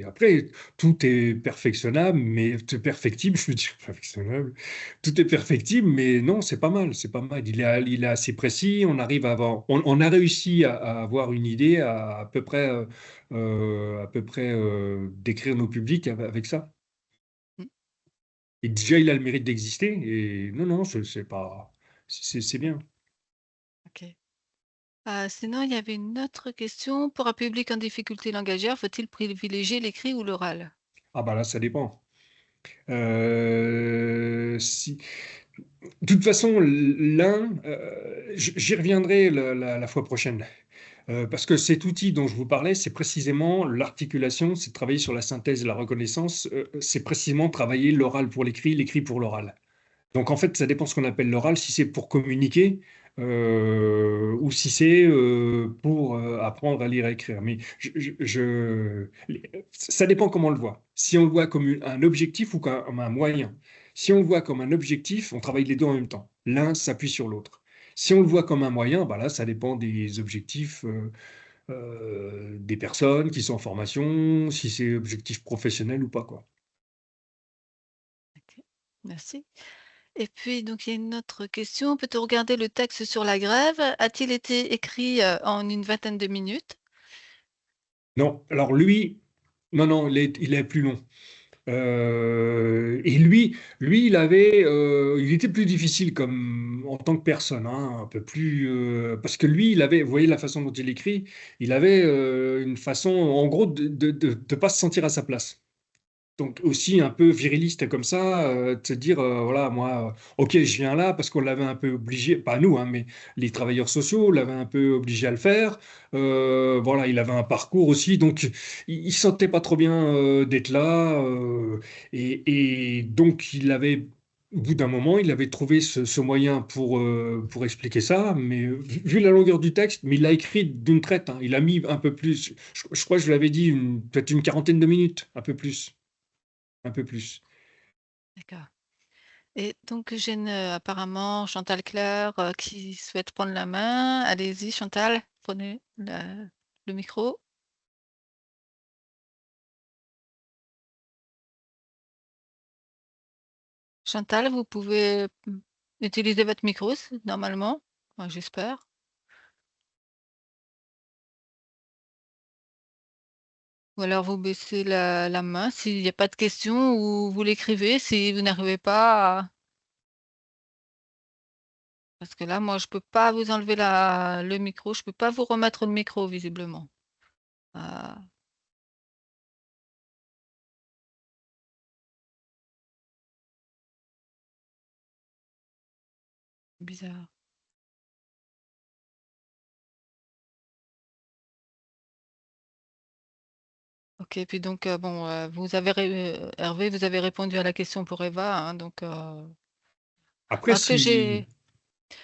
Après, tout est perfectionnable, mais perfectible, je veux dire perfectionnable. Tout est perfectible, mais non, c'est pas mal, c'est pas mal. Il est assez précis. On a réussi à avoir une idée à peu près décrire nos publics avec ça. Mm. Et déjà, il a le mérite d'exister. Et non, non, c'est pas, c'est bien. Ok. Sinon, il y avait une autre question. Pour un public en difficulté langagière, faut-il privilégier l'écrit ou l'oral? Ah bah là, ça dépend. De toute façon, j'y reviendrai la fois prochaine. Parce que cet outil dont je vous parlais, c'est précisément l'articulation, c'est travailler sur la synthèse et la reconnaissance, c'est précisément travailler l'oral pour l'écrit pour l'oral. Donc en fait, ça dépend ce qu'on appelle l'oral, si c'est pour communiquer ou si c'est pour apprendre à lire et écrire. Mais ça dépend comment on le voit. Si on le voit comme un objectif ou comme un moyen. Si on le voit comme un objectif, on travaille les deux en même temps. L'un s'appuie sur l'autre. Si on le voit comme un moyen, bah là, ça dépend des objectifs des personnes qui sont en formation, si c'est objectif professionnel ou pas, quoi. Ok, merci. Et puis, donc, il y a une autre question. Peut-on regarder le texte sur la grève? A-t-il été écrit en une vingtaine de minutes? Non, alors lui, non, non, il est plus long. Et lui, il était plus difficile comme en tant que personne, hein, un peu plus, parce que lui, vous voyez la façon dont il écrit, il avait une façon, en gros, de pas se sentir à sa place. donc aussi un peu viriliste comme ça, de se dire, voilà, moi, ok, je viens là parce qu'on l'avait un peu obligé, pas nous, hein, mais les travailleurs sociaux l'avaient un peu obligé à le faire. Voilà, il avait un parcours aussi, donc il sentait pas trop bien d'être là, et donc il avait, au bout d'un moment, il avait trouvé ce moyen pour expliquer ça, mais vu la longueur du texte, mais il l'a écrit d'une traite, hein, il a mis un peu plus, je crois que je l'avais dit, peut-être une quarantaine de minutes, un peu plus. Un peu plus. D'accord. Et donc, j'ai apparemment Chantal Claire qui souhaite prendre la main. Allez-y, Chantal, prenez le micro. Chantal, vous pouvez utiliser votre micro normalement, enfin, j'espère. Ou alors vous baissez la main s'il n'y a pas de questions ou vous l'écrivez si vous n'arrivez pas à... Parce que là, moi, je peux pas vous enlever le micro, je peux pas vous remettre le micro visiblement. Ah, bizarre. Ok, puis donc, bon, vous avez Hervé, vous avez répondu à la question pour Eva, hein, donc... Après, Alors, si...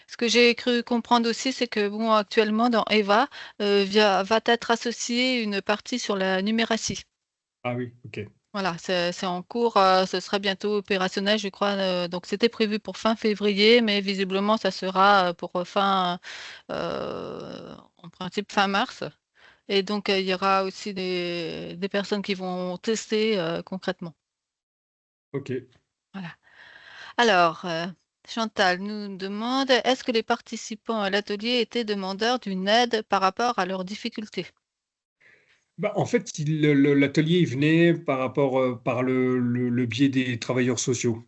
ce que j'ai cru comprendre aussi, c'est que bon, actuellement, dans Eva, va être associée une partie sur la numératie. Ah oui, ok. Voilà, c'est en cours, ce sera bientôt opérationnel, je crois. Donc, c'était prévu pour fin février, mais visiblement, ça sera pour en principe, fin mars. Et donc, il y aura aussi des personnes qui vont tester concrètement. Ok. Voilà. Alors, Chantal nous demande, est-ce que les participants à l'atelier étaient demandeurs d'une aide par rapport à leurs difficultés? Bah, en fait, l'atelier il venait par rapport, par le biais des travailleurs sociaux.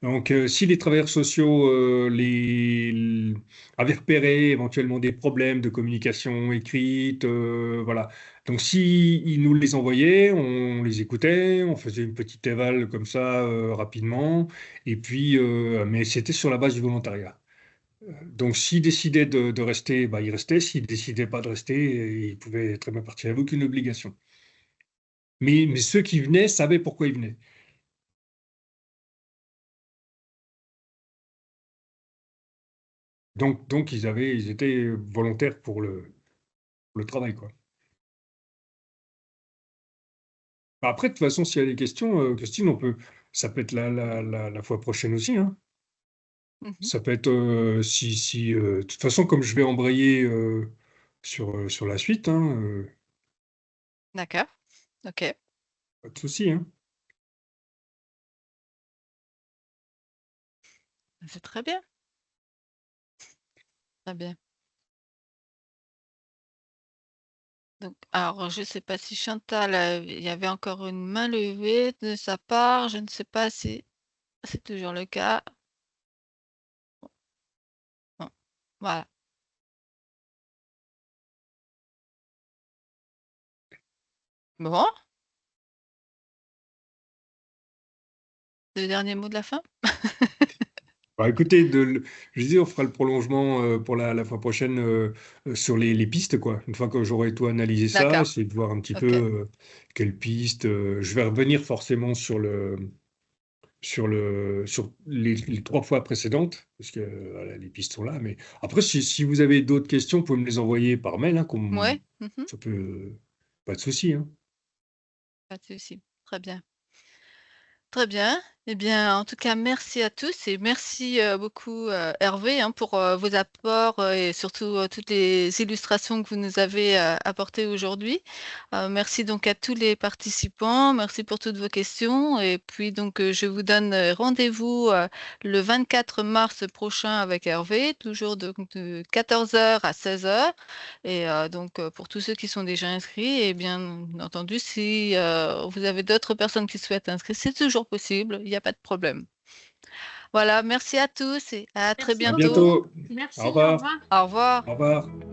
Donc, si les travailleurs sociaux avaient repéré éventuellement des problèmes de communication écrite, voilà. Donc, si ils nous les envoyaient, on les écoutait, on faisait une petite éval comme ça rapidement, et puis, mais c'était sur la base du volontariat. Donc, s'ils décidaient de rester, bah, ils restaient. S'ils décidaient pas de rester, ils pouvaient très bien partir. Il n'y avait aucune obligation. Mais ceux qui venaient savaient pourquoi ils venaient. Donc ils étaient volontaires pour le travail, quoi. Bah, après, de toute façon, s'il y a des questions, Christine, ça peut être la fois prochaine aussi, hein. Mhm. Ça peut être, de toute façon, comme je vais embrayer sur la suite, hein, D'accord. Ok. pas de souci, hein. C'est très bien. Très bien. Donc, alors, je ne sais pas si Chantal, il y avait encore une main levée de sa part. Je ne sais pas si c'est toujours le cas. Bon, voilà. Bon, le dernier mot de la fin? Bah, écoutez, je dis, on fera le prolongement pour la fois prochaine sur les pistes, quoi. Une fois que j'aurai tout analysé ça, D'accord. essayer de voir un petit peu Ok. quelles pistes. Je vais revenir forcément sur les trois fois précédentes, parce que voilà, les pistes sont là. Mais après, si vous avez d'autres questions, vous pouvez me les envoyer par mail, hein, Ouais. Mhm. ça peut, pas de souci, hein. Pas de souci. Très bien. Très bien. Eh bien, en tout cas, merci à tous et merci beaucoup Hervé hein, pour vos apports et surtout toutes les illustrations que vous nous avez apportées aujourd'hui. Merci donc à tous les participants. Merci pour toutes vos questions. Et puis donc, je vous donne rendez-vous le 24 mars prochain avec Hervé, toujours de 14 heures à 16 heures. Et donc, pour tous ceux qui sont déjà inscrits, et bien entendu, si vous avez d'autres personnes qui souhaitent inscrire, c'est toujours possible, il n'y a pas de problème. Voilà, merci à tous et à très Merci À bientôt. beaucoup. bientôt. Au Merci, au revoir. revoir. Au revoir. Au revoir.